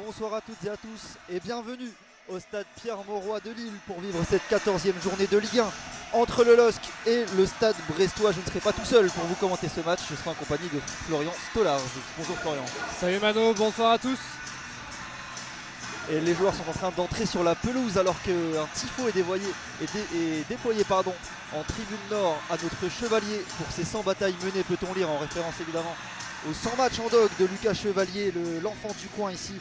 Bonsoir à toutes et à tous et bienvenue au stade Pierre-Mauroy de Lille pour vivre cette 14e journée de Ligue 1 entre le LOSC et le stade brestois. Je ne serai pas tout seul pour vous commenter ce match, je serai en compagnie de Florian Stolarz. Bonjour Florian. Salut Mano, bonsoir à tous. Et les joueurs sont en train d'entrer sur la pelouse alors qu'un tifo est déployé en tribune nord à notre chevalier pour ses 100 batailles menées, peut-on lire, en référence évidemment aux 100 matchs en dog de Lucas Chevalier, l'enfant du coin ici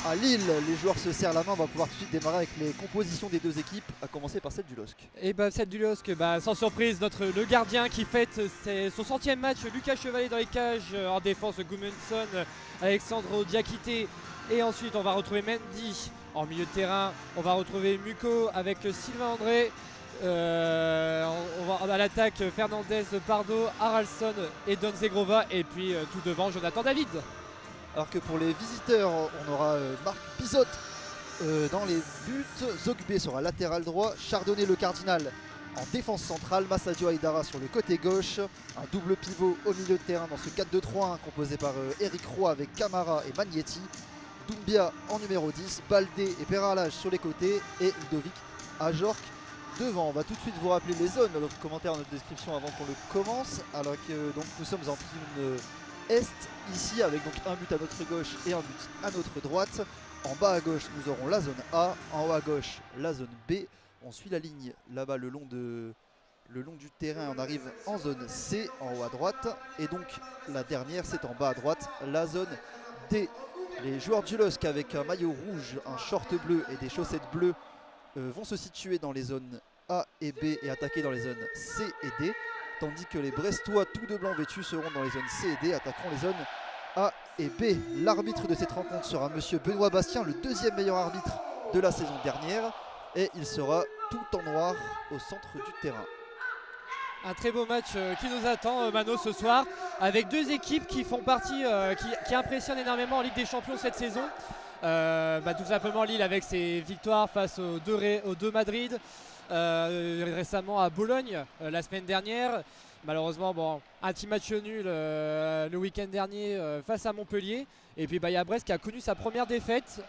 à Lille. Les joueurs se serrent la main, on va pouvoir tout de suite démarrer avec les compositions des deux équipes, à commencer par celle du LOSC. Et celle du LOSC, sans surprise, le gardien qui fête son 100e match, Lucas Chevalier dans les cages, en défense Gudmundsson, Alexandro Diakité, et ensuite on va retrouver Mendy en milieu de terrain, on va retrouver Muko avec Sylvain André, on va à l'attaque Fernandez, Pardo, Haraldsson et Don Zegrova, et puis tout devant Jonathan David. Alors que pour les visiteurs, on aura Marc Pizotte dans les buts, Zogbe sera latéral droit, Chardonnay le cardinal en défense centrale, Massadio Aïdara sur le côté gauche, un double pivot au milieu de terrain dans ce 4-2-3-1 composé par Eric Roy avec Camara et Magnetti, Doumbia en numéro 10, Baldé et Perralage sur les côtés et Ludovic Ajorc devant. On va tout de suite vous rappeler les zones dans notre commentaire, dans notre description avant qu'on le commence. Alors que donc, nous sommes en tribune Est ici avec donc un but à notre gauche et un but à notre droite. En bas à gauche nous aurons la zone A, en haut à gauche la zone B. On suit la ligne là-bas le long du terrain, on arrive en zone C en haut à droite. Et donc la dernière c'est en bas à droite, la zone D. Les joueurs du LOSC avec un maillot rouge, un short bleu et des chaussettes bleues vont se situer dans les zones A et B et attaquer dans les zones C et D. Tandis que les Brestois tout de blanc vêtus seront dans les zones C et D, attaqueront les zones A et B. L'arbitre de cette rencontre sera monsieur Benoît Bastien, le deuxième meilleur arbitre de la saison dernière. Et il sera tout en noir au centre du terrain. Un très beau match qui nous attend, Mano, ce soir, avec deux équipes qui font partie, qui impressionnent énormément en Ligue des Champions cette saison. Tout simplement Lille avec ses victoires face aux deux Madrid, récemment à Bologne la semaine dernière. Malheureusement, un petit match nul le week-end dernier face à Montpellier. Et puis il y a Brest qui a connu sa première défaite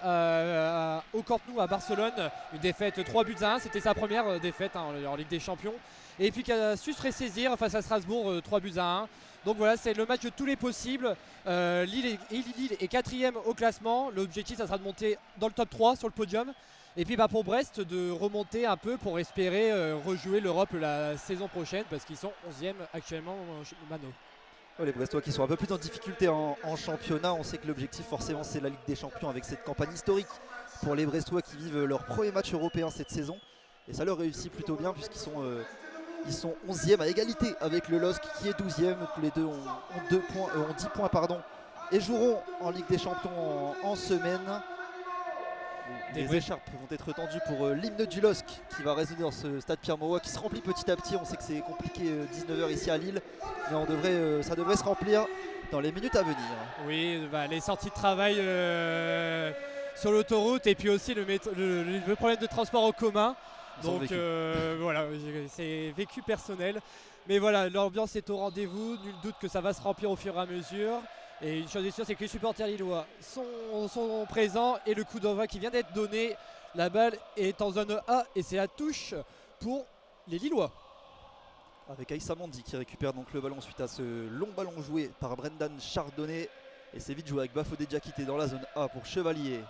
au Camp Nou à Barcelone. Une défaite 3-1, c'était sa première défaite en Ligue des Champions. Et puis qui a su se ressaisir face à Strasbourg 3-1. Donc voilà, c'est le match de tous les possibles. Lille est 4e au classement. L'objectif, ça sera de monter dans le top 3 sur le podium. Et puis pour Brest, de remonter un peu pour espérer rejouer l'Europe la saison prochaine, parce qu'ils sont 11e actuellement, Mano. Les Brestois qui sont un peu plus en difficulté en championnat. On sait que l'objectif forcément c'est la Ligue des Champions avec cette campagne historique pour les Brestois qui vivent leur premier match européen cette saison. Et ça leur réussit plutôt bien puisqu'ils sont 11e à égalité avec le LOSC qui est 12e. Tous les deux ont 10 points et joueront en Ligue des Champions en semaine. Les écharpes vont être tendues pour l'hymne du LOSC qui va résonner dans ce stade Pierre-Mauroy qui se remplit petit à petit. On sait que c'est compliqué 19h ici à Lille, mais ça devrait se remplir dans les minutes à venir. Oui, les sorties de travail sur l'autoroute et puis aussi le problème de transport en commun. Donc voilà, c'est vécu personnel. Mais voilà, l'ambiance est au rendez-vous, nul doute que ça va se remplir au fur et à mesure. Et une chose est sûre, c'est que les supporters lillois sont présents et le coup d'envoi qui vient d'être donné, la balle est en zone A et c'est la touche pour les Lillois. Avec Aïssa Mandi qui récupère donc le ballon suite à ce long ballon joué par Brendan Chardonnay. Et c'est vite joué avec Bafodé Diakité dans la zone A pour Chevalier.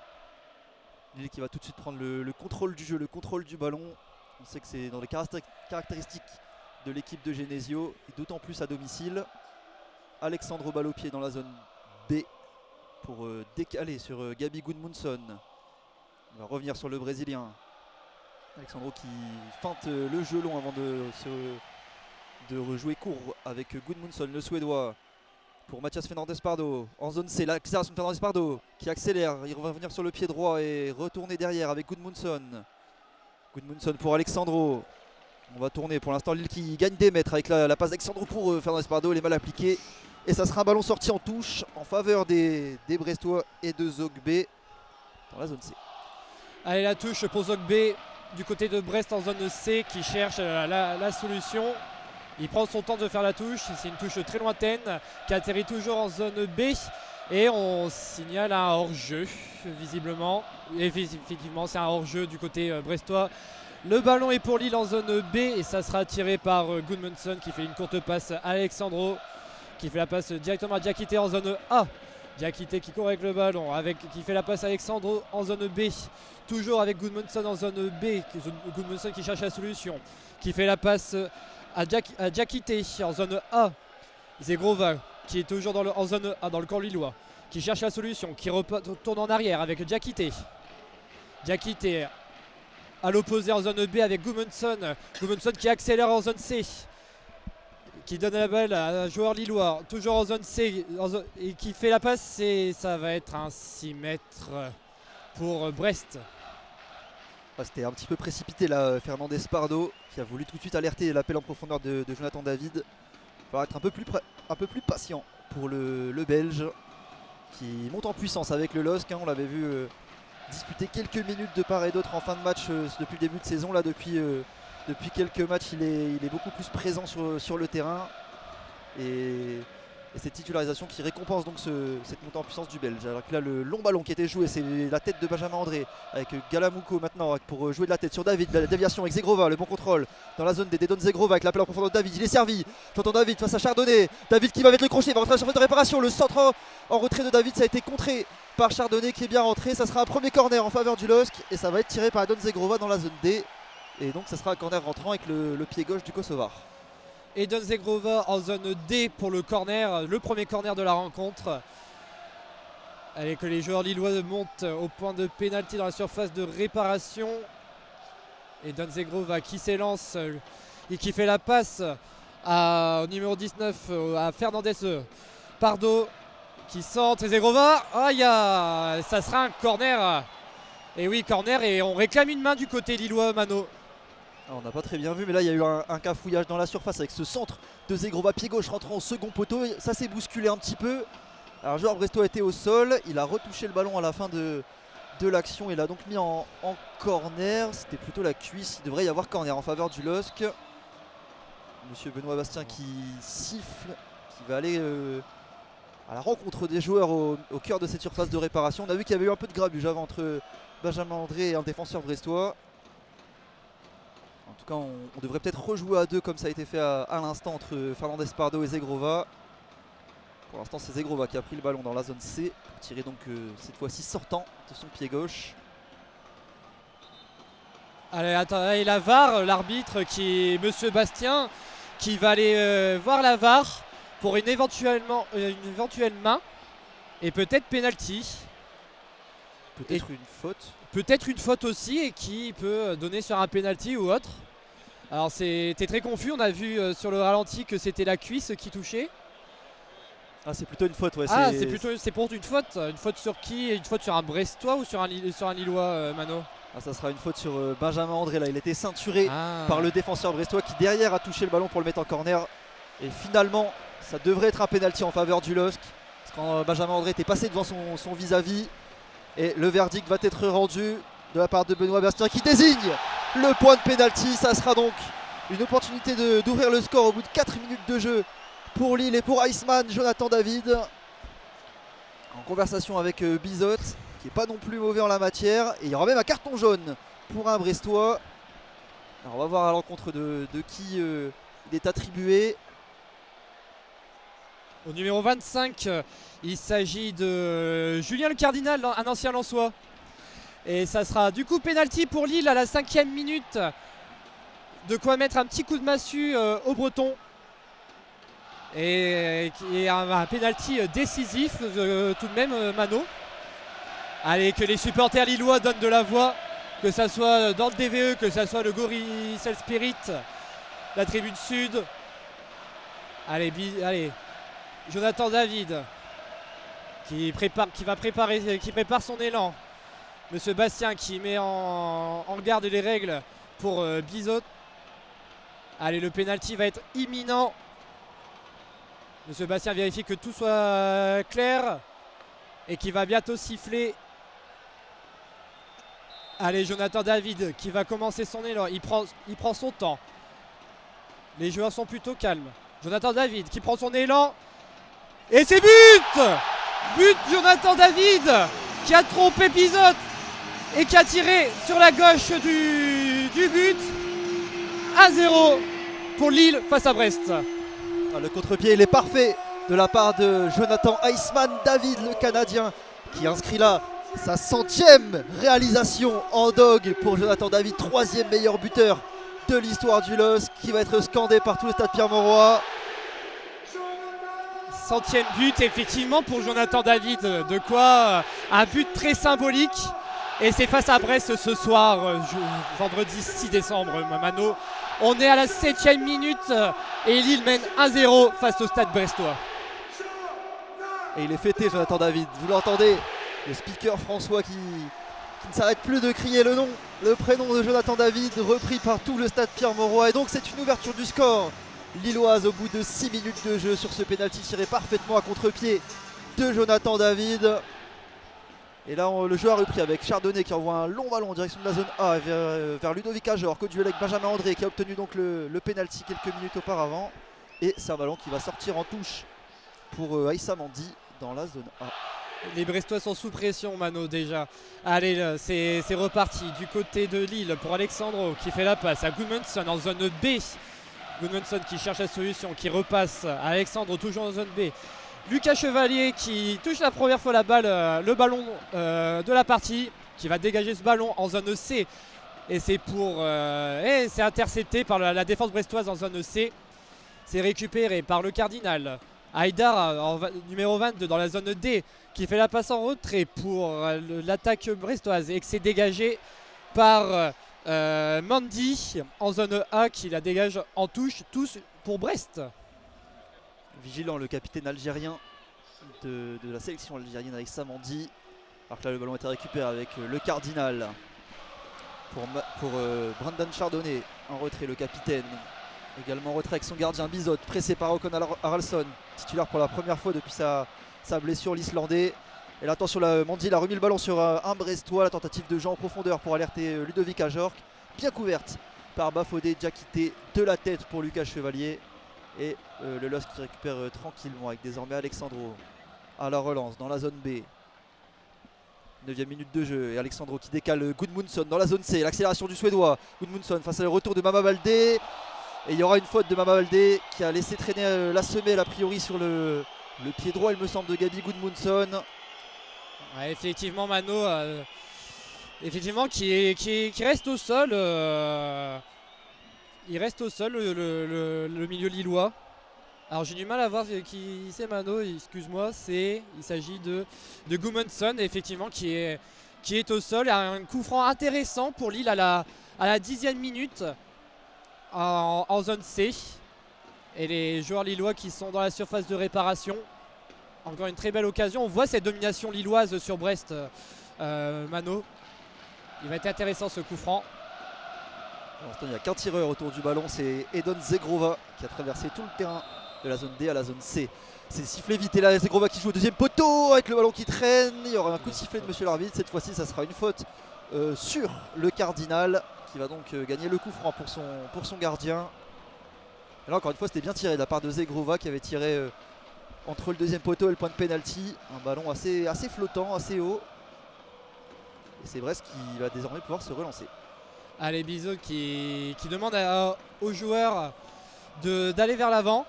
Lille qui va tout de suite prendre le contrôle du jeu, le contrôle du ballon. On sait que c'est dans les caractéristiques de l'équipe de Genesio, et d'autant plus à domicile. Alexandro Balopied dans la zone B pour décaler sur Gabi Gudmundsson. Il va revenir sur le Brésilien. Alexandro qui feinte le jeu long avant de rejouer court avec Gudmundsson, le Suédois. Pour Mathias Fernandez Pardo en zone C, l'accélération de Fernandez Pardo qui accélère, il va revenir sur le pied droit et retourner derrière avec Gudmundsson. Gudmundsson pour Alexandro. On va tourner pour l'instant Lille qui gagne des mètres avec la passe d'Alexandro pour Fernandez Pardo, il est mal appliqué. Et ça sera un ballon sorti en touche en faveur des Brestois et de Zogbe dans la zone C. Allez, la touche pour Zogbe du côté de Brest en zone C qui cherche la solution. Il prend son temps de faire la touche, c'est une touche très lointaine qui atterrit toujours en zone B. Et on signale un hors-jeu, visiblement. Et effectivement, c'est un hors-jeu du côté brestois. Le ballon est pour Lille en zone B et ça sera tiré par Gudmundsson qui fait une courte passe à Alexandro, qui fait la passe directement à Diakité en zone A. Diakité qui court avec le ballon, qui fait la passe à Alexandro en zone B. Toujours avec Gudmundsson en zone B. Gudmundsson qui cherche la solution, qui fait la passe à Diakité en zone A. Zegrova qui est toujours en zone A dans le camp lillois, qui cherche la solution, qui retourne en arrière avec Diakité. Diakité à l'opposé en zone B avec Gudmundsson. Gudmundsson qui accélère en zone C, qui donne la balle à un joueur lillois, toujours en zone C, et qui fait la passe. Et ça va être un 6 mètres pour Brest. C'était un petit peu précipité là, Fernandez Pardo qui a voulu tout de suite alerter l'appel en profondeur de Jonathan David. Il va être un peu plus patient pour le Belge qui monte en puissance avec le LOSC. On l'avait vu disputer quelques minutes de part et d'autre en fin de match depuis le début de saison. Là, depuis quelques matchs, il est beaucoup plus présent sur le terrain. Et cette titularisation qui récompense donc cette montée en puissance du Belge. Alors que là, le long ballon qui était joué, c'est la tête de Benjamin André avec Galamouko maintenant pour jouer de la tête sur David. La déviation avec Zegrova, le bon contrôle dans la zone des Dedon Zegrova avec l'appel en profondeur de David. Il est servi. J'entends David face à Chardonnay. David qui va mettre le crochet, il va rentrer à la surface de réparation. Le centre en retrait de David, ça a été contré par Chardonnay qui est bien rentré. Ça sera un premier corner en faveur du LOSC et ça va être tiré par Dedon Zegrova dans la zone D. Et donc ça sera un corner rentrant avec le pied gauche du Kosovar. Edon Zegrova en zone D pour le corner, le premier corner de la rencontre. Allez, que les joueurs lillois montent au point de pénalty dans la surface de réparation. Edon Zegrova qui s'élance et qui fait la passe au numéro 19 à Fernandez Pardo qui centre. Et Zegrova, ça sera un corner. Et oui, corner, et on réclame une main du côté lillois, Mano. On n'a pas très bien vu, mais là il y a eu un cafouillage dans la surface avec ce centre de Zegrova, pied gauche rentrant au second poteau. Ça s'est bousculé un petit peu. Alors le joueur brestois était au sol, il a retouché le ballon à la fin de l'action. Il l'a donc mis en corner. C'était plutôt la cuisse, il devrait y avoir corner en faveur du LOSC. Monsieur Benoît Bastien qui siffle, qui va aller à la rencontre des joueurs au cœur de cette surface de réparation. On a vu qu'il y avait eu un peu de grabuge avant entre Benjamin André et un défenseur brestois. En tout cas, on devrait peut-être rejouer à deux comme ça a été fait à l'instant entre Fernandez Pardo et Zegrova. Pour l'instant, c'est Zegrova qui a pris le ballon dans la zone C pour tirer donc cette fois-ci sortant de son pied gauche. Allez, attends, et la VAR, l'arbitre qui est Monsieur Bastien, qui va aller voir la VAR pour une éventuelle main et peut-être penalty. Peut-être une faute. Peut-être une faute aussi et qui peut donner sur un penalty ou autre. Alors c'était très confus, on a vu sur le ralenti que c'était la cuisse qui touchait. Ah, c'est plutôt une faute, ouais. C'est pour une faute. Une faute sur qui? Une faute sur un Brestois ou sur un Lillois, Mano? Ah, ça sera une faute sur Benjamin André. Là, il était ceinturé par le défenseur brestois qui derrière a touché le ballon pour le mettre en corner. Et finalement, ça devrait être un penalty en faveur du LOSC. Parce quand Benjamin André était passé devant son vis-à-vis. Et le verdict va être rendu de la part de Benoît Bastien qui désigne le point de pénalty. Ça sera donc une opportunité d'ouvrir le score au bout de 4 minutes de jeu pour Lille et pour Iceman. Jonathan David en conversation avec Bizot qui n'est pas non plus mauvais en la matière. Et il y aura même un carton jaune pour un Brestois. Alors on va voir à l'encontre de qui il est attribué. Au numéro 25, il s'agit de Julien Le Cardinal, un ancien Lensois. Et ça sera du coup pénalty pour Lille à la 5e minute. De quoi mettre un petit coup de massue au Breton. Et un pénalty décisif tout de même, Mano. Allez, que les supporters lillois donnent de la voix, que ça soit dans le DVE, que ça soit le Goricel Spirit, la tribune sud. Allez. Jonathan David qui prépare son élan. Monsieur Bastien qui met en garde les règles pour Bizot. Allez, le pénalty va être imminent. Monsieur Bastien vérifie que tout soit clair et qui va bientôt siffler. Allez, Jonathan David qui va commencer son élan. Il prend son temps. Les joueurs sont plutôt calmes. Jonathan David qui prend son élan. Et c'est but But Jonathan David qui a trompé Bizot et qui a tiré sur la gauche du but. 1-0 pour Lille face à Brest. Le contre-pied il est parfait de la part de Jonathan Iceman David, le Canadien, qui inscrit là sa 100e réalisation en dog pour Jonathan David, 3e meilleur buteur de l'histoire du LOSC, qui va être scandé par tout le stade Pierre-Mauroy. 100e but effectivement pour Jonathan David, de quoi un but très symbolique. Et c'est face à Brest ce soir, vendredi 6 décembre, Mano. On est à la 7e minute et Lille mène 1-0 face au stade brestois. Et il est fêté Jonathan David, vous l'entendez, le speaker François qui ne s'arrête plus de crier le prénom de Jonathan David, repris par tout le stade Pierre-Mauroy. Et donc c'est une ouverture du score lilloise au bout de 6 minutes de jeu sur ce pénalty tiré parfaitement à contre-pied de Jonathan David. Et là le jeu a repris avec Chardonnay qui envoie un long ballon en direction de la zone A vers Ludovic Ajorc, au duel avec Benjamin André qui a obtenu donc le pénalty quelques minutes auparavant. Et c'est un ballon qui va sortir en touche pour Aïssa Mandi dans la zone A. Les Brestois sont sous pression, Mano, déjà. Allez, c'est reparti du côté de Lille pour Alexandro qui fait la passe à Gudmundsson en zone B. Gudmundsson qui cherche la solution, qui repasse à Alexandro toujours en zone B. Lucas Chevalier qui touche la première fois la balle, le ballon de la partie, qui va dégager ce ballon en zone C. Et c'est c'est intercepté par la défense brestoise en zone C. C'est récupéré par le Cardinal. Haïdar, numéro 22 dans la zone D, qui fait la passe en retrait pour l'attaque brestoise et que c'est dégagé par Mandy en zone A qui la dégage en touche, tous pour Brest. Vigilant le capitaine algérien de la sélection algérienne avec Samandi. Alors que là le ballon était récupéré avec le Cardinal pour Brandon Chardonnay en retrait, le capitaine. Également en retrait avec son gardien Bizot, pressé par Håkon Haraldsson, titulaire pour la première fois depuis sa blessure, l'Islandais. Et là attention, Mandy a remis le ballon sur un Brestois, la tentative de jeu en profondeur pour alerter Ludovic Ajorc, bien couverte par Bafodé, Diakité de la tête pour Lucas Chevalier. Et le LOSC qui récupère tranquillement avec désormais Alexandro à la relance dans la zone B. 9e minute de jeu et Alexandro qui décale Gudmundsson dans la zone C. L'accélération du Suédois. Gudmundsson face au retour de Mama Baldé. Et il y aura une faute de Mama Baldé qui a laissé traîner la semelle a priori sur le pied droit, il me semble, de Gabi Gudmundsson. Ouais, effectivement, Mano, effectivement, qui reste au sol. Il reste au sol, le milieu lillois. Alors j'ai du mal à voir qui c'est, Mano, excuse-moi. Il s'agit de Gudmundsson, effectivement, qui est au sol. Un coup franc intéressant pour Lille à la 10e minute en zone C. Et les joueurs lillois qui sont dans la surface de réparation. Encore une très belle occasion. On voit cette domination lilloise sur Brest, Mano. Il va être intéressant ce coup franc. Pour l'instant, il n'y a qu'un tireur autour du ballon, c'est Edon Zegrova qui a traversé tout le terrain de la zone D à la zone C. C'est sifflé vite et là Zegrova qui joue au deuxième poteau avec le ballon qui traîne. Il y aura un coup de sifflet de monsieur l'arbitre. Cette fois-ci, ça sera une faute sur le Cardinal qui va donc gagner le coup franc pour son gardien. Et là encore une fois, c'était bien tiré de la part de Zegrova qui avait tiré entre le deuxième poteau et le point de pénalty. Un ballon assez flottant, assez haut. Et c'est Brest qui va désormais pouvoir se relancer. Allez, Bizot qui demande aux joueurs d'aller vers l'avant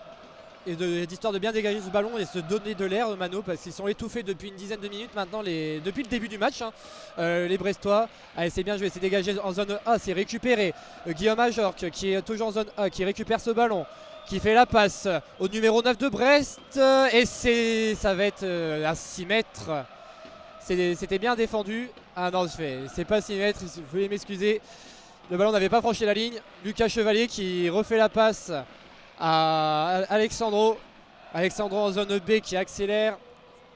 et d'histoire de bien dégager ce ballon et se donner de l'air, Mano, parce qu'ils sont étouffés depuis une dizaine de minutes maintenant, depuis le début du match, les Brestois. Allez, c'est bien joué, c'est dégagé en zone A, c'est récupéré. Guillaume Ajorc qui est toujours en zone A, qui récupère ce ballon, qui fait la passe au numéro 9 de Brest et ça va être à 6 mètres. C'était bien défendu. Ah non, c'est pas 6 mètres, vous pouvez m'excuser. Le ballon n'avait pas franchi la ligne. Lucas Chevalier qui refait la passe à Alexandro. Alexandro en zone B qui accélère,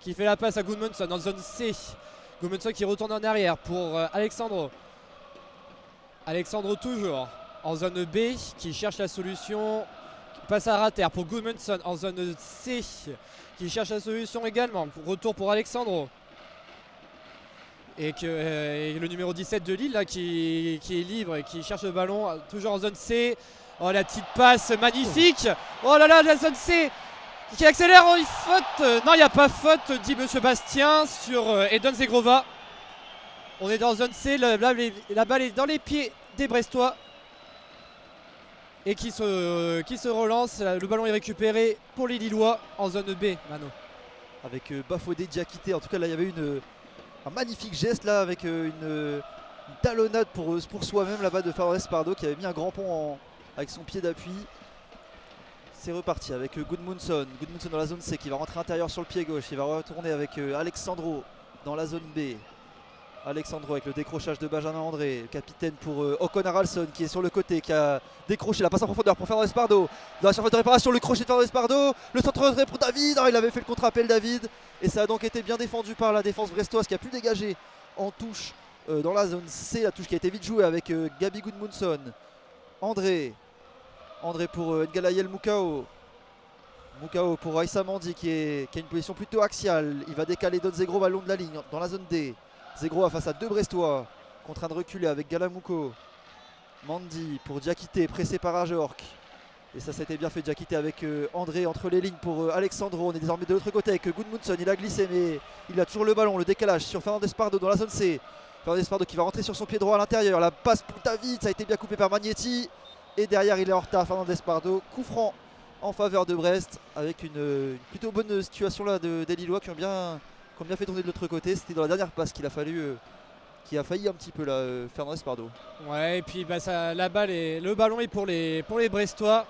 qui fait la passe à Gudmundsson en zone C. Gudmundsson qui retourne en arrière pour Alexandro. Alexandro toujours en zone B qui cherche la solution. Passe à Rater pour Gudmundsson en zone C qui cherche la solution également. Retour pour Alexandro. Et le numéro 17 de Lille là, qui est libre et qui cherche le ballon toujours en zone C. Oh, la petite passe magnifique. Oh là là, la zone C qui accélère, oh, faute. Non, il n'y a pas faute, dit Monsieur Bastien sur Eden Zegrova. On est dans zone C, la balle est dans les pieds des Brestois. Et qui se relance, le ballon est récupéré pour les Lillois en zone B, Mano. Avec Bafodé Diakité, en tout cas là il y avait un magnifique geste là avec une talonnade pour soi-même là-bas de Fernandez Pardo qui avait mis un grand pont avec son pied d'appui. C'est reparti avec Gudmundsson dans la zone C qui va rentrer intérieur sur le pied gauche, il va retourner avec Alexandro dans la zone B. Alexandro avec le décrochage de Benjamin André, le capitaine pour Ocon Haraldsson qui est sur le côté, qui a décroché la passe en profondeur pour Fernandez Pardo. Dans la surface de réparation, le crochet de Fernandez Pardo, le centre de retrait pour David. Il avait fait le contre-appel David et ça a donc été bien défendu par la défense brestoise qui a pu dégager en touche dans la zone C, la touche qui a été vite jouée avec Gabi Gudmundsson. André pour Ngalayel Moukao. Moukao pour Aïssa Mandi qui a une position plutôt axiale. Il va décaler Don Zegrova le long de la ligne dans la zone D. Zegrova face à deux Brestois, contraint de reculer avec Galamouko. Mandi pour Diakité, pressé par Ajorc. Et ça a été bien fait, Diakité avec André entre les lignes pour Alexandro. On est désormais de l'autre côté avec Gudmundsson, il a glissé mais il a toujours le ballon, le décalage sur Fernandez Pardo dans la zone C. Fernandez Pardo qui va rentrer sur son pied droit à l'intérieur, la passe pour David, ça a été bien coupé par Magnetti. Et derrière il est en retard, Fernandez Pardo, coup franc en faveur de Brest avec une plutôt bonne situation là des Lillois qui ont bien fait tourner de l'autre côté. C'était dans la dernière passe qu'il a fallu qui a failli un petit peu là Fernandez Pardo. Ouais, et puis le ballon est pour les Brestois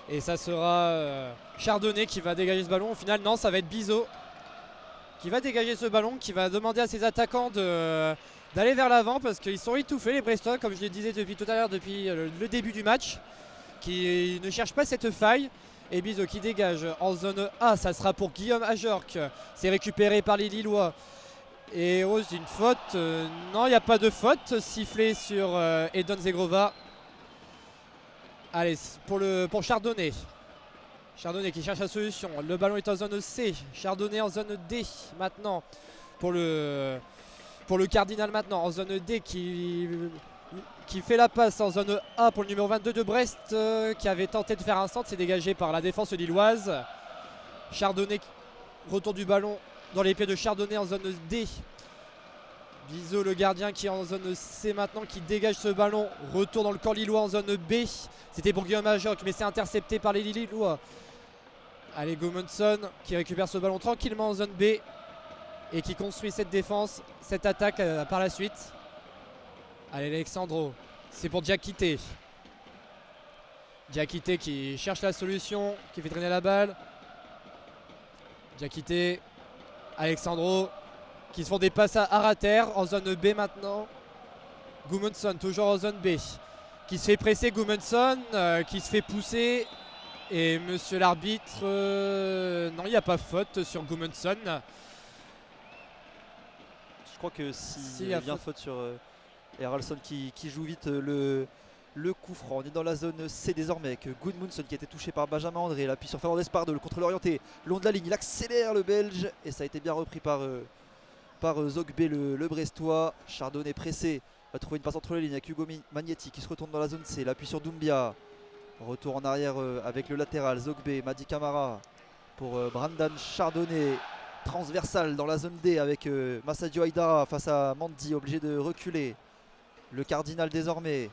et ça sera Chardonnay qui va dégager ce ballon. Au final non, ça va être Bizot qui va dégager ce ballon, qui va demander à ses attaquants d'aller vers l'avant parce qu'ils sont étouffés les Brestois, comme je le disais depuis tout à l'heure, depuis le début du match, qui ne cherchent pas cette faille. Et Bizot qui dégage en zone A, ça sera pour Guillaume Ajorc. C'est récupéré par les Lillois. Et Rose, une faute. Non, il n'y a pas de faute sifflée sur Eden Zegrova. Allez, pour Chardonnay. Chardonnay qui cherche la solution. Le ballon est en zone C. Chardonnay en zone D maintenant. Pour le Cardinal maintenant en zone D qui fait la passe en zone A pour le numéro 22 de Brest qui avait tenté de faire un centre, c'est dégagé par la défense lilloise. Chardonnay, retour du ballon dans les pieds de Chardonnay en zone D. Bizot le gardien qui est en zone C maintenant, qui dégage ce ballon, retour dans le camp lillois en zone B. C'était pour Guillaume Ajorc mais c'est intercepté par les Lillois. Allez, Gudmundsson qui récupère ce ballon tranquillement en zone B et qui construit cette défense, cette attaque par la suite. Allez, Alexandro, c'est pour Diakité. Diakité qui cherche la solution, qui fait traîner la balle. Diakité, Alexandro, qui se font des passes à Arater en zone B maintenant. Gudmundsson toujours en zone B, qui se fait presser, Gudmundsson, qui se fait pousser. Et monsieur l'arbitre, non, il n'y a pas faute sur Gudmundsson. Je crois que s'il y a bien faute sur Haraldsson qui joue vite le coup franc. On est dans la zone C désormais avec Gudmundsson qui a été touché par Benjamin André. Il appuie sur Fernandez Pardo, le contrôle orienté le long de la ligne. Il accélère le Belge et ça a été bien repris par Zogbé le Brestois. Chardonnay pressé, va trouver une passe entre les lignes avec Hugo Magnetti qui se retourne dans la zone C. L'appui sur Doumbia. Retour en arrière avec le latéral Zogbé, Madi Camara pour Brandan Chardonnay. Transversal dans la zone D avec Massadio Aïdara face à Mandi, obligé de reculer. Le Cardinal désormais,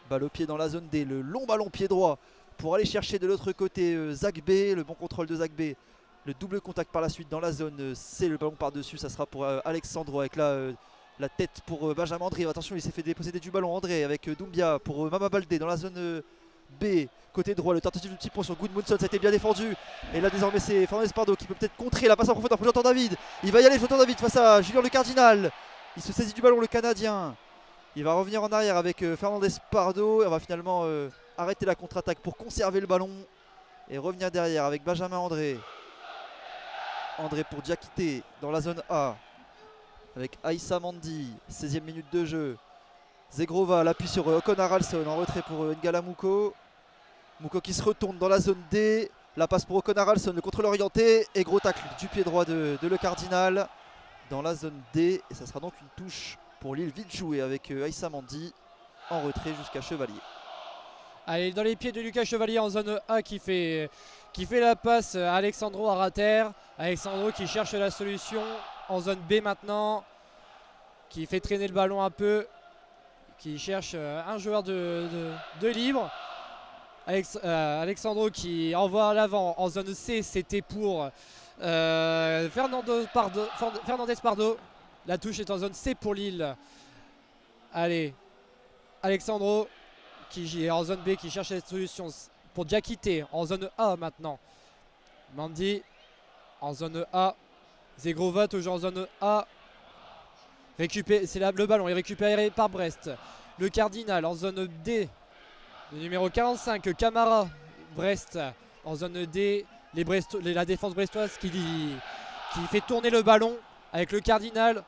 balle au pied dans la zone D, le long ballon pied droit pour aller chercher de l'autre côté Zagbé, le bon contrôle de Zagbé, le double contact par la suite dans la zone C, le ballon par dessus, ça sera pour Alexandro avec la tête pour Benjamin André. Attention, il s'est fait déposséder du ballon André avec Doumbia pour Mama Baldé dans la zone B, côté droit, le tentative du petit pont sur Gudmundsson, ça a été bien défendu. Et là désormais c'est Fernandez Pardo qui peut peut-être contrer la passe en profondeur pour Jonathan David. Il va y aller Jonathan David face à Julien Le Cardinal. Il se saisit du ballon le Canadien. Il va revenir en arrière avec Fernandez Pardo et on va finalement arrêter la contre-attaque pour conserver le ballon et revenir derrière avec Benjamin André. André pour Diakité dans la zone A avec Aïssa Mandi, 16e minute de jeu. Zegrova l'appui sur Ocon Haraldsson en retrait pour N'Gala Mouko. Mouko qui se retourne dans la zone D. La passe pour Ocon Haraldsson, le contrôle orienté. Et gros tacle du pied droit de Le Cardinal dans la zone D. Et ça sera donc une touche pour Lille vite jouée avec Aïssa Mandi en retrait jusqu'à Chevalier. Allez, dans les pieds de Lucas Chevalier en zone A qui fait qui fait la passe à Alexandro Arater. Alexandro qui cherche la solution en zone B maintenant, qui fait traîner le ballon un peu, qui cherche un joueur de libre. Alexandro qui envoie à l'avant en zone C, c'était pour Fernandez Pardo. La touche est en zone C pour Lille. Allez, Alexandro qui est en zone B, qui cherche la solution pour Diakité en zone A maintenant. Mandy en zone A. Zegrova toujours en zone A. C'est là le ballon est récupéré par Brest. Le Cardinal en zone D. Le numéro 45, Camara. Brest en zone D. La défense brestoise qui fait tourner le ballon avec le Cardinal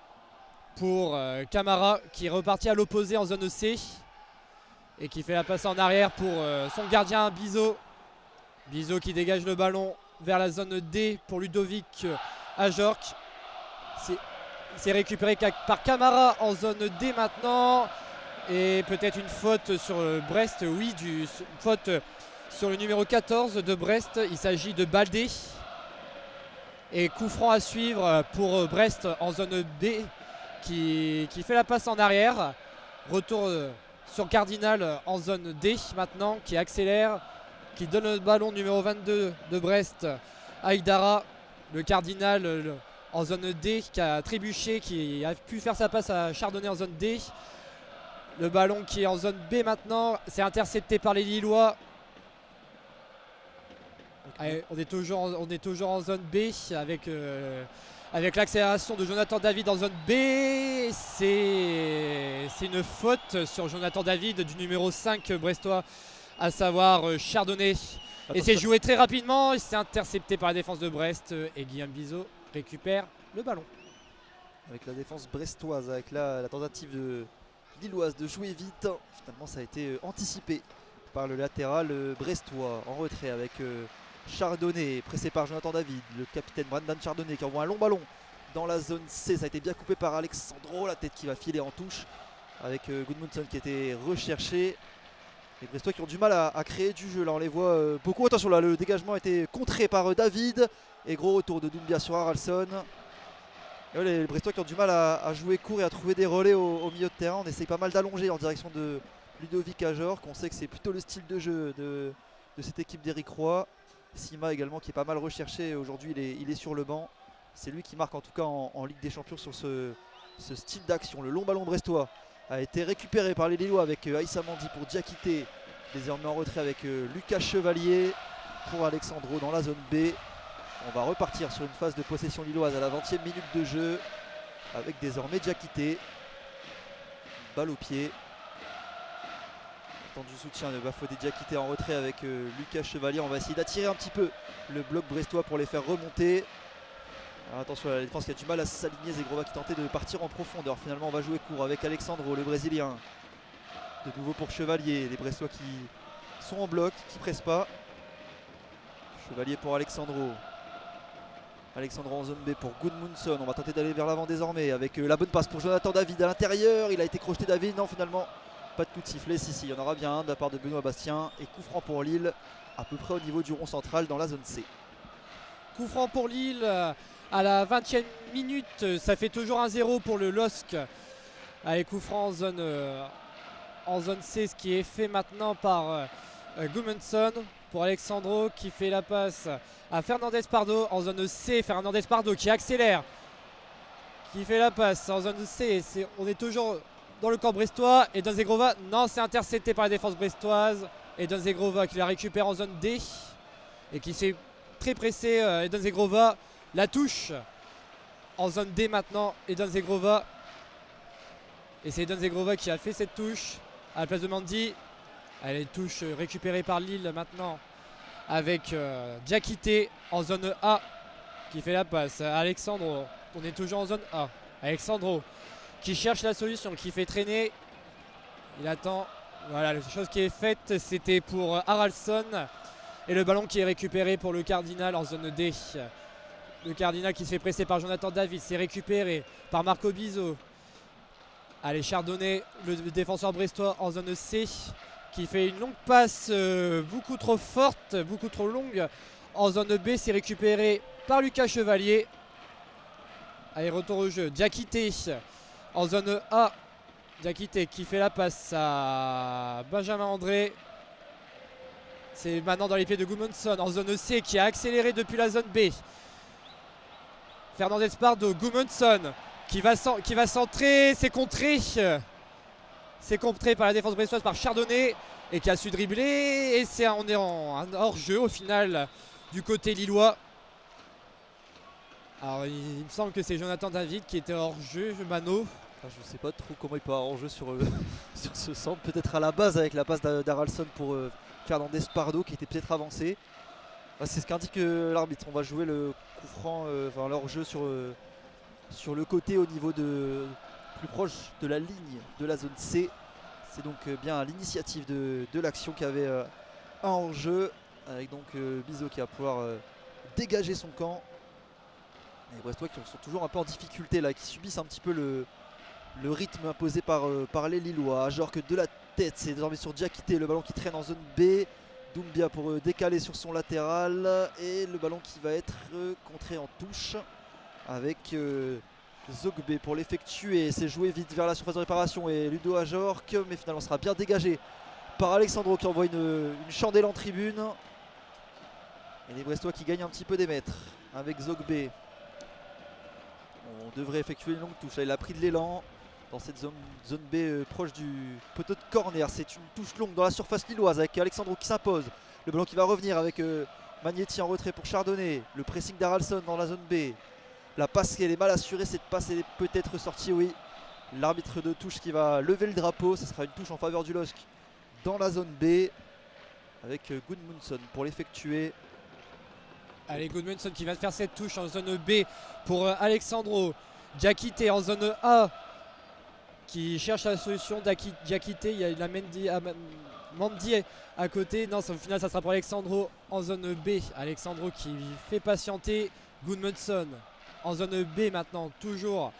pour Camara qui est reparti à l'opposé en zone C. Et qui fait la passe en arrière pour son gardien Bizot. Bizot qui dégage le ballon vers la zone D pour Ludovic Ajorc. C'est récupéré par Camara en zone D maintenant. Et peut-être une faute sur Brest. Oui, une faute sur le numéro 14 de Brest. Il s'agit de Baldé. Et coup franc à suivre pour Brest en zone B qui fait la passe en arrière. Retour sur Cardinal en zone D maintenant qui accélère, qui donne le ballon numéro 22 de Brest à Aïdara. Le Cardinal en zone D qui a trébuché, qui a pu faire sa passe à Chardonnay en zone D. Le ballon qui est en zone B maintenant, c'est intercepté par les Lillois. Allez, on est toujours en zone B avec l'accélération de Jonathan David en zone B. C'est une faute sur Jonathan David du numéro 5 brestois, à savoir Chardonnay. Et c'est joué très rapidement, c'est intercepté par la défense de Brest et Guillaume Bizot récupère le ballon. Avec la défense brestoise, avec la tentative de lilloise de jouer vite, finalement ça a été anticipé par le latéral brestois en retrait avec Chardonnay pressé par Jonathan David, le capitaine Brandon Chardonnay qui envoie un long ballon dans la zone C. Ça a été bien coupé par Alexandro, la tête qui va filer en touche avec Gudmundsson qui était recherché. Les Brestois qui ont du mal à créer du jeu, là on les voit beaucoup. Attention, là le dégagement a été contré par David et gros retour de Doumbia sur Haralson. Et ouais, les Brestois qui ont du mal à jouer court et à trouver des relais au milieu de terrain. On essaye pas mal d'allonger en direction de Ludovic Ajorc, qu'on sait que c'est plutôt le style de jeu de cette équipe d'Éric Roy. Sima également qui est pas mal recherché aujourd'hui, il est sur le banc. C'est lui qui marque en tout cas en Ligue des Champions sur ce style d'action. Le long ballon brestois a été récupéré par les Lillois avec Aïssa Mandi pour Diakité. Désormais en retrait avec Lucas Chevalier pour Alexandro dans la zone B. On va repartir sur une phase de possession lilloise à la 20e minute de jeu avec désormais Diakité. Balle au pied. Du soutien de Bafodé Diakité en retrait avec Lucas Chevalier. On va essayer d'attirer un petit peu le bloc brestois pour les faire remonter. Alors attention à la défense qui a du mal à s'aligner. Zegrova qui tentait de partir en profondeur. Finalement on va jouer court avec Alexandro, le Brésilien. De nouveau pour Chevalier. Les Brestois qui sont en bloc, qui ne pressent pas. Chevalier pour Alexandro. Alexandro en zone B pour Gudmundsson. On va tenter d'aller vers l'avant désormais avec la bonne passe pour Jonathan David à l'intérieur. Il a été crocheté David. Non, finalement pas de coup de sifflet. Si, il y en aura bien un de la part de Benoît Bastien. Et coup franc pour Lille à peu près au niveau du rond central dans la zone C. Coup franc pour Lille à la 20e minute. Ça fait toujours 1-0 pour le LOSC. Allez, coup franc en zone C, ce qui est fait maintenant par Gudmundsson pour Alexandro qui fait la passe à Fernandez Pardo en zone C. Fernandez Pardo qui accélère, qui fait la passe en zone C. On est toujours dans le camp brestois. Et Zegrova, non, c'est intercepté par la défense brestoise. Et Zegrova qui la récupère en zone D et qui s'est très pressé. Et Zegrova la touche en zone D maintenant. Et Zegrova, et c'est Zegrova qui a fait cette touche à la place de Mandy. Elle est touche récupérée par Lille maintenant avec Diakité en zone A qui fait la passe. Alexandro, on est toujours en zone A. Alexandro qui cherche la solution, qui fait traîner. Il attend. Voilà, la chose qui est faite, c'était pour Haralson. Et le ballon qui est récupéré pour le Cardinal en zone D. Le Cardinal qui se fait presser par Jonathan David. C'est récupéré par Marco Bizot. Allez, Chardonnay, le défenseur brestois en zone C, qui fait une longue passe beaucoup trop forte, beaucoup trop longue en zone B, c'est récupéré par Lucas Chevalier. Allez, retour au jeu. Diakité en zone A. Diakité qui fait la passe à Benjamin André. C'est maintenant dans les pieds de Gudmundsson en zone C qui a accéléré depuis la zone B. Fernandez Pardo, Gudmundsson qui va centrer, c'est contré. C'est contré par la défense brestoise par Chardonnay et qui a su dribbler. Et on est en un hors-jeu au final du côté lillois. Alors il me semble que c'est Jonathan David qui était hors-jeu, Mano. Je ne sais pas trop comment il peut avoir hors-jeu sur ce centre. Peut-être à la base avec la passe d'Haraldsson pour Fernandez Pardo qui était peut-être avancé. C'est ce qu'indique l'arbitre. On va jouer le coup franc, l'hors-jeu sur le côté au niveau plus proche de la ligne de la zone C. C'est donc bien à l'initiative de l'action qui avait un hors-jeu avec donc Bizot qui va pouvoir dégager son camp. Les Brestois qui sont toujours un peu en difficulté là, qui subissent un petit peu le rythme imposé par les Lillois. Ajorque de la tête, c'est désormais sur Diakité, le ballon qui traîne en zone B. Doumbia pour décaler sur son latéral et le ballon qui va être contré en touche avec Zogbe pour l'effectuer. C'est joué vite vers la surface de réparation et Ludo Ajorque, mais finalement sera bien dégagé par Alexandro qui envoie une chandelle en tribune. Et les Brestois qui gagnent un petit peu des mètres avec Zogbe. On devrait effectuer une longue touche. Là, il a pris de l'élan dans cette zone B proche du poteau de corner. C'est une touche longue dans la surface lilloise avec Alexandro qui s'impose. Le ballon qui va revenir avec Magnetti en retrait pour Chardonnay. Le pressing d'Haraldsson dans la zone B. La passe, elle est mal assurée. Cette passe elle est peut-être sortie, oui. L'arbitre de touche qui va lever le drapeau. Ce sera une touche en faveur du LOSC dans la zone B avec Gudmundsson pour l'effectuer. Allez, Gudmundsson qui va faire cette touche en zone B pour Alexandro. Diakité en zone A qui cherche la solution. Diakité, il y a la Mandi à côté. Non, au final, ça sera pour Alexandro en zone B. Alexandro qui fait patienter Gudmundsson en zone B maintenant, toujours.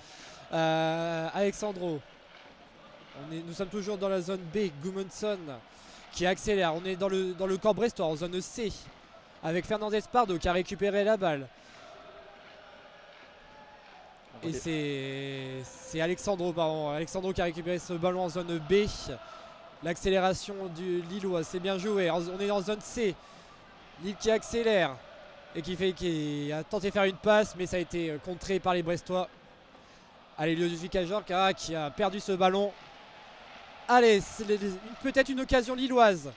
Alexandro. Nous sommes toujours dans la zone B. Gudmundsson qui accélère. On est dans le camp brestois en zone C avec Fernandez Pardo qui a récupéré la balle. Et c'est Alexandro qui a récupéré ce ballon en zone B. L'accélération du Lillois, c'est bien joué. On est en zone C. Lille qui accélère et qui a tenté de faire une passe, mais ça a été contré par les Brestois. Allez, Ludovic Ajorque qui a perdu ce ballon. Allez, c'est peut-être une occasion lilloise.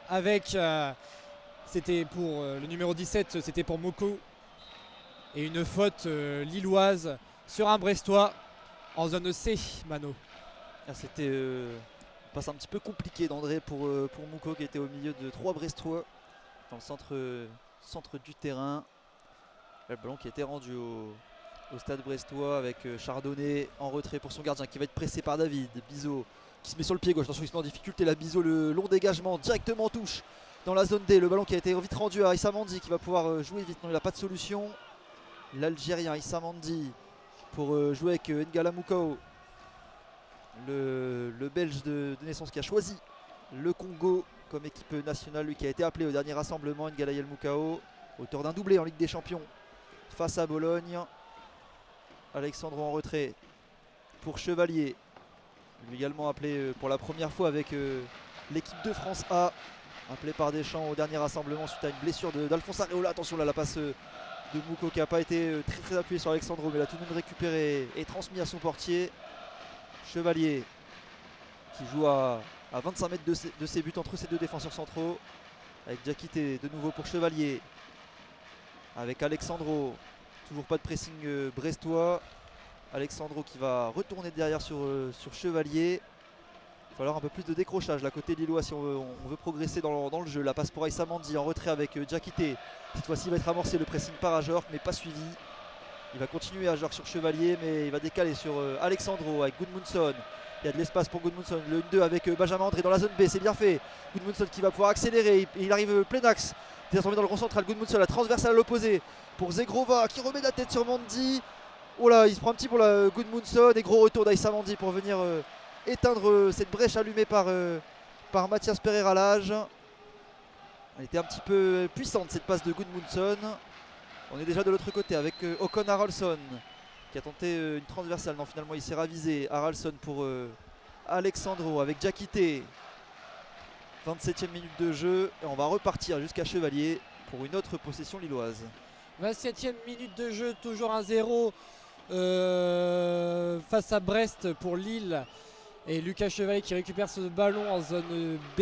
Avec, c'était pour le numéro 17, c'était pour Moko. Et une faute lilloise sur un Brestois en zone C, Mano. C'était une passe un petit peu compliquée d'André pour Moko qui était au milieu de 3 Brestois dans le centre du terrain. Le ballon qui a été rendu au stade brestois avec Chardonnay en retrait pour son gardien qui va être pressé par David. Bizot qui se met sur le pied gauche. Attention, il se met en difficulté. La Bizot, le long dégagement directement en touche dans la zone D. Le ballon qui a été vite rendu à Issa Mandi qui va pouvoir jouer vite. Non, il n'a pas de solution. L'Algérien Issa Mandi pour jouer avec N'Gala Moukao, le Belge de naissance qui a choisi le Congo comme équipe nationale, lui qui a été appelé au dernier rassemblement. N'Gala Moukao, auteur d'un doublé en Ligue des Champions face à Bologne. Alexandro en retrait pour Chevalier, lui également appelé pour la première fois avec l'équipe de France A, appelé par Deschamps au dernier rassemblement suite à une blessure d'Alphonse Areola. Attention là, la passe de Mouko qui n'a pas été très appuyé sur Alexandro, mais l'a tout de même récupéré et transmis à son portier. Chevalier qui joue à 25 mètres de ses buts entre ces deux défenseurs centraux, avec Diakité de nouveau pour Chevalier, avec Alexandro. Toujours pas de pressing brestois. Alexandro qui va retourner derrière sur Chevalier. Il va falloir un peu plus de décrochage là côté lillois si on veut progresser dans le jeu. La passe pour Issa Mandi en retrait avec Diakité. Cette fois-ci il va être amorcé le pressing par Ajorque mais pas suivi. Il va continuer Ajorque sur Chevalier mais il va décaler sur Alexandro avec Gudmundsson. Il y a de l'espace pour Gudmundsson. Le 1-2 avec Benjamin André dans la zone B, c'est bien fait. Gudmundsson qui va pouvoir accélérer. Il arrive plein axe. Désormais dans le rond central, Gudmundsson, la transversale à l'opposé pour Zegrova qui remet la tête sur Mandi. Oh là, il se prend un petit pour la Gudmundsson et gros retour d'Aïssa Mandi pour venir éteindre cette brèche allumée par Mathias Pereira Lage. Elle était un petit peu puissante cette passe de Gudmundsson. On est déjà de l'autre côté avec Håkon Haraldsson qui a tenté une transversale. Non, finalement il s'est ravisé. Haraldsson pour Alexandro avec Diakité. 27e minute de jeu et on va repartir jusqu'à Chevalier pour une autre possession lilloise. 27e minute de jeu, toujours 1-0 face à Brest pour Lille. Et Lucas Chevalier qui récupère ce ballon en zone B.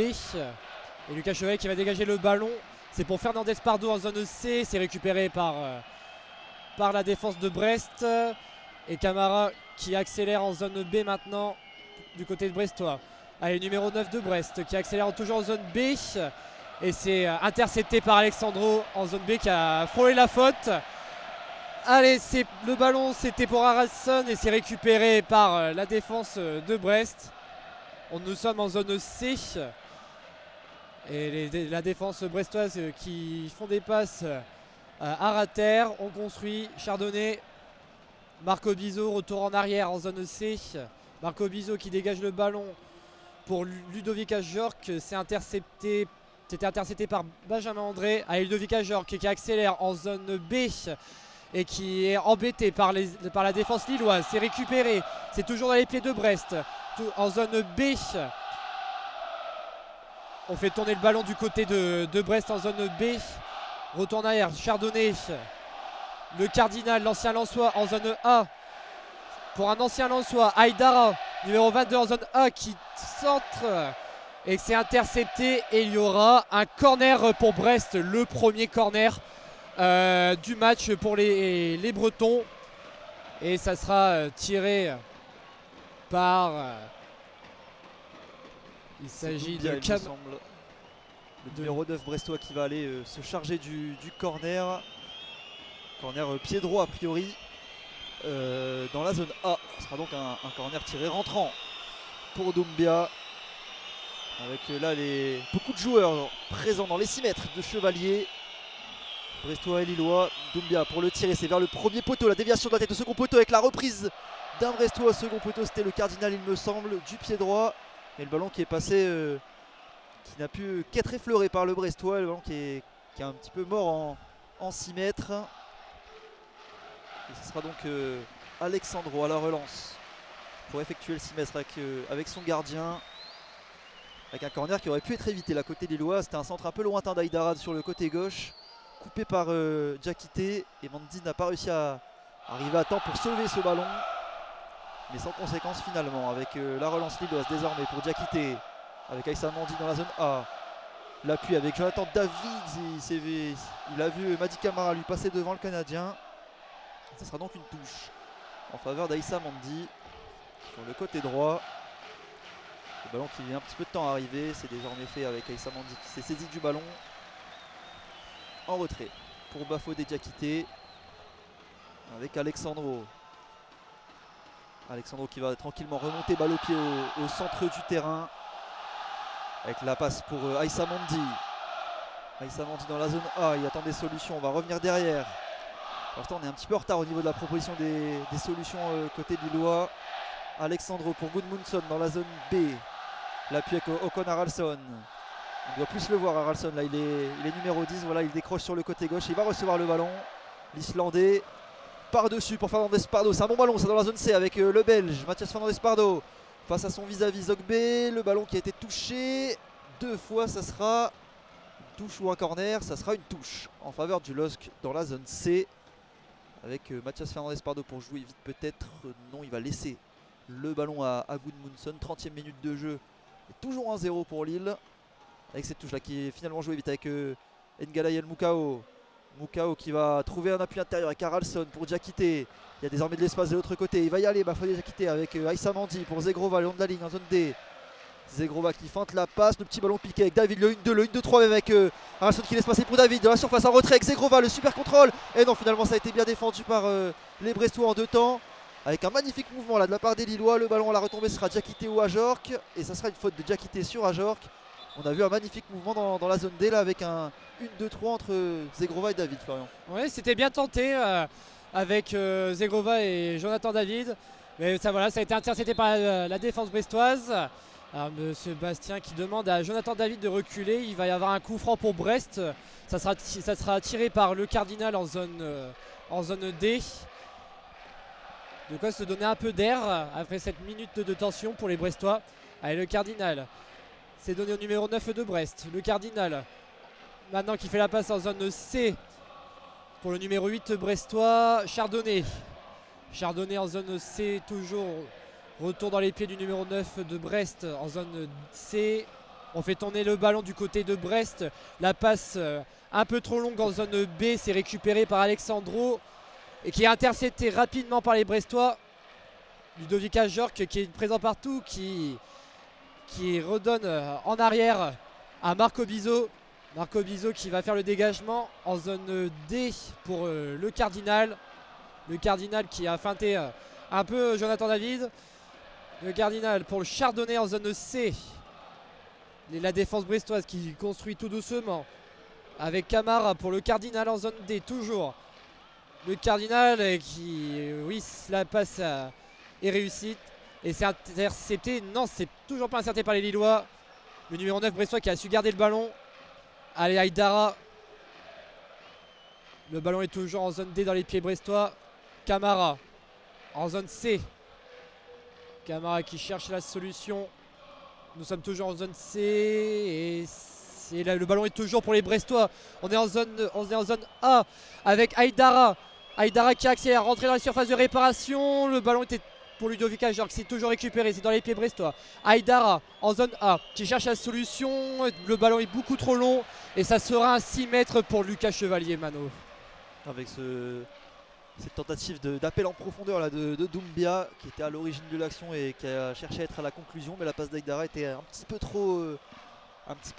Et Lucas Chevalier qui va dégager le ballon. C'est pour Fernandez Pardo en zone C. C'est récupéré par la défense de Brest. Et Camara qui accélère en zone B maintenant du côté de Brestois. Allez, numéro 9 de Brest qui accélère toujours en zone B. Et c'est intercepté par Alexandro en zone B qui a frôlé la faute. Allez, le ballon c'était pour Haraldsson et c'est récupéré par la défense de Brest. Nous sommes en zone C. Et la défense brestoise qui font des passes à rater. On construit Chardonnay. Marco Bizot, retour en arrière en zone C. Marco Bizot qui dégage le ballon pour Ludovic Ajorc. C'était intercepté par Benjamin André. Allez, Ludovic Ajorc qui accélère en zone B et qui est embêté par la défense lilloise. C'est récupéré. C'est toujours dans les pieds de Brest. En zone B. On fait tourner le ballon du côté de Brest en zone B. Retourne arrière, Chardonnay. Le Cardinal, l'ancien Lensois en zone A. Pour un ancien Lensois, Aïdara, numéro 22 en zone A qui centre. Et c'est intercepté. Et il y aura un corner pour Brest. Le premier corner du match pour les Bretons. Et ça sera tiré par... il s'agit de le numéro 9 brestois qui va aller se charger du corner. Corner pied droit a priori dans la zone A. Ce sera donc un corner tiré rentrant pour Doumbia. Avec là beaucoup de joueurs présents dans les 6 mètres de Chevalier. Brestois et Lillois. Doumbia pour le tirer, c'est vers le premier poteau. La déviation de la tête au second poteau avec la reprise d'un Brestois au second poteau. C'était le Cardinal il me semble, du pied droit. Et le ballon qui est passé, qui n'a pu qu'être effleuré par le Brestois. Le ballon qui est un petit peu mort en 6 mètres. Et ce sera donc Alexandro à la relance pour effectuer le 6 mètres avec son gardien. Avec un corner qui aurait pu être évité là côté lillois. C'était un centre un peu lointain d'Aïdarad sur le côté gauche. Coupé par Diakité. Et Mandi n'a pas réussi à arriver à temps pour sauver ce ballon. Mais sans conséquence finalement, avec la relance lilloise désormais pour Diakité, avec Aïssa Mandi dans la zone A. L'appui avec Jonathan David, il a vu Madi Camara lui passer devant le Canadien. Ce sera donc une touche en faveur d'Aïssa Mandi sur le côté droit. Le ballon qui vient un petit peu de temps à arriver, c'est désormais fait avec Aïssa Mandi qui s'est saisi du ballon. En retrait pour Bafodé Diakité avec Alexandro. Alexandro qui va tranquillement remonter balle au pied au centre du terrain. Avec la passe pour Aïssa Mandi. Aïssa Mandi dans la zone A, il attend des solutions, on va revenir derrière. Pour l'instant on est un petit peu en retard au niveau de la proposition des solutions côté lillois. Alexandro pour Gudmundsson dans la zone B. L'appui avec Håkon Haraldsson. On doit plus le voir Haraldsson, là il est numéro 10, voilà il décroche sur le côté gauche, il va recevoir le ballon. L'Islandais par-dessus pour Fernandez Pardo, c'est un bon ballon, c'est dans la zone C avec le Belge, Mathias Fernandez Pardo. Face à son vis-à-vis Zogbé, le ballon qui a été touché 2 fois, ça sera une touche ou un corner, ça sera une touche en faveur du LOSC dans la zone C. Avec Mathias Fernandez Pardo pour jouer vite peut-être, non il va laisser le ballon à Gudmundsson, 30e minute de jeu, et toujours 1-0 pour Lille. Avec cette touche là qui est finalement jouée vite avec Ngalayel Moukao. Moukao qui va trouver un appui intérieur avec Haraldsson pour Diakité. Il y a désormais de l'espace de l'autre côté. Il va y aller, Bafodé Diakité avec Aïssa Mandi pour Zegrova le long de la ligne en zone D. Zegrova qui feinte la passe, le petit ballon piqué avec David, le 1-2, le 1-2-3 avec Haraldsson qui laisse passer pour David. Dans la surface en retrait avec Zegrova, le super contrôle. Et non, finalement ça a été bien défendu par les Brestois en 2 temps. Avec un magnifique mouvement là de la part des Lillois. Le ballon à la retombée sera Diakité ou Ajorc. Et ça sera une faute de Diakité sur Ajorc. On a vu un magnifique mouvement dans la zone D là avec un 1-2-3 entre Zegrova et David, Florian. Oui, c'était bien tenté avec Zegrova et Jonathan David. Mais ça, voilà, ça a été intercepté par la défense brestoise. Alors Monsieur Bastien qui demande à Jonathan David de reculer. Il va y avoir un coup franc pour Brest. Ça sera tiré par le Cardinal en zone D. De quoi se donner un peu d'air après cette minute de tension pour les Brestois. Allez, le Cardinal, c'est donné au numéro 9 de Brest. Le Cardinal, maintenant qui fait la passe en zone C pour le numéro 8 brestois, Chardonnay. Chardonnay en zone C, toujours retour dans les pieds du numéro 9 de Brest en zone C. On fait tourner le ballon du côté de Brest. La passe un peu trop longue en zone B, c'est récupéré par Alexandro et qui est intercepté rapidement par les Brestois. Ludovic Ajorc qui est présent partout, qui redonne en arrière à Marco Bizot. Marco Bizot qui va faire le dégagement en zone D pour le Cardinal. Le Cardinal qui a feinté un peu Jonathan David. Le Cardinal pour le Chardonnay en zone C. Et la défense brestoise qui construit tout doucement. Avec Camara pour le Cardinal en zone D toujours. Le Cardinal qui, oui, la passe est réussite. Et c'est intercepté. Non, c'est toujours pas intercepté par les Lillois. Le numéro 9 brestois qui a su garder le ballon. Allez, Aïdara. Le ballon est toujours en zone D dans les pieds brestois. Camara en zone C. Camara qui cherche la solution. Nous sommes toujours en zone C. Et là, le ballon est toujours pour les Brestois. On est en zone A avec Aïdara. Aïdara qui accélère, rentrer dans les surfaces de réparation. Le ballon était pour Ludovic Ajorc, c'est toujours récupéré, c'est dans les pieds brestois. Aïdara en zone A qui cherche la solution. Le ballon est beaucoup trop long et ça sera un 6 mètres pour Lucas Chevalier, Mano. Avec cette tentative d'appel en profondeur là, de Doumbia qui était à l'origine de l'action et qui a cherché à être à la conclusion, mais la passe d'Aïdara était un petit peu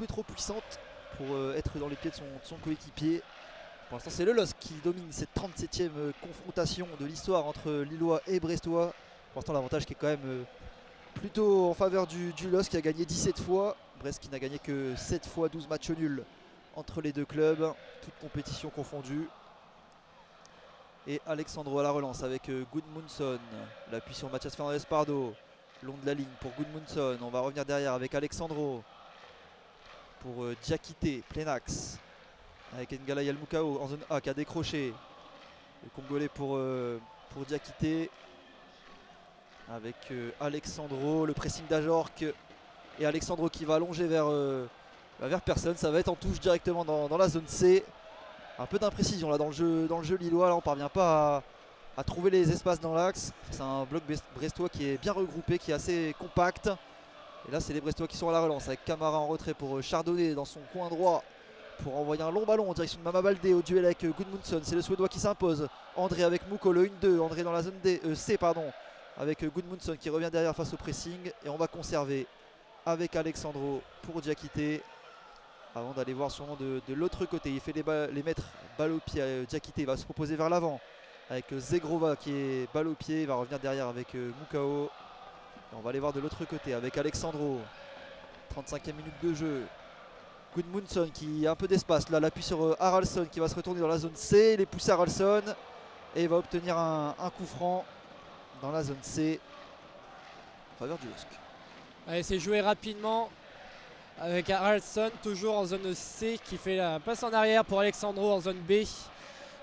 trop puissante pour être dans les pieds de son coéquipier. Pour l'instant c'est le LOSC qui domine cette 37e confrontation de l'histoire entre Lillois et Brestois. Pour l'instant l'avantage qui est quand même plutôt en faveur du LOSC qui a gagné 17 fois. Brest qui n'a gagné que 7 fois, 12 matchs nuls entre les deux clubs, toutes compétitions confondues. Et Alexandro à la relance avec Gudmundsson. L'appui sur Mathias Fernandez Pardo. Long de la ligne pour Gudmundsson. On va revenir derrière avec Alexandro. Pour Diakité, plein axe. Avec Ngala Yalmoukao en zone A qui a décroché. Le Congolais pour Diakité. Avec Alexandro, le pressing d'Ajorc. Et Alexandro qui va allonger vers personne. Ça va être en touche directement dans la zone C. Un peu d'imprécision là dans le jeu lillois, là on parvient pas à trouver les espaces dans l'axe. C'est un bloc brestois qui est bien regroupé, qui est assez compact. Et là c'est les Brestois qui sont à la relance avec Camara en retrait pour Chardonnay dans son coin droit pour envoyer un long ballon en direction de Mama Baldé au duel avec Gudmundsson. C'est le Suédois qui s'impose. André avec Mouko, le 1-2. André dans la zone C avec Gudmundsson qui revient derrière face au pressing. Et on va conserver avec Alexandro pour Diakité. Avant d'aller voir sûrement de l'autre côté, il fait les mettre balle au pied. Diakité va se proposer vers l'avant avec Zegrova qui est balle au pied. Il va revenir derrière avec Moukao. Et on va aller voir de l'autre côté avec Alexandro. 35e minute de jeu. Gudmundsson qui a un peu d'espace. Là, l'appui sur Haraldsson qui va se retourner dans la zone C. Il est poussé Haraldsson et il va obtenir un coup franc dans la zone C en faveur du LOSC. Allez, c'est joué rapidement. Avec Haraldsson toujours en zone C qui fait la passe en arrière pour Alexandro en zone B.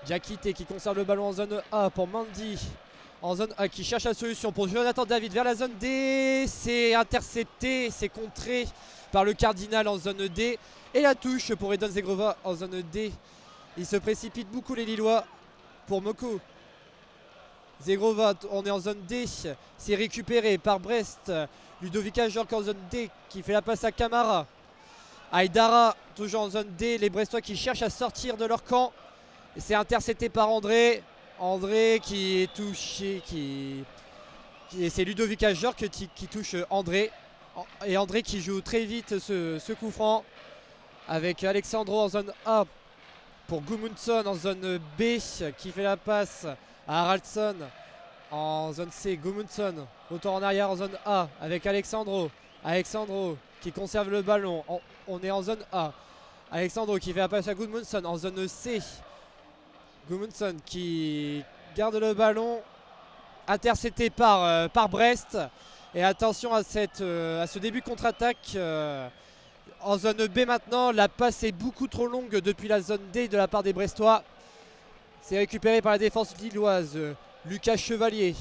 Diakité qui conserve le ballon en zone A pour Mandy en zone A qui cherche la solution pour Jonathan David vers la zone D. C'est intercepté, c'est contré par le Cardinal en zone D. Et la touche pour Edon Zegrova en zone D. Il se précipite beaucoup les Lillois pour Moko. Zegrova, on est en zone D, c'est récupéré par Brest. Ludovic Ajorc en zone D qui fait la passe à Camara. Aïdara toujours en zone D, les Brestois qui cherchent à sortir de leur camp. C'est intercepté par André. André qui est touché, c'est Ludovic Ajorc qui touche André. Et André qui joue très vite ce coup franc. Avec Alexandro en zone A pour Gudmundsson en zone B qui fait la passe à Haraldsson en zone C. Gudmundsson retour en arrière en zone A avec Alexandro qui conserve le ballon. On est en zone A. Alexandro qui fait la passe à Gudmundsson en zone C. Gudmundsson qui garde le ballon, intercepté par Brest. Et attention à ce début de contre-attaque en zone B maintenant. La passe est beaucoup trop longue depuis la zone D de la part des Brestois. C'est récupéré par la défense lilloise. Lucas Chevalier.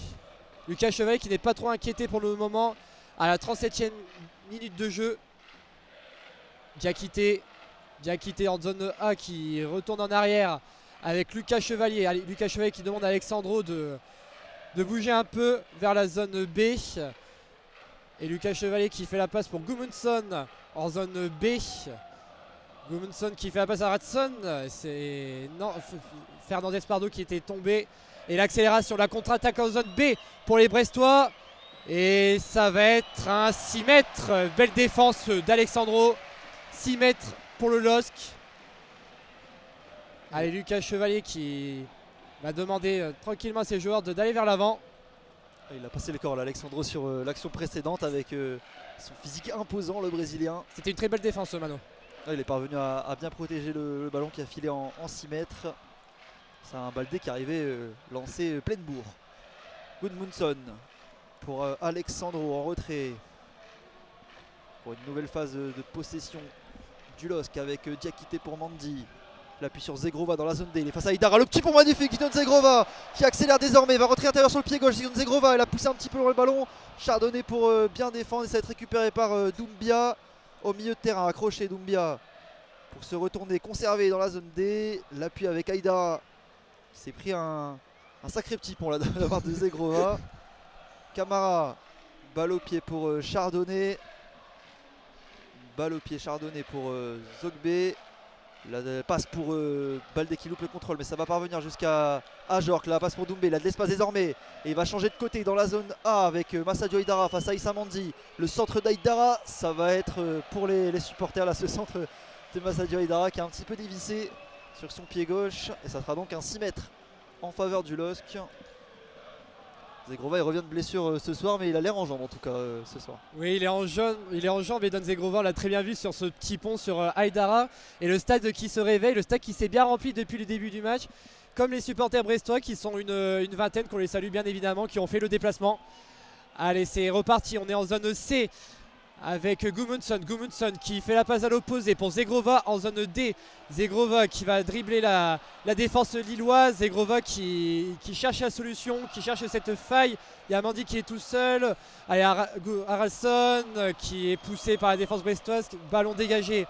Lucas Chevalier qui n'est pas trop inquiété pour le moment à la 37e minute de jeu. Diakité en zone A qui retourne en arrière avec Lucas Chevalier. Lucas Chevalier qui demande à Alexandro de bouger un peu vers la zone B. Et Lucas Chevalier qui fait la passe pour Gudmundsson en zone B. Gudmundsson qui fait la passe à Radson. C'est Fernandez Pardo qui était tombé. Et l'accélération, la contre-attaque en zone B pour les Brestois. Et ça va être un 6 mètres. Belle défense d'Alexandro. 6 mètres pour le LOSC. Allez, Lucas Chevalier qui va demander tranquillement à ses joueurs d'aller vers l'avant. Il a passé le corps là, Alexandro sur l'action précédente avec son physique imposant, le Brésilien. C'était une très belle défense, Mano. Il est parvenu à bien protéger le ballon qui a filé en 6 mètres. C'est un Baldé qui arrivait lancé pleine bourre. Gudmundsson pour Alexandro en retrait. Pour une nouvelle phase de possession du LOSC avec Diakité pour Mandy. L'appui sur Zegrova dans la zone D. Il est face à Aïdara. Le petit pont magnifique. Guidon Zegrova qui accélère désormais. Va rentrer intérieur sur le pied gauche. Guidon Zegrova. Elle a poussé un petit peu loin le ballon. Chardonnay pour bien défendre. Et ça va être récupéré par Doumbia. Au milieu de terrain. Accroché Doumbia. Pour se retourner. Conservé dans la zone D. L'appui avec Aïdara. Qui s'est pris un sacré petit pont là de la part de Zegrova. Camara. Balle au pied pour Chardonnay. Balle au pied Chardonnay pour Zogbe. La passe pour Baldé qui loupe le contrôle, mais ça va parvenir jusqu'à Ajorc. La passe pour Doumbé, il a de l'espace désormais et il va changer de côté dans la zone A avec Massadio Aïdara face à Issa Mandi. Le centre d'Aïdara, ça va être pour les supporters là, ce centre de Massadio Aïdara qui a un petit peu dévissé sur son pied gauche et ça sera donc un 6 mètres en faveur du LOSC. Zegrova il revient de blessure ce soir, mais il a l'air en jambes en tout cas ce soir. Oui, il est en jambes et Don Zegrova, on l'a très bien vu sur ce petit pont sur Aïdara. Et le stade qui se réveille, le stade qui s'est bien rempli depuis le début du match. Comme les supporters brestois qui sont une vingtaine, qu'on les salue bien évidemment, qui ont fait le déplacement. Allez, c'est reparti, on est en zone C avec Gudmundsson qui fait la passe à l'opposé pour Zegrova en zone D. Zegrova qui va dribbler la défense lilloise. Zegrova qui cherche la solution, qui cherche cette faille. Il y a Mandy qui est tout seul. Allez, Haralson qui est poussé par la défense brestoise. Ballon dégagé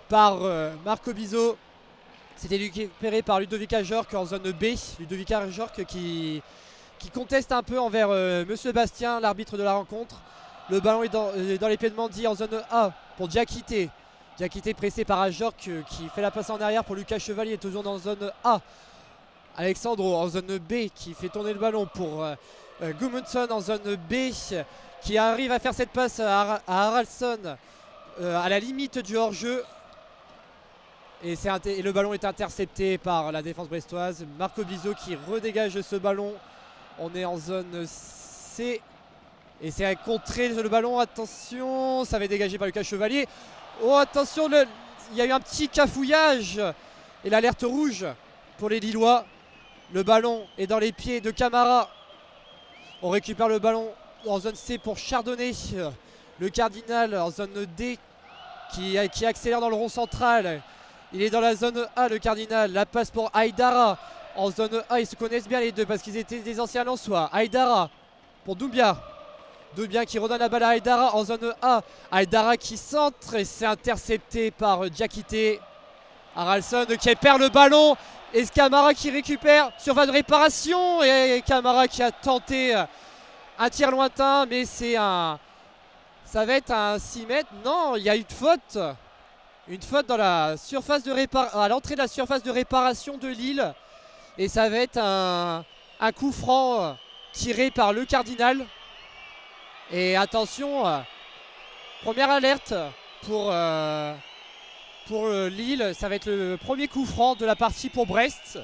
par Marco Bizot. C'était récupéré par Ludovic Ajorc en zone B. Ludovic Ajorc qui conteste un peu envers Monsieur Bastien, l'arbitre de la rencontre. Le ballon est dans les pieds de Mandy en zone A pour Diakité. Diakité pressé par Ajorc qui fait la passe en arrière pour Lucas Chevalier, toujours dans zone A. Alexandro en zone B qui fait tourner le ballon pour Gudmundsson en zone B qui arrive à faire cette passe à Haralson à la limite du hors-jeu. Et le ballon est intercepté par la défense brestoise. Marco Bizot qui redégage ce ballon. On est en zone C. Et c'est à contrer le ballon, attention, ça va être dégagé par Lucas Chevalier. Oh attention, il y a eu un petit cafouillage et l'alerte rouge pour les Lillois. Le ballon est dans les pieds de Camara. On récupère le ballon en zone C pour Chardonnay. Le Cardinal en zone D qui accélère dans le rond central. Il est dans la zone A, le Cardinal. La passe pour Aïdara en zone A. Ils se connaissent bien les deux parce qu'ils étaient des anciens Lensois. Aïdara pour Doumbia. Doumbia qui redonne la balle à Aïdara en zone A. Aïdara qui centre et c'est intercepté par Diakité. Haralson qui perd le ballon. Et Camara qui récupère. Surface de réparation. Et Camara qui a tenté un tir lointain. Mais ça va être un 6 mètres. Non, il y a une faute. Une faute dans la surface de à l'entrée de la surface de réparation de Lille. Et ça va être un coup franc tiré par le Cardinal. Et attention, première alerte pour Lille. Ça va être le premier coup franc de la partie pour Brest.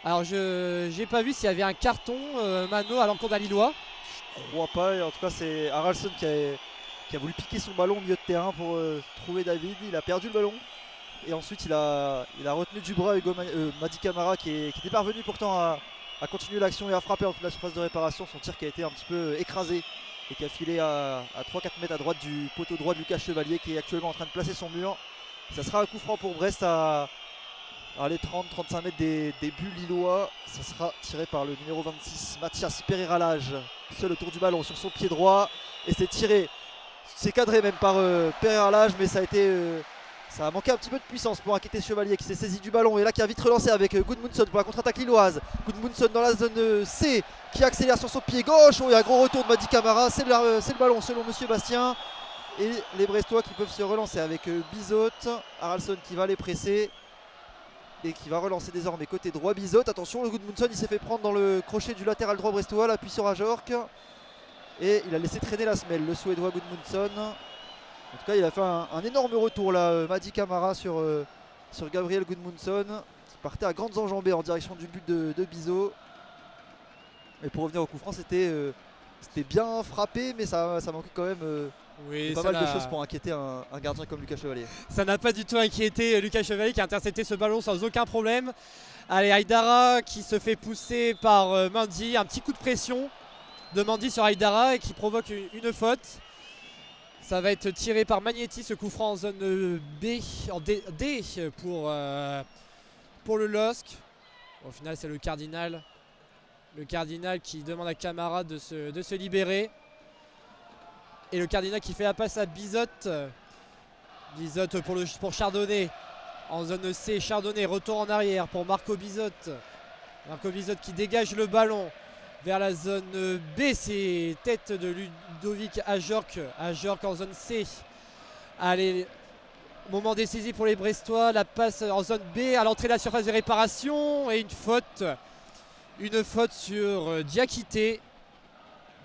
Alors je n'ai pas vu s'il y avait un carton, Mano, à l'encontre d'un Lillois. Je crois pas. Et en tout cas, c'est Haralson qui a voulu piquer son ballon au milieu de terrain pour trouver David. Il a perdu le ballon. Et ensuite, il a retenu du bras Madi Camara qui était parvenu pourtant à continuer l'action et à frapper entre la surface de réparation. Son tir qui a été un petit peu écrasé et qui a filé à 3-4 mètres à droite du poteau droit de Lucas Chevalier, qui est actuellement en train de placer son mur. Ça sera un coup franc pour Brest à les 30-35 mètres des buts lillois. Ça sera tiré par le numéro 26, Mathias Pereira-Lage, seul autour du ballon sur son pied droit, et c'est tiré, c'est cadré même par Pereira-Lage, mais ça a manqué un petit peu de puissance pour inquiéter Chevalier, qui s'est saisi du ballon et là qui a vite relancé avec Gudmundsson pour la contre-attaque lilloise. Gudmundsson dans la zone C, qui accélère sur son pied gauche. Il y a un gros retour de Madi Camara, c'est le ballon selon Monsieur Bastien. Et les Brestois qui peuvent se relancer avec Bizot, Haralson qui va les presser et qui va relancer désormais côté droit. Bizot, attention, le Gudmundsson il s'est fait prendre dans le crochet du latéral droit brestois, l'appui sur Ajorc et il a laissé traîner la semelle, le Suédois Gudmundsson. En tout cas, il a fait un énorme retour là, Madi Camara sur Gabriel Gudmundsson, qui partait à grandes enjambées en direction du but de Bizot. Et pour revenir au coup franc, c'était bien frappé, mais ça manquait quand même Oui, pas mal de choses pour inquiéter un gardien comme Lucas Chevalier. Ça n'a pas du tout inquiété Lucas Chevalier, qui a intercepté ce ballon sans aucun problème. Allez, Aïdara qui se fait pousser par Mendy, un petit coup de pression de Mendy sur Aïdara et qui provoque une faute. Ça va être tiré par Magnetti, ce coup franc en zone B, en D pour le LOSC. Au final, c'est le Cardinal. Le Cardinal qui demande à Camara de se libérer. Et le Cardinal qui fait la passe à Bizot. Bizot pour Chardonnay. En zone C, Chardonnay, retour en arrière pour Marco Bizot. Marco Bizot qui dégage le ballon vers la zone B, c'est tête de Ludovic Ajorc. Ajorc en zone C. Allez, moment décisif pour les Brestois. La passe en zone B à l'entrée de la surface de réparation. Et une faute. Une faute sur Diakité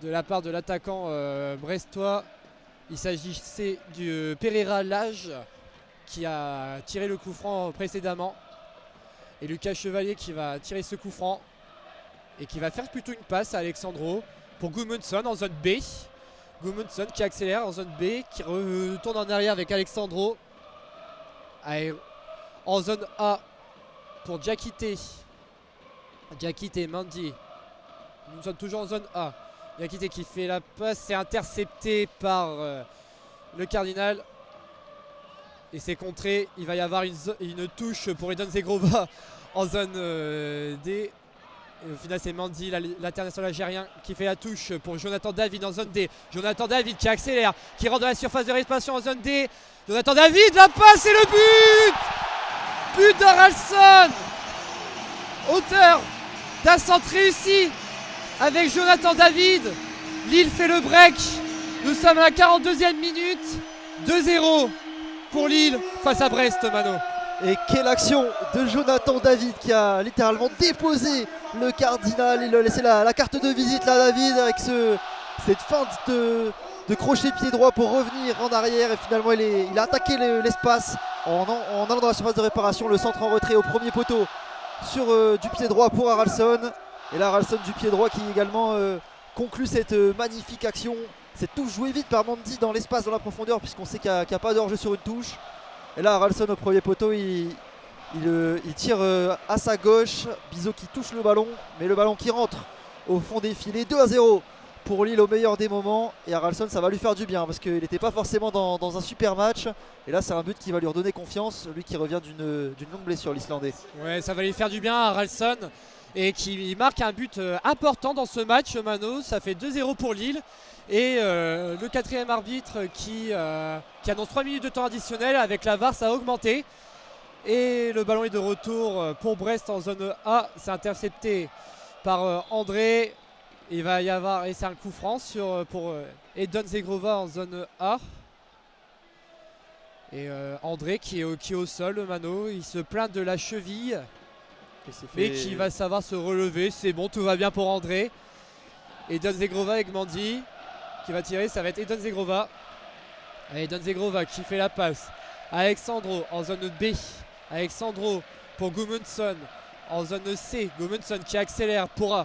de la part de l'attaquant brestois. Il s'agissait du Pereira-Lage qui a tiré le coup franc précédemment. Et Lucas Chevalier qui va tirer ce coup franc. Et qui va faire plutôt une passe à Alexandro pour Gudmundsson en zone B. Gudmundsson qui accélère en zone B, qui retourne en arrière avec Alexandro. Allez, en zone A pour Diakité. Diakité, Mendy. Nous sommes toujours en zone A. Diakité qui fait la passe, c'est intercepté par le Cardinal. Et c'est contré. Il va y avoir une touche pour Edon Zegrova en zone D. Et au final, c'est Mendy, l'international algérien, qui fait la touche pour Jonathan David en zone D. Jonathan David qui accélère, qui rentre dans la surface de réparation en zone D. Jonathan David, la passe et le but! But d'Haralson! Auteur d'un centre réussi avec Jonathan David. Lille fait le break. Nous sommes à la 42e minute. 2-0 pour Lille face à Brest, Mano. Et quelle action de Jonathan David qui a littéralement déposé le Cardinal. Il a laissé la carte de visite là, David, avec cette feinte de crochet pied droit pour revenir en arrière. Et finalement il a attaqué l'espace en allant dans la surface de réparation. Le centre en retrait au premier poteau sur du pied droit pour Haralson. Et là Haralson du pied droit qui également conclut cette magnifique action. Cette touche jouée vite par Mendy dans l'espace, dans la profondeur, puisqu'on sait qu'il n'y a pas d'hors-jeu sur une touche. Et là Haralson au premier poteau, il tire à sa gauche. Bizot qui touche le ballon, mais le ballon qui rentre au fond des filets. 2-0 pour Lille au meilleur des moments. Et Haralson, ça va lui faire du bien parce qu'il n'était pas forcément dans un super match. Et là c'est un but qui va lui redonner confiance, lui qui revient d'une longue blessure, l'Islandais. Ouais, ça va lui faire du bien à Haralson. Et qui marque un but important dans ce match, Mano. Ça fait 2-0 pour Lille. Et le quatrième arbitre qui annonce 3 minutes de temps additionnel avec la VAR, ça a augmenté. Et le ballon est de retour pour Brest en zone A. C'est intercepté par André. Il va y avoir, et c'est un coup franc pour Edon Zegrova en zone A. Et André qui est au sol, Mano. Il se plaint de la cheville. Mais qui va savoir se relever. C'est bon, tout va bien pour André. Edon Zegrova avec Mendy qui va tirer, ça va être Edon Zegrova. Edon Zegrova qui fait la passe. Alexandro en zone B. Alexandro pour Gudmundsson en zone C. Gudmundsson qui accélère pour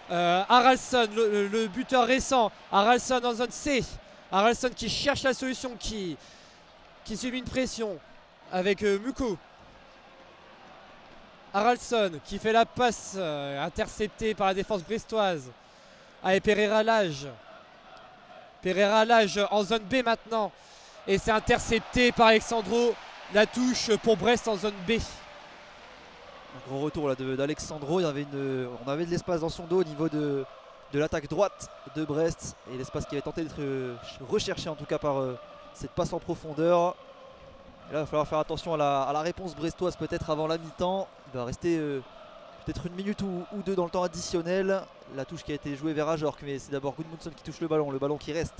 Haralson, le buteur récent. Haralson en zone C. Haralson qui cherche la solution, qui subit une pression avec Muko. Haralson qui fait la passe interceptée par la défense brestoise. Avec Pereira-Lage. Pereira Lage en zone B maintenant. Et c'est intercepté par Alexandro. La touche pour Brest en zone B. Un gros retour là d'Alexandro. On avait de l'espace dans son dos au niveau de l'attaque droite de Brest. Et l'espace qui avait tenté d'être recherché en tout cas par cette passe en profondeur. Et là, il va falloir faire attention à la réponse brestoise peut-être avant la mi-temps. Il va rester peut-être une minute ou deux dans le temps additionnel. La touche qui a été jouée vers Ajorc, mais c'est d'abord Gudmundsson qui touche le ballon qui reste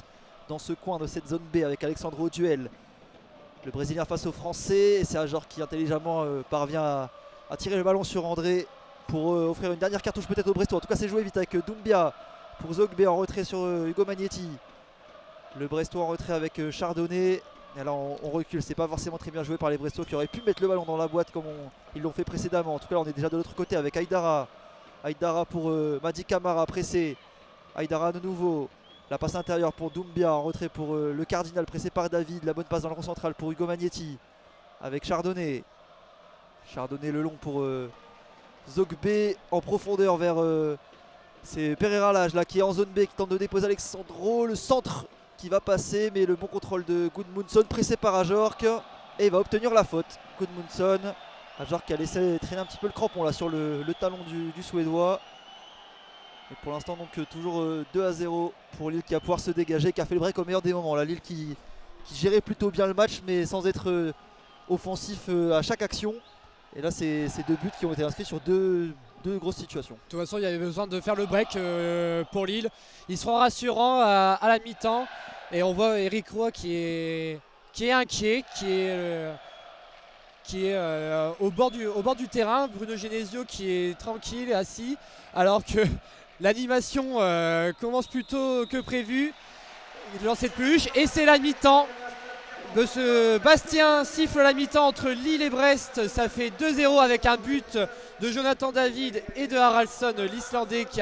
dans ce coin de cette zone B avec Alexandro au duel. Le Brésilien face au Français, et c'est Ajorc qui intelligemment parvient à tirer le ballon sur André pour offrir une dernière cartouche peut-être au Brestois. En tout cas c'est joué vite avec Doumbia pour Zogbe en retrait sur Hugo Magnetti. Le Brestois en retrait avec Chardonnay. Et là on recule, c'est pas forcément très bien joué par les Brestois qui auraient pu mettre le ballon dans la boîte comme ils l'ont fait précédemment. En tout cas là, on est déjà de l'autre côté avec Aïdara. Aïdara pour Madi Camara pressé. Aïdara de nouveau. La passe intérieure pour Doumbia en retrait pour le Cardinal pressé par David. La bonne passe dans le rond central pour Hugo Magnetti avec Chardonnay. Chardonnay le long pour Zogbe en profondeur vers c'est Pereira Lage là qui est en zone B qui tente de déposer Alexandro. Le centre qui va passer mais le bon contrôle de Gudmundsson pressé par Ajorc et il va obtenir la faute. Gudmundsson, Ajorc qui a laissé traîner un petit peu le crampon là sur le talon du Suédois. Et pour l'instant donc toujours 2-0 pour Lille qui va pouvoir se dégager, qui a fait le break au meilleur des moments. La Lille qui gérait plutôt bien le match mais sans être offensif à chaque action. Et là c'est deux buts qui ont été inscrits sur deux grosses situations. De toute façon il y avait besoin de faire le break pour Lille. Ils seront rassurants à la mi-temps. Et on voit Eric Roy qui est inquiet, qui est au bord du terrain. Bruno Genesio qui est tranquille et assis alors que l'animation commence plus tôt que prévu. Le lancer de peluche et c'est la mi-temps. Bastien siffle la mi-temps entre Lille et Brest. Ça fait 2-0 avec un but de Jonathan David et de Haraldsson, l'Islandais qui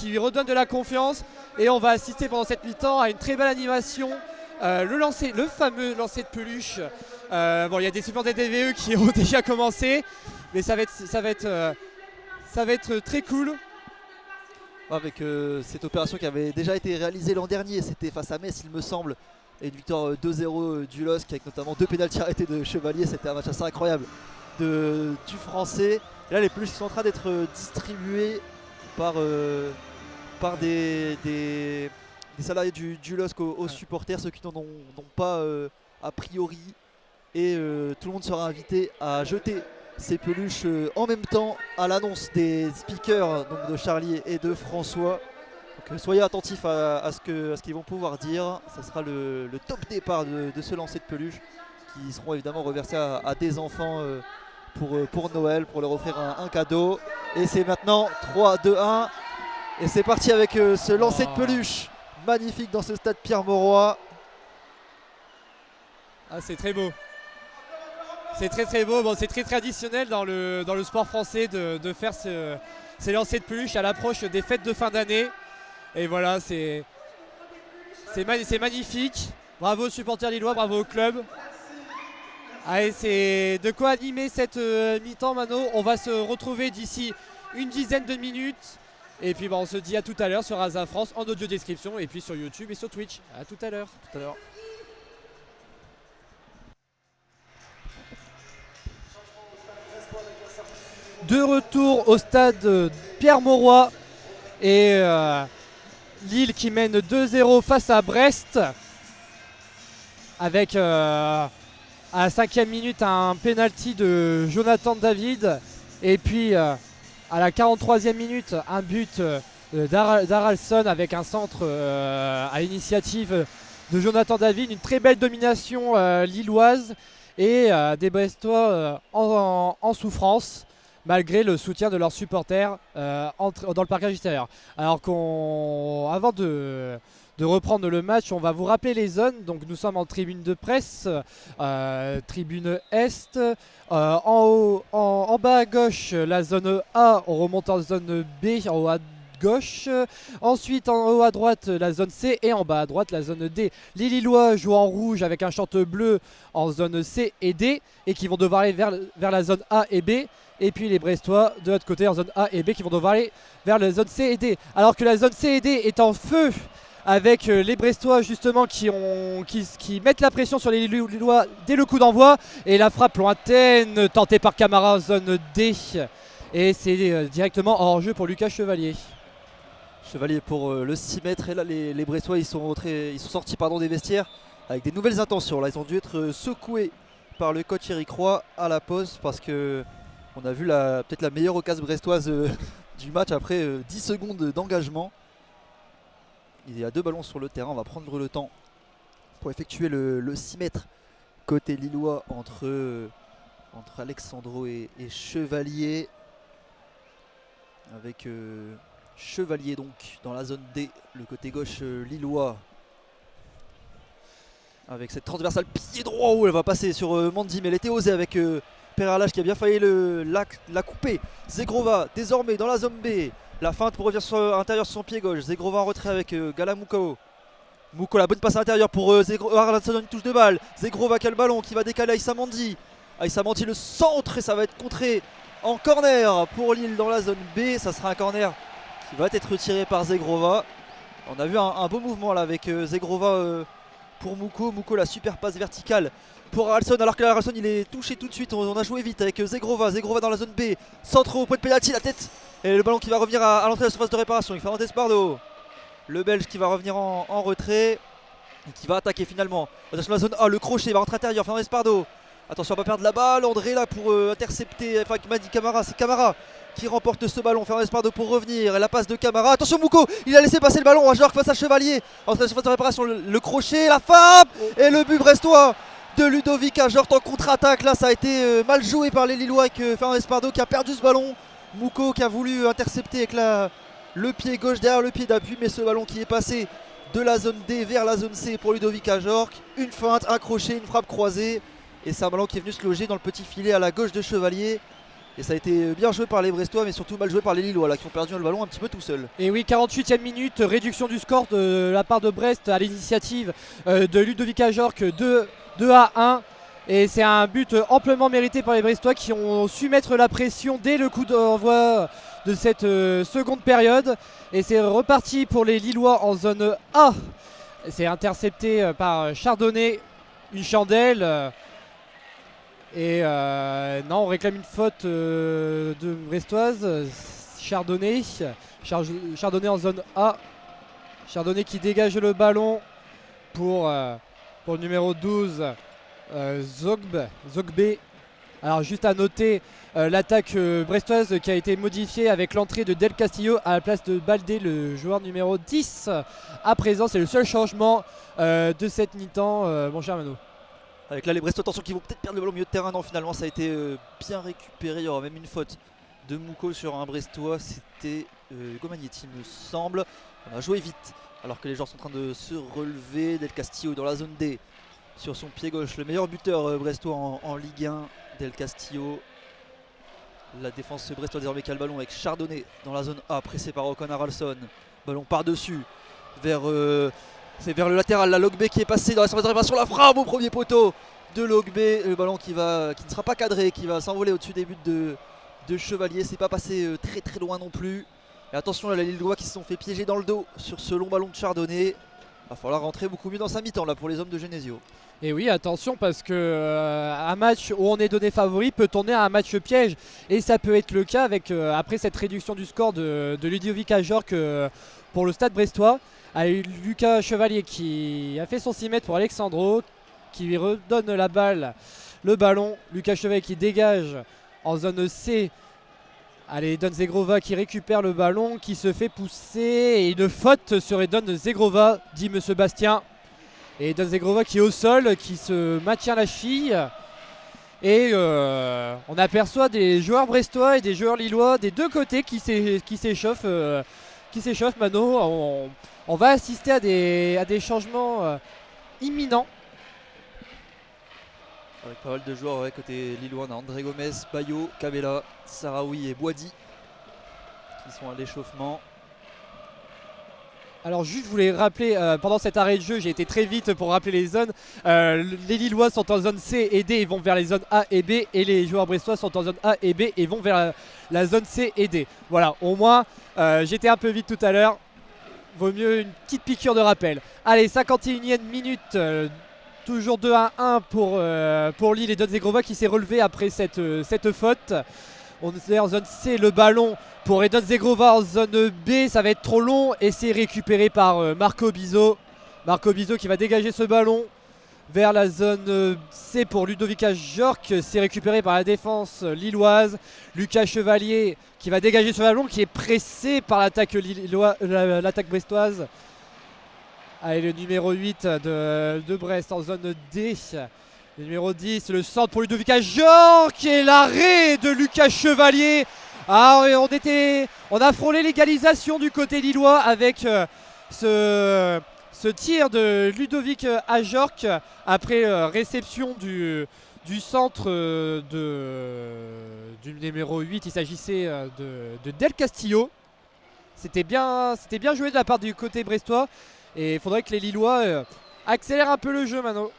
lui redonne de la confiance. Et on va assister pendant cette mi-temps à une très belle animation. Le fameux lancer de peluche. Il y a des supporters des DVE qui ont déjà commencé, mais ça va être très cool. Avec cette opération qui avait déjà été réalisée l'an dernier, c'était face à Metz il me semble. Et une victoire 2-0 du LOSC avec notamment 2 pénaltys arrêtés de Chevalier. C'était un match assez incroyable du Français. Et là les peluches sont en train d'être distribuées par des salariés du LOSC aux supporters, ceux qui n'en ont pas a priori. Et tout le monde sera invité à jeter ces peluches en même temps à l'annonce des speakers donc de Charlie et de François. Donc, soyez attentifs à ce qu'ils vont pouvoir dire. Ça sera le top départ de ce lancer de peluche qui seront évidemment reversés à des enfants pour Noël, pour leur offrir un cadeau. Et c'est maintenant 3-2-1 et c'est parti avec ce lancer de peluche magnifique dans ce stade Pierre-Mauroy. Ah, c'est très beau. C'est très très beau. Bon, c'est très traditionnel dans le sport français de faire ces lancers de peluche à l'approche des fêtes de fin d'année. Et voilà, c'est magnifique. Bravo aux supporters lillois, bravo au club. Allez, c'est de quoi animer cette mi-temps, Mano. On va se retrouver d'ici une dizaine de minutes. Et puis on se dit à tout à l'heure sur Asa France en audio description et puis sur YouTube et sur Twitch. À tout à l'heure. Tout à l'heure. De retour au stade Pierre-Mauroy et Lille qui mène 2-0 face à Brest avec à la 5e minute un penalty de Jonathan David et puis à la 43e minute un but d'Haraldsson avec un centre à l'initiative de Jonathan David. Une très belle domination lilloise et des Brestois en souffrance malgré le soutien de leurs supporters dans le parcage extérieur. Alors avant de reprendre le match, on va vous rappeler les zones. Donc nous sommes en tribune de presse, tribune Est. En bas à gauche, la zone A, on remonte en zone B, en haut à gauche. Ensuite, en haut à droite, la zone C et en bas à droite, la zone D. Les Lillois jouent en rouge avec un short bleu en zone C et D et qui vont devoir aller vers la zone A et B. Et puis les Brestois de l'autre côté en zone A et B qui vont devoir aller vers la zone C et D. Alors que la zone C et D est en feu avec les Brestois justement qui mettent la pression sur les Lillois dès le coup d'envoi. Et la frappe lointaine tentée par Camara en zone D. Et c'est directement hors jeu pour Lucas Chevalier. Chevalier pour le 6 mètres. Et là, les Brestois ils sont sortis des vestiaires avec des nouvelles intentions. Là, ils ont dû être secoués par le coach Eric Roy à la pause parce que on a vu peut-être la meilleure occasion brestoise du match après 10 secondes d'engagement. Il y a 2 ballons sur le terrain. On va prendre le temps pour effectuer le 6 mètres côté lillois entre Alexandro et Chevalier. Avec Chevalier donc dans la zone D, le côté gauche lillois. Avec cette transversale pied droit où elle va passer sur Mandy, mais elle était osée avec Peralage qui a bien failli la couper. Zegrova désormais dans la zone B. La feinte pour revenir sur l'intérieur sur son pied gauche. Zegrova en retrait avec Gala Mouko. Mouko, la bonne passe à l'intérieur pour Arlanson, une touche de balle. Zegrova qui a le ballon qui va décaler Aïssa Mandy. Aïssa Mandy le centre et ça va être contré en corner pour Lille dans la zone B. Ça sera un corner qui va être retiré par Zegrova. On a vu un beau mouvement là avec Zegrova pour Mouko. Mouko, la super passe verticale pour Aralson, alors que Aralson il est touché tout de suite. On a joué vite avec Zegrova dans la zone B. Centre au point de pénalty, la tête. Et le ballon qui va revenir à l'entrée de la surface de réparation. Il fait Fernandez Pardo. Le Belge qui va revenir en retrait et qui va attaquer finalement. Attention la zone A, le crochet va rentrer intérieur. Fernandez Pardo. Attention à ne pas perdre la balle. André là pour intercepter. Enfin, Madi Camara. C'est Camara qui remporte ce ballon. Fernandez Pardo pour revenir. Et la passe de Camara. Attention Mouko. Il a laissé passer le ballon. Ajorc face à Chevalier. Entrée de la surface de réparation. Le crochet. La frappe. Et le but brestois de Ludovic Ajorc en contre-attaque. Là, ça a été mal joué par les Lillois avec Fernandez Pardo qui a perdu ce ballon. Mouko qui a voulu intercepter avec le pied gauche derrière le pied d'appui. Mais ce ballon qui est passé de la zone D vers la zone C pour Ludovic Ajorc. Une feinte, un crochet, une frappe croisée. Et c'est un ballon qui est venu se loger dans le petit filet à la gauche de Chevalier. Et ça a été bien joué par les Brestois, mais surtout mal joué par les Lillois là, qui ont perdu le ballon un petit peu tout seul. Et oui, 48e minute, réduction du score de la part de Brest à l'initiative de Ludovic Ajorc, 2-1. Et c'est un but amplement mérité par les Brestois qui ont su mettre la pression dès le coup d'envoi de cette seconde période. Et c'est reparti pour les Lillois en zone A. C'est intercepté par Chardonnay, une chandelle. Et non, on réclame une faute de Brestoise. Chardonnay en zone A. Chardonnay qui dégage le ballon pour le numéro 12, Zogbe. Alors juste à noter l'attaque brestoise qui a été modifiée avec l'entrée de Del Castillo à la place de Baldé, le joueur numéro 10. À présent, c'est le seul changement de cette mi-temps, mon cher Mano. Avec là les Brestois, attention, qui vont peut-être perdre le ballon au milieu de terrain. Non, finalement ça a été bien récupéré. Il y aura même une faute de Mouko sur un Brestois. C'était Hugo Magnetti, il me semble. On a joué vite alors que les joueurs sont en train de se relever. Del Castillo dans la zone D sur son pied gauche. Le meilleur buteur brestois en Ligue 1, Del Castillo. La défense brestois désormais qui a le ballon avec Chardonnay dans la zone A, pressé par Ocon Haralson. Ballon par-dessus c'est vers le latéral, la Logbe qui est passé dans la surface de réparation, la frappe au premier poteau de Logbe. Le ballon qui ne sera pas cadré, qui va s'envoler au-dessus des buts de Chevalier. C'est pas passé très très loin non plus. Et attention là, les Lillois qui se sont fait piéger dans le dos sur ce long ballon de Chardonnay. Va falloir rentrer beaucoup mieux dans sa mi-temps là pour les hommes de Genesio. Et oui, attention parce que un match où on est donné favori peut tourner à un match piège. Et ça peut être le cas avec après cette réduction du score de Ludovic Ajorc pour le Stade brestois. Avec Lucas Chevalier qui a fait son 6 mètres pour Alexandro, qui lui redonne le ballon. Lucas Chevalier qui dégage en zone C. Allez, Don Zegrova qui récupère le ballon, qui se fait pousser. Et une faute sur Don Zegrova, dit Monsieur Bastien. Et Don Zegrova qui est au sol, qui se maintient la cheville. Et on aperçoit des joueurs brestois et des joueurs lillois des deux côtés qui s'échauffent. Mano, on va assister à des changements imminents. Avec pas mal de joueurs côté lillois, on a André Gomez, Bayo, Cabella, Sarawi et Boadi qui sont à l'échauffement. Alors juste je voulais rappeler, pendant cet arrêt de jeu, j'ai été très vite pour rappeler les zones. Les Lillois sont en zone C et D et vont vers les zones A et B. Et les joueurs brestois sont en zone A et B et vont vers la zone C et D. Voilà, au moins j'étais un peu vite tout à l'heure. vaut mieux une petite piqûre de rappel. Allez, 51e minute, toujours 2-1 pour Lille et Donzegrova qui s'est relevé après cette faute. On est en zone C, le ballon pour Edon Zegrova en zone B, ça va être trop long et c'est récupéré par Marco Bizot. Marco Bizot qui va dégager ce ballon vers la zone C pour Ludovica Jork. C'est récupéré par la défense lilloise. Lucas Chevalier qui va dégager ce ballon, qui est pressé par l'attaque brestoise. Allez, le numéro 8 de Brest en zone D. Le numéro 10, le centre pour Ludovica Jork et l'arrêt de Lucas Chevalier. Ah, on a frôlé l'égalisation du côté lillois avec ce tir de Ludovic Ajorc après réception du centre du numéro 8. Il s'agissait de Del Castillo. C'était bien joué de la part du côté brestois et il faudrait que les Lillois accélèrent un peu le jeu maintenant.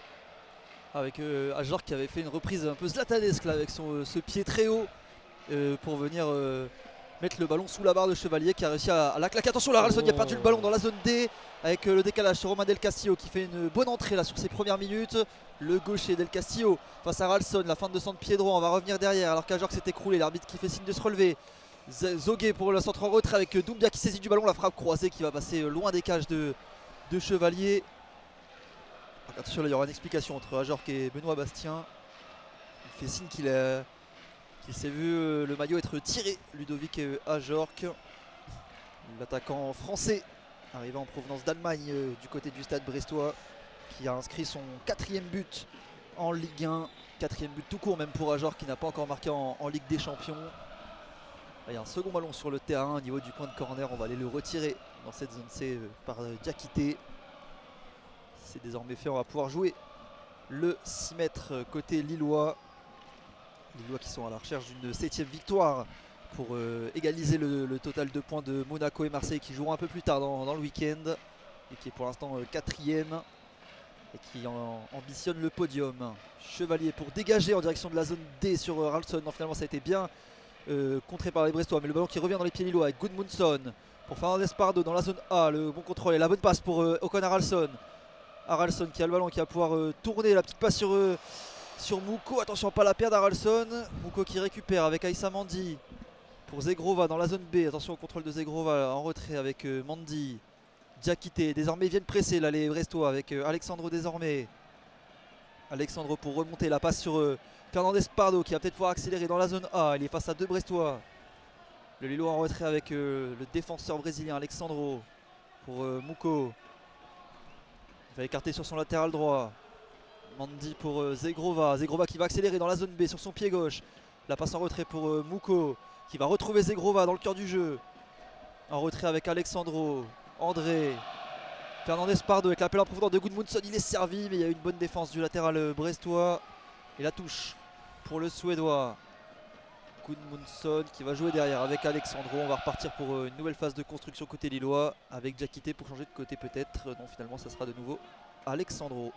Avec Ajorc qui avait fait une reprise un peu zlatanesque là, avec ce pied très haut pour venir mettre le ballon sous la barre de Chevalier, qui a réussi à la claquer. Attention, Haralson qui a perdu le ballon dans la zone D avec le décalage sur Romain Del Castillo qui fait une bonne entrée là sur ses premières minutes. Le gaucher Del Castillo face à Haralson, la fin de centre pied droit, on va revenir derrière alors qu'Ajorc s'est écroulé, l'arbitre qui fait signe de se relever. Zogué pour le centre en retrait avec Doumbia qui saisit du ballon, la frappe croisée qui va passer loin des cages de Chevalier. Attention, là il y aura une explication entre Ajorc et Benoît Bastien. Il fait signe qu'il s'est vu le maillot être tiré, Ludovic Ajorc, l'attaquant français arrivant en provenance d'Allemagne du côté du stade brestois, qui a inscrit son 4e but en Ligue 1, 4e but tout court même pour Ajorc qui n'a pas encore marqué en Ligue des Champions. Là, il y a un second ballon sur le terrain au niveau du point de corner, on va aller le retirer dans cette zone C par Diakité. C'est désormais fait, on va pouvoir jouer le 6 mètres côté lillois. Lillois qui sont à la recherche d'une 7e victoire pour égaliser le total de points de Monaco et Marseille qui joueront un peu plus tard dans le week-end et qui est pour l'instant 4e et qui ambitionne le podium. Chevalier pour dégager en direction de la zone D sur Haralson. Non, finalement ça a été bien contré par les Brestois, mais le ballon qui revient dans les pieds lillois avec Gudmundsson pour Fernandez Pardo dans la zone A. Le bon contrôle et la bonne passe pour Ocon Haralson. Haralson qui a le ballon, qui va pouvoir tourner, la petite passe sur Mouko. Attention à pas la perdre Haralson. Mouko qui récupère avec Aïssa Mandi pour Zegrova dans la zone B. Attention au contrôle de Zegrova en retrait avec Mandi. Diakité, désormais ils viennent presser là les Brestois avec Alexandre désormais. Alexandre pour remonter, la passe sur Fernandez Pardo qui va peut-être pouvoir accélérer dans la zone A. Il est face à 2 Brestois. Le Lillois en retrait avec le défenseur brésilien Alexandro pour Mouko. Il va écarter sur son latéral droit. Mandi pour Zegrova. Zegrova qui va accélérer dans la zone B sur son pied gauche. La passe en retrait pour Mouko qui va retrouver Zegrova dans le cœur du jeu. En retrait avec Alexandro. André. Fernandez Pardo avec l'appel en profondeur de Gudmundsson. Il est servi, mais il y a une bonne défense du latéral brestois. Et la touche pour le Suédois. Gudmundsson qui va jouer derrière avec Alexandro. On va repartir pour une nouvelle phase de construction côté lillois avec Diakité pour changer de côté peut-être. Non, finalement ça sera de nouveau Alexandro.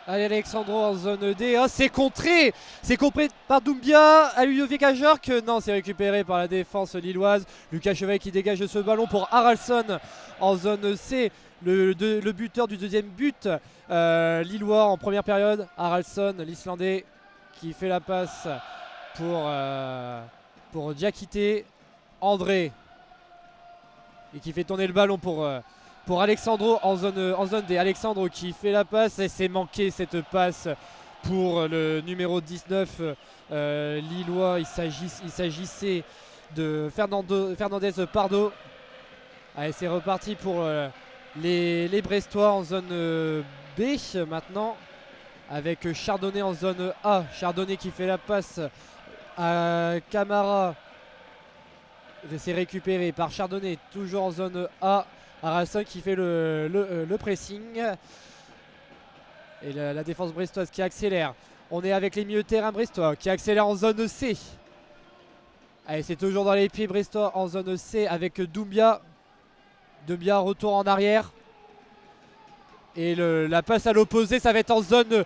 Allez, Alexandro en zone D. Oh, c'est contré par Doumbia à Ludovic Ajorc. Non, c'est récupéré par la défense lilloise. Lucas Chevalier qui dégage ce ballon pour Haralson en zone C. Le buteur du deuxième but lillois en première période. Haralson, l'Islandais, qui fait la passe pour Diakité. André et qui fait tourner le ballon pour Alexandro en zone D. Alexandro qui fait la passe et c'est manqué cette passe pour le numéro 19 lillois. Il s'agissait de Fernandez Pardo. Allez, c'est reparti pour les Brestois en zone B maintenant avec Chardonnay en zone A. Chardonnay qui fait la passe à Camara. C'est récupéré par Chardonnay, toujours en zone A. Haralson qui fait le pressing. Et la défense brestoise qui accélère. On est avec les milieux de terrain brestois qui accélèrent en zone C. Allez, c'est toujours dans les pieds brestois en zone C avec Doumbia. Doumbia, retour en arrière. Et la passe à l'opposé, ça va être en zone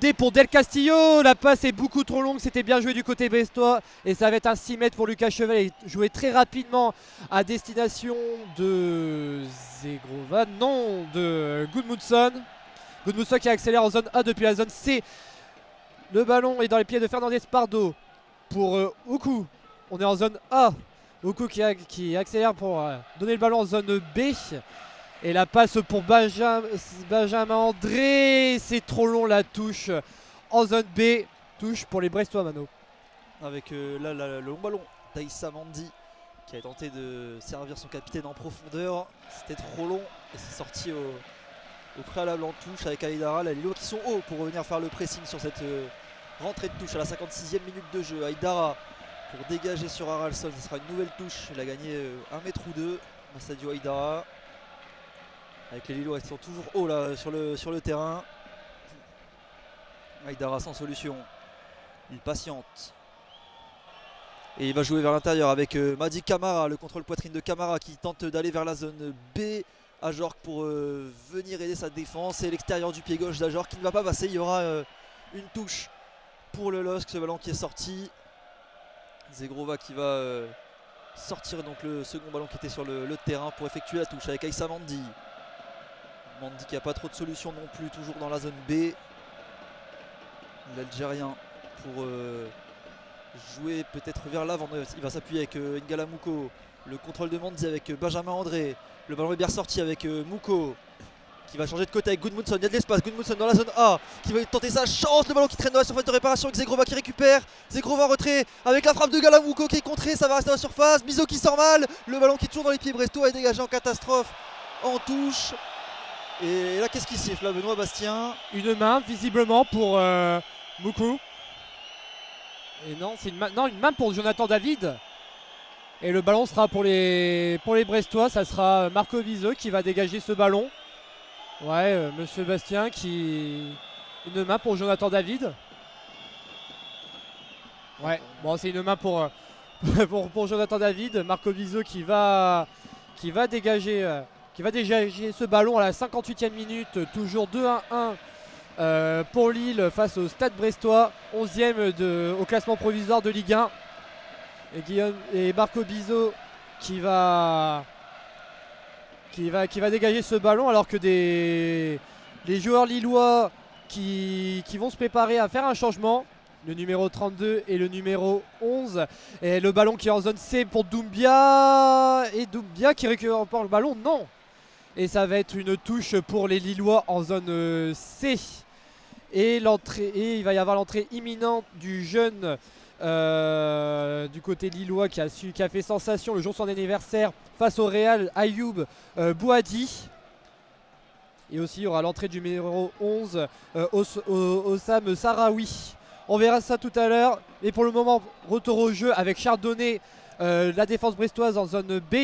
D pour Del Castillo. La passe est beaucoup trop longue, c'était bien joué du côté brestois. Et ça va être un 6 mètres pour Lucas Cheval, joué très rapidement à destination de Zegrova, non, de Gudmundsson. Gudmundsson qui accélère en zone A depuis la zone C. Le ballon est dans les pieds de Fernandez Pardo pour Uku. On est en zone A. Uku qui accélère pour donner le ballon en zone B. Et la passe pour Benjamin André. C'est trop long la touche en zone B. Touche pour les Brestois, Mano. Avec là, le long ballon d'Aïssa Mandi qui a tenté de servir son capitaine en profondeur. C'était trop long et c'est sorti au préalable en touche avec Aïdara. Les Lillois qui sont hauts pour revenir faire le pressing sur cette rentrée de touche à la 56e minute de jeu. Aïdara pour dégager sur Haralson. Ce sera une nouvelle touche. Il a gagné 1 mètre ou 2. Massadio Aïdara. Avec les Lillois qui sont toujours hauts là sur le terrain. Aïdara sans solution. Il patiente. Et il va jouer vers l'intérieur avec Madi Camara, le contrôle poitrine de Camara qui tente d'aller vers la zone B. Ajorc pour venir aider sa défense. Et l'extérieur du pied gauche d'Ajorc qui ne va pas passer. Il y aura une touche pour le LOSC. Ce ballon qui est sorti. Zegrova qui va sortir donc le second ballon qui était sur le terrain pour effectuer la touche avec Aïssa Mandi. Mandi qui n'a pas trop de solutions non plus, toujours dans la zone B. L'Algérien pour jouer peut-être vers l'avant. Il va s'appuyer avec N'Gala Mouko. Le contrôle de Mandi avec Benjamin André. Le ballon est bien sorti avec Mouko qui va changer de côté avec Gudmundsson. Il y a de l'espace. Gudmundsson dans la zone A qui va tenter sa chance. Le ballon qui traîne dans la surface de réparation avec Zegrova qui récupère. Zegrova en retrait avec la frappe de N'Gala Mouko qui est contrée. Ça va rester dans la surface. Bizot qui sort mal. Le ballon qui tourne dans les pieds brestois est dégagé en catastrophe en touche. Et là, qu'est-ce qui siffle là, Benoît Bastien? Une main visiblement pour Moukou. Et non, c'est une main pour Jonathan David. Et le ballon sera pour les Brestois. Ça sera Marco Bizot qui va dégager ce ballon. Ouais, monsieur Bastien qui. Une main pour Jonathan David. Ouais, bon, c'est une main pour Jonathan David. Marco Bizot qui va dégager. Qui va dégager ce ballon à la 58e minute, toujours 2-1 pour Lille face au Stade Brestois, 11e au classement provisoire de Ligue 1. Et Marco Bizot qui va dégager ce ballon alors que les joueurs lillois qui vont se préparer à faire un changement. Le numéro 32 et le numéro 11. Et le ballon qui est en zone C pour Doumbia. Et Doumbia qui récupère le ballon, non. Et ça va être une touche pour les Lillois en zone C. Et il va y avoir l'entrée imminente du jeune du côté lillois qui a fait sensation le jour de son anniversaire face au Real, Ayoub Bouhadi. Et aussi il y aura l'entrée du numéro 11 Osam Sarawi. On verra ça tout à l'heure. Et pour le moment, retour au jeu avec Chardonnay, la défense brestoise en zone B.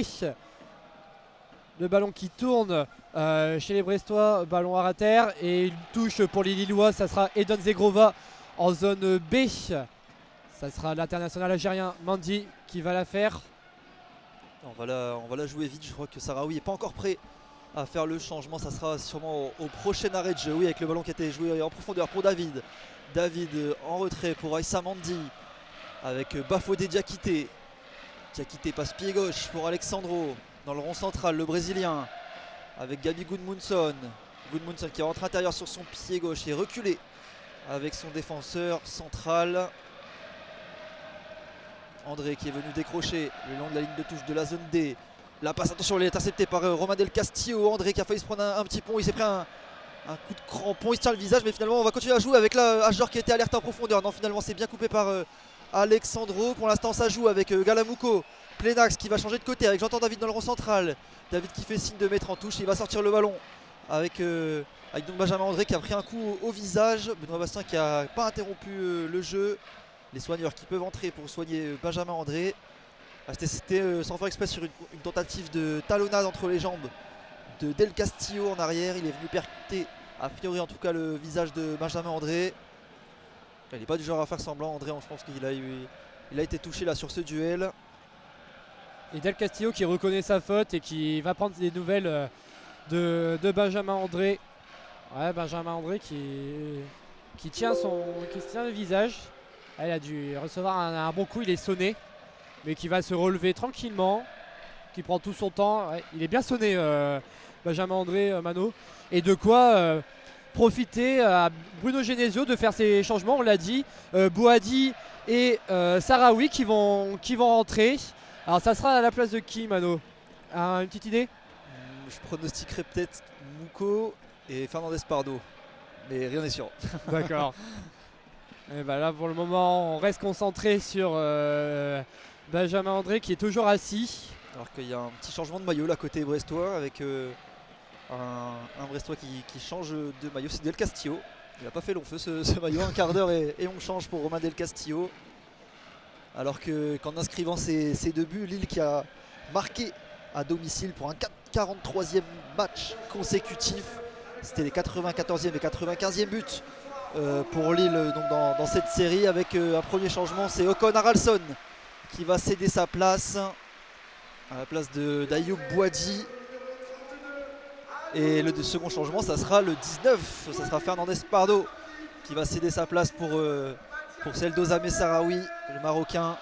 Le ballon qui tourne chez les Brestois, ballon à terre et une touche pour les Lillois, ça sera Edon Zegrova en zone B. Ça sera l'international algérien Mandi qui va la faire. On va la jouer vite, je crois que Sarawi n'est pas encore prêt à faire le changement, ça sera sûrement au prochain arrêt de jeu. Oui, avec le ballon qui a été joué en profondeur pour David. David en retrait pour Aïssa Mandi avec Bafodé Diakité. Diakité passe pied gauche pour Alexandro. Dans le rond central, le Brésilien avec Gabi Gudmundsson. Gudmundsson qui rentre intérieur sur son pied gauche et reculé avec son défenseur central. André qui est venu décrocher le long de la ligne de touche de la zone D. La passe, attention, elle est interceptée par Romain Del Castillo. André qui a failli se prendre un petit pont. Il s'est pris un coup de crampon. Il se tient le visage, mais finalement, on va continuer à jouer avec Ajor qui était alerté en profondeur. Non, finalement, c'est bien coupé par Alexandro. Pour l'instant, ça joue avec Galamouko. Plenax qui va changer de côté avec J'entends David dans le rond central. David qui fait signe de mettre en touche. Il va sortir le ballon avec donc Benjamin André qui a pris un coup au visage. Benoît Bastien qui n'a pas interrompu le jeu. Les soigneurs qui peuvent entrer pour soigner Benjamin André. C'était sans faire exprès sur une tentative de talonnade entre les jambes de Del Castillo en arrière. Il est venu percuter, a priori en tout cas, le visage de Benjamin André. Il n'est pas du genre à faire semblant, André. Je pense qu'il a été touché là sur ce duel. Et Del Castillo qui reconnaît sa faute et qui va prendre des nouvelles de Benjamin André. Ouais, Benjamin André qui tient le visage. Elle a dû recevoir un bon coup, il est sonné, mais qui va se relever tranquillement, qui prend tout son temps. Ouais, il est bien sonné, Benjamin André, Mano. Et de quoi profiter à Bruno Genesio de faire ses changements, on l'a dit. Bouhaddi et Sahraoui qui vont rentrer. Alors ça sera à la place de qui, Mano? Une petite idée? Je pronostiquerais peut-être Mouko et Fernandez Pardo, mais rien n'est sûr. D'accord. Et bah là pour le moment on reste concentré sur Benjamin André qui est toujours assis. Alors qu'il y a un petit changement de maillot là côté brestois avec un brestois qui change de maillot, c'est Del Castillo. Il n'a pas fait long feu ce maillot, un quart d'heure et on change pour Romain Del Castillo. Alors qu'en inscrivant ses 2 buts, Lille qui a marqué à domicile pour un 43e match consécutif. C'était les 94e et 95e buts pour Lille donc dans cette série, avec un premier changement, c'est Ocon Haralson qui va céder sa place à la place d'Ayoub Bouhaddi. Et le second changement, ça sera le 19, ça sera Fernandez Pardo qui va céder sa place pour celle d'Ozame Sahraoui, le Marocain.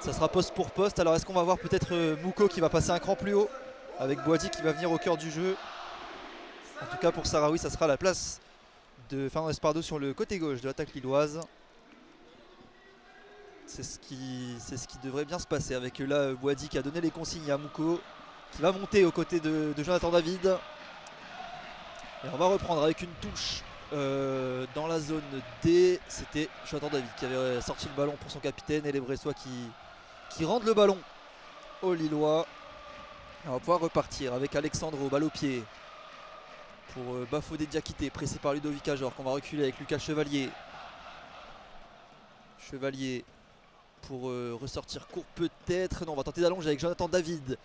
Ça sera poste pour poste. Alors est-ce qu'on va voir peut-être Mouko qui va passer un cran plus haut avec Bouhaddi qui va venir au cœur du jeu. En tout cas pour Sahraoui, ça sera à la place de Fernandez Pardo sur le côté gauche de l'attaque lilloise. C'est ce qui devrait bien se passer avec là Bouhaddi qui a donné les consignes à Mouko, qui va monter aux côtés de Jonathan David. Et on va reprendre avec une touche dans la zone D. C'était Jonathan David qui avait sorti le ballon pour son capitaine et les Brestois qui rendent le ballon aux Lillois. Et on va pouvoir repartir avec Alexandro, balle au pied pour Bafodé Diakité, pressé par Ludovic Ajor, qu'on va reculer avec Lucas Chevalier. Chevalier pour ressortir court peut-être. Non, on va tenter d'allonger avec Jonathan David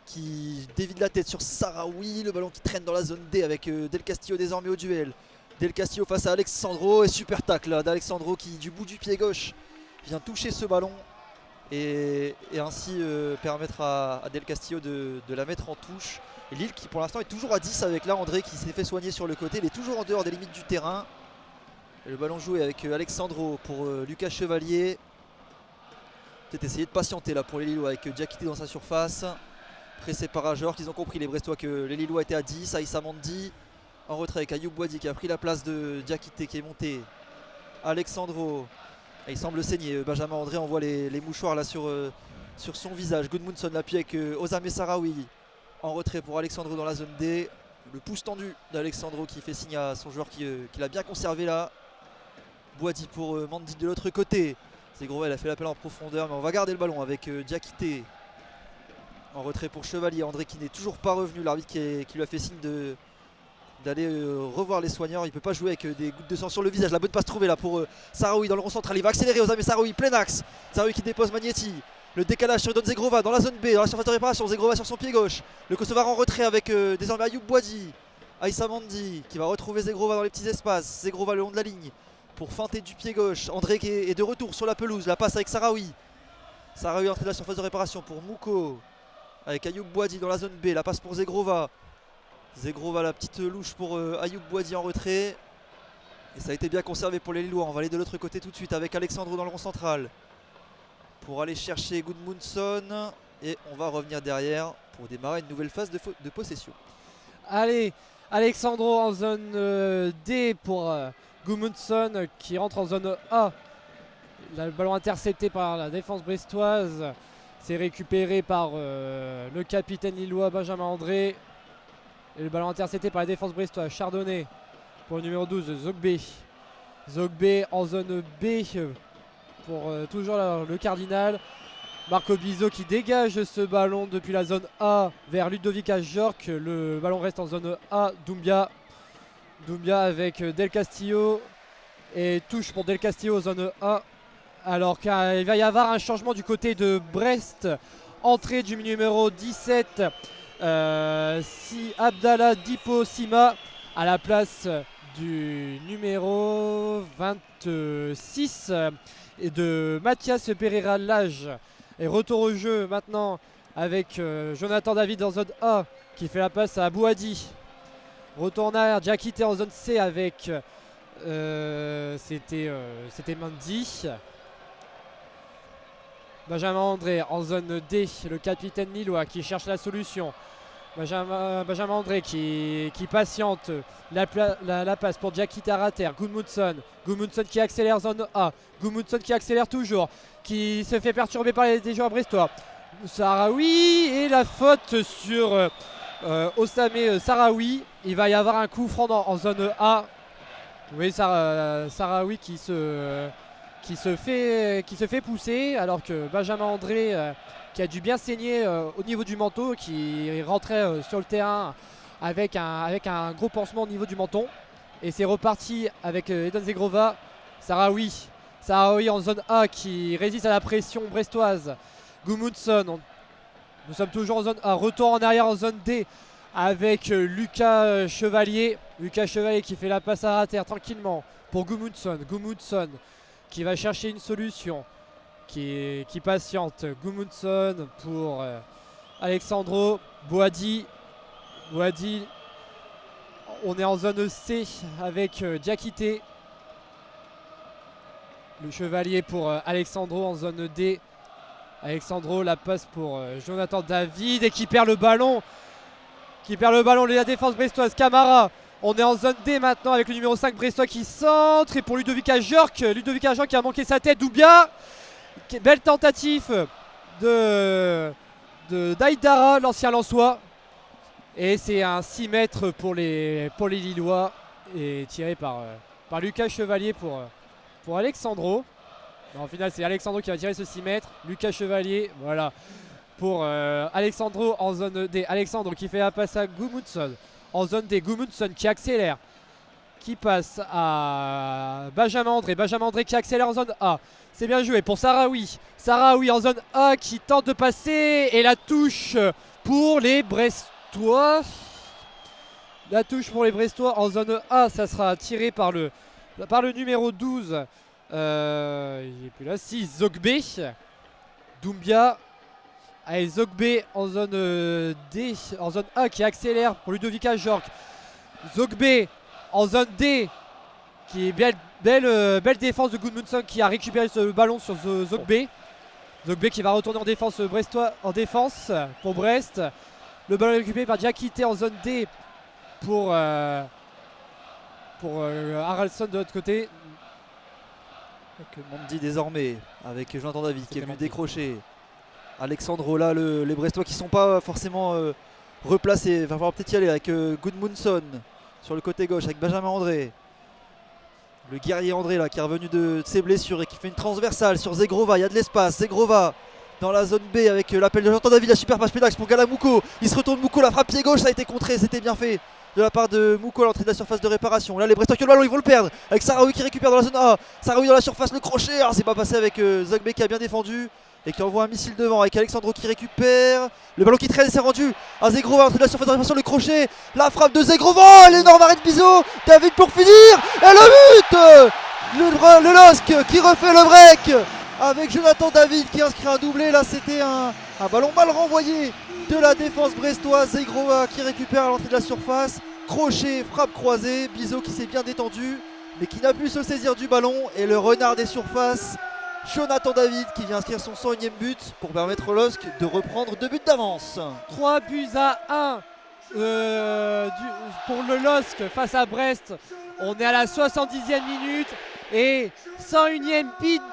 qui dévide la tête sur Sahraoui. Le ballon qui traîne dans la zone D avec Del Castillo désormais au duel. Del Castillo face à Alexandro et super tacle d'Alexandro qui du bout du pied gauche vient toucher ce ballon et ainsi permettre à Del Castillo de la mettre en touche. Et Lille qui pour l'instant est toujours à 10 avec là André qui s'est fait soigner sur le côté. Il est toujours en dehors des limites du terrain. Et le ballon joué avec Alexandro pour Lucas Chevalier. Peut-être essayer de patienter là pour les Lillois avec Diakité dans sa surface. Pressé par Ajor, qu'ils ont compris les Brestois que les Lillois étaient à 10. Aïssa Mandi en retrait avec Ayoub Bouhaddi qui a pris la place de Diakité qui est monté. Alexandro, et il semble saigner. Benjamin André envoie les mouchoirs là sur son visage. Gudmundsson l'appui avec Ozame Sahraoui en retrait pour Alexandro dans la zone D. Le pouce tendu d'Alexandro qui fait signe à son joueur qui l'a bien conservé là. Bouhaddi pour Mandi de l'autre côté. Zegrova, il a fait l'appel en profondeur, mais on va garder le ballon avec Diakité en retrait pour Chevalier. André qui n'est toujours pas revenu, l'arbitre qui lui a fait signe d'aller revoir les soigneurs. Il ne peut pas jouer avec des gouttes de sang sur le visage. La bonne passe trouvée là pour Sahraoui dans le rond central. Il va accélérer Ozame Sahraoui, plein axe. Sahraoui qui dépose Magnetti. Le décalage sur Don Zegrova dans la zone B, dans la surface de réparation. Zegrova sur son pied gauche. Le Kosovar en retrait avec désormais Ayoub Bouhaddi. Aïssa Mandi qui va retrouver Zegrova dans les petits espaces. Zegrova le long de la ligne pour feinter du pied gauche. André qui est de retour sur la pelouse. La passe avec Sahraoui. Sahraoui entrée de la surface de réparation pour Mouko. Avec Ayoub Bouhaddi dans la zone B. La passe pour Zegrova. Zegrova, la petite louche pour Ayoub Bouhaddi en retrait. Et ça a été bien conservé pour les Lillois. On va aller de l'autre côté tout de suite avec Alexandro dans le rond central. Pour aller chercher Gudmundsson. Et on va revenir derrière pour démarrer une nouvelle phase de possession. Allez, Alexandro en zone D pour Gudmundsson qui rentre en zone A. Le ballon intercepté par la défense brestoise. C'est récupéré par le capitaine lillois Benjamin André. Et le ballon intercepté par la défense brestoise. Chardonnay pour le numéro 12, Zogbe. Zogbe en zone B pour toujours le Cardinal. Marco Bizot qui dégage ce ballon depuis la zone A vers Ludovic Ajorc. Le ballon reste en zone A. Doumbia avec Del Castillo. Et touche pour Del Castillo zone A. Alors qu'il va y avoir un changement du côté de Brest. Entrée du numéro 17, Abdallah Dipo Sima à la place du numéro 26 de Mathias Pereira Lage. Et retour au jeu maintenant avec Jonathan David en zone A qui fait la passe à Bouhaddi. Retour en arrière, Diakité en zone C avec c'était Mendy. Benjamin André en zone D, le capitaine lillois qui cherche la solution. Benjamin André qui patiente. La passe pour Diakité à terre. Gudmundsson qui accélère zone A. Gudmundsson qui accélère toujours. Qui se fait perturber par des joueurs brestois. Sahraoui et la faute sur Osame Sahraoui. Il va y avoir un coup franc en zone A. Oui, Sahraoui qui se fait pousser alors que Benjamin André qui a dû bien saigner au niveau du manteau, qui rentrait sur le terrain avec un gros pansement au niveau du menton. Et c'est reparti avec Eden Zegrova. Sahraoui en zone A qui résiste à la pression brestoise. Gudmundsson, nous sommes toujours en zone A. Retour en arrière en zone D avec Lucas Chevalier. Lucas Chevalier qui fait la passe à terre tranquillement pour Gudmundsson. Gudmundsson qui va chercher une solution, qui patiente. Gudmundsson pour Alexandro Boadi. On est en zone C avec Diakité. Le Chevalier pour Alexandro en zone D. Alexandro, la passe pour Jonathan David et qui perd le ballon. La défense brestoise. Camara. On est en zone D maintenant avec le numéro 5 brestois qui centre. Et pour Ludovic Ajorc qui a manqué sa tête. Doumbia. Belle tentative d'Aïdara, l'ancien Lensois. Et c'est un 6 mètres pour les Lillois. Et tiré par Lucas Chevalier pour Alexandro. En final, c'est Alexandro qui va tirer ce 6 mètres. Lucas Chevalier, voilà. Pour Alexandro en zone D. Alexandro qui fait la passe à Gudmundsson. En zone D, Gudmundsson qui accélère. Qui passe à Benjamin André qui accélère en zone A. C'est bien joué pour Sahraoui. Sahraoui en zone A qui tente de passer. Et la touche pour les Brestois. La touche pour les Brestois en zone A. Ça sera tiré par le numéro 12. Il n'est plus là. 6, Zogbe. Doumbia. Allez, Zogbe en zone D, en zone A qui accélère pour Ludovic Ajorc. Zogbe en zone D qui est belle défense de Gudmundsson qui a récupéré ce ballon sur Zogbe. Zogbe qui va retourner en défense pour Brest. Le ballon est récupéré par Diakité en zone D pour Haraldsson de l'autre côté. Avec Mendy désormais, avec Jonathan David qui est venu décrocher. Alexandro là, les Brestois qui sont pas forcément replacés. Il va falloir peut-être y aller avec Gudmundsson sur le côté gauche avec Benjamin André. Le guerrier André là qui est revenu de ses blessures et qui fait une transversale sur Zegrova. Il y a de l'espace. Zegrova dans la zone B avec l'appel de Jonathan David. La super passe pédax pour Galamouko. Il se retourne Mouko. La frappe pied gauche, ça a été contré. C'était bien fait de la part de Mouko à l'entrée de la surface de réparation. Là les Brestois qui ont le ballon, ils vont le perdre. Avec Sahraoui qui récupère dans la zone A. Sahraoui dans la surface, le crochet. Alors c'est pas passé avec Zogbe qui a bien défendu. Et qui envoie un missile devant avec Alexandro qui récupère. Le ballon qui traîne et c'est rendu à Zegrova à l'entrée de la surface de réparation. Le crochet. La frappe de Zegrova. L'énorme arrêt de Bizot. David pour finir. Et le but. Le LOSC qui refait le break avec Jonathan David qui inscrit un doublé. Là c'était un ballon mal renvoyé de la défense brestoise. Zegrova qui récupère à l'entrée de la surface. Crochet, frappe croisée. Bizot qui s'est bien détendu mais qui n'a pu se saisir du ballon. Et le renard des surfaces, Jonathan David qui vient inscrire son 101e but pour permettre au LOSC de reprendre 2 buts d'avance. 3 buts à 1 pour le LOSC face à Brest. On est à la 70e minute et 101e but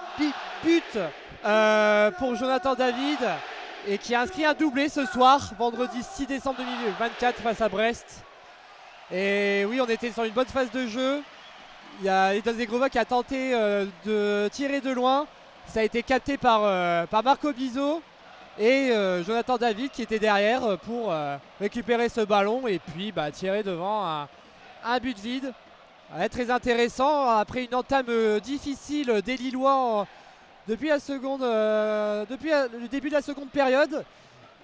pour Jonathan David et qui a inscrit un doublé ce soir, vendredi 6 décembre 2024 face à Brest. Et oui, on était sur une bonne phase de jeu. Il y a Eden Zegrova qui a tenté de tirer de loin. Ça a été capté par Marco Bizot et Jonathan David qui était derrière pour récupérer ce ballon et puis tirer devant un but vide. Ouais, très intéressant après une entame difficile des Lillois depuis le début de la seconde période.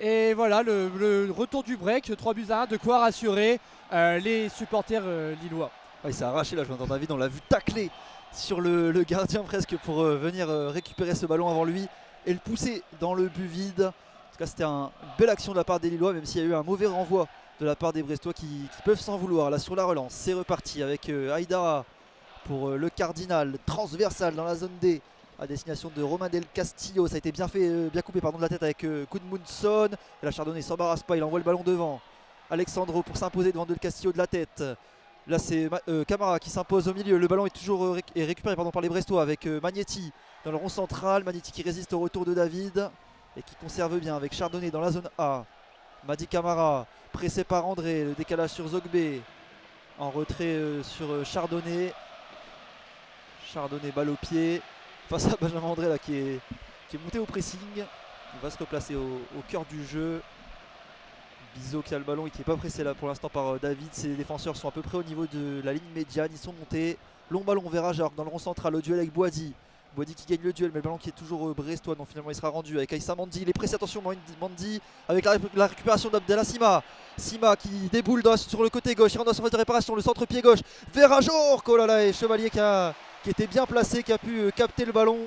Et voilà le retour du break, 3 buts à 1, de quoi rassurer les supporters lillois. Il s'est arraché là, Jonathan David, on l'a vu tacler sur le gardien presque pour venir récupérer ce ballon avant lui et le pousser dans le but vide. En tout cas c'était une belle action de la part des Lillois, même s'il y a eu un mauvais renvoi de la part des Brestois qui peuvent s'en vouloir. Là sur la relance, c'est reparti avec Aïdara pour le Cardinal, transversal dans la zone D à destination de Romain Del Castillo. Ça a été bien fait, bien coupé pardon, de la tête avec Gudmundsson. Et la Chardonnay s'embarrasse pas, il envoie le ballon devant. Alexandro pour s'imposer devant Del Castillo de la tête. Là c'est Camara qui s'impose au milieu. Le ballon est toujours récupéré par les Brestois avec Magnetti dans le rond central. Magnetti qui résiste au retour de David et qui conserve bien avec Chardonnay dans la zone A. Madi Camara pressé par André. Le décalage sur Zogbé. En retrait sur Chardonnay. Chardonnay balle au pied. Face à Benjamin André là, qui est monté au pressing. Il va se replacer au cœur du jeu. Bizot qui a le ballon et qui n'est pas pressé là pour l'instant par David. Ses défenseurs sont à peu près au niveau de la ligne médiane. Ils sont montés. Long ballon vers Ajorc dans le rond central. Le duel avec Boadi. Boadi qui gagne le duel, mais le ballon qui est toujours brestois. Donc finalement il sera rendu avec Aïssa Mandi. Il est pressé, attention Mandi avec la récupération d'Abdallah Sima. Sima qui déboule sur le côté gauche. Il rentre dans surface de réparation, le centre pied gauche vers Ajorc. Oh là là, et Chevalier qui était bien placé, qui a pu capter le ballon.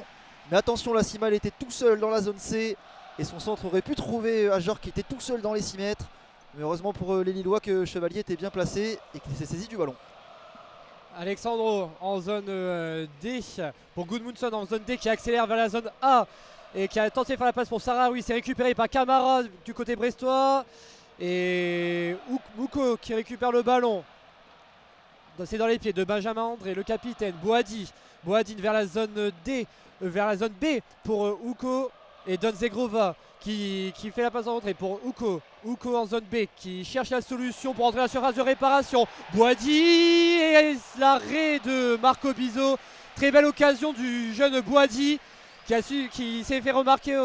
Mais attention, la Sima elle était tout seul dans la zone C. Et son centre aurait pu trouver Ajorc qui était tout seul dans les 6 mètres. Mais heureusement pour les Lillois que Chevalier était bien placé et qu'il s'est saisi du ballon. Alexandro en zone D pour Gudmundsson en zone D qui accélère vers la zone A et qui a tenté de faire la passe pour Sarah. Oui, c'est récupéré par Camara du côté brestois. Et Mouko qui récupère le ballon. C'est dans les pieds de Benjamin André, le capitaine. Boadi vers la zone D, vers la zone B pour Uko et Don Zegrova qui fait la passe en rentrée pour Uko en zone B qui cherche la solution pour entrer à la surface de réparation. Boadi et l'arrêt de Marco Bizot. Très belle occasion du jeune Boadi qui s'est fait remarquer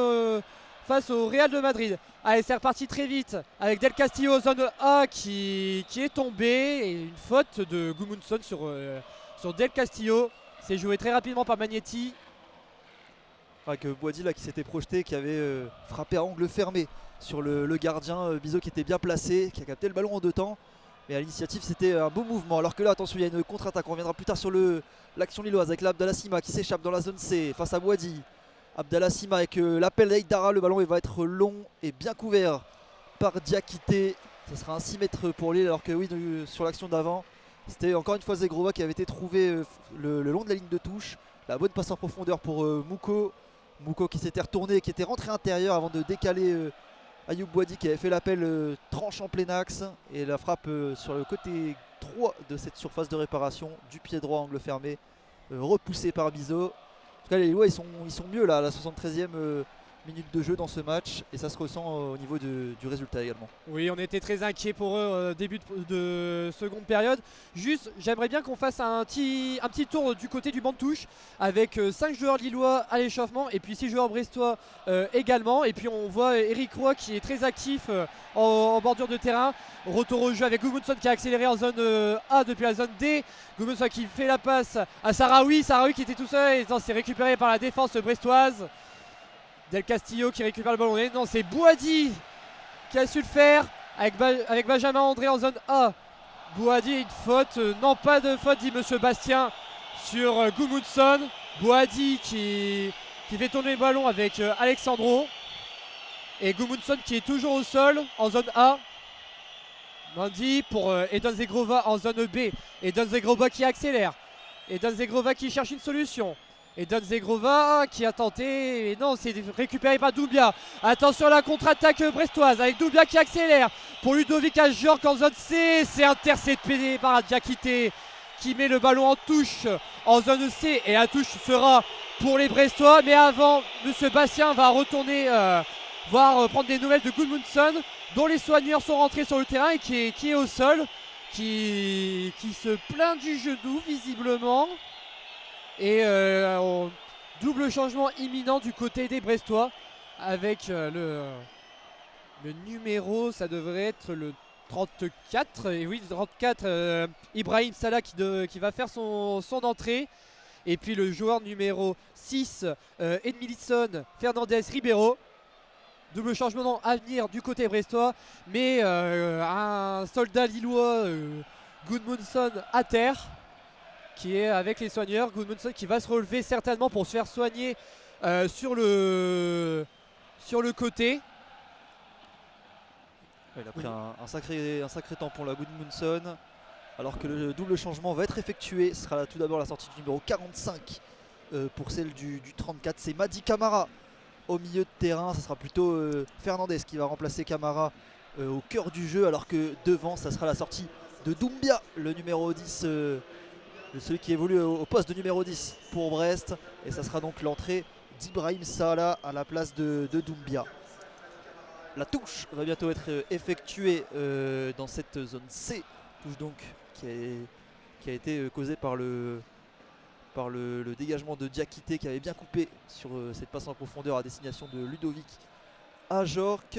face au Real de Madrid. Allez, c'est reparti très vite avec Del Castillo zone A qui est tombé et une faute de Gudmundsson sur Del Castillo. C'est joué très rapidement par Magnetti. Avec Boadi là qui s'était projeté, qui avait frappé à angle fermé sur le gardien. Bizot qui était bien placé, qui a capté le ballon en 2 temps. Mais à l'initiative c'était un beau mouvement. Alors que là attention, il y a une contre-attaque. On reviendra plus tard sur l'action lilloise avec l'Abdallah Sima qui s'échappe dans la zone C face à Boadi. Abdallah Sima avec l'appel d'Aïdara. Le ballon il va être long et bien couvert par Diakité. Ce sera un 6 mètres pour lui, alors que oui, sur l'action d'avant c'était encore une fois Zegrova qui avait été trouvé le long de la ligne de touche. La bonne passe en profondeur pour Mouko qui s'était retourné, qui était rentré intérieur avant de décaler Ayoub Boadi qui avait fait l'appel tranche en plein axe. Et la frappe sur le côté droit de cette surface de réparation du pied droit angle fermé, repoussé par Bizot. En tout cas les Lillois ils sont mieux là à la 73e minute de jeu dans ce match et ça se ressent au niveau du résultat également. Oui, on était très inquiets pour eux début de seconde période. Juste, j'aimerais bien qu'on fasse un petit tour du côté du banc de touche avec 5 joueurs lillois à l'échauffement et puis 6 joueurs brestois également. Et puis on voit Eric Roy qui est très actif en bordure de terrain. Retour au jeu avec Gudmundsson qui a accéléré en zone A depuis la zone D. Gudmundsson qui fait la passe à Sarawi qui était tout seul et c'est récupéré par la défense brestoise. Del Castillo qui récupère le ballon. Et non, c'est Boadi qui a su le faire avec Benjamin André en zone A. Boadi, une faute. Non, pas de faute, dit Monsieur Bastien sur Gudmundsson. Boadi qui fait tourner le ballon avec Alexandro. Et Gudmundsson qui est toujours au sol en zone A. Mandi pour Edon Zegrova en zone B. Edon Zegrova qui accélère. Edon Zegrova qui cherche une solution. Et Don Zegrova qui a tenté, et non, c'est récupéré par Doumbia. Attention à la contre-attaque brestoise avec Doumbia qui accélère pour Ludovic Ajorc en zone C. C'est intercepté par Diakité qui met le ballon en touche en zone C. Et la touche sera pour les Brestois. Mais avant, Monsieur Bastien va retourner prendre des nouvelles de Gudmundsson, dont les soigneurs sont rentrés sur le terrain et qui est au sol, qui se plaint du genou visiblement. Et double changement imminent du côté des Brestois avec le numéro, ça devrait être le 34. Et oui, le 34, Ibrahim Salah qui va faire son entrée. Et puis le joueur numéro 6, Edmilson Fernandez Ribeiro. Double changement à venir du côté brestois. Mais un soldat lillois, Gudmundsson, à terre, qui est avec les soigneurs. Gudmundsson qui va se relever certainement pour se faire soigner sur le côté. Il a pris un sacré tampon la Gudmundsson. Alors que le double changement va être effectué. Ce sera tout d'abord la sortie du numéro 45 pour celle du 34. C'est Madi Camara au milieu de terrain. Ce sera plutôt Fernandez qui va remplacer Camara au cœur du jeu. Alors que devant, ça sera la sortie de Doumbia, le numéro 10, celui qui évolue au poste de numéro 10 pour Brest. Et ça sera donc l'entrée d'Ibrahim Salah à la place de Doumbia. La touche va bientôt être effectuée dans cette zone C. Touche donc qui a été causée par le dégagement de Diakité qui avait bien coupé sur cette passe en profondeur à destination de Ludovic Ajorc.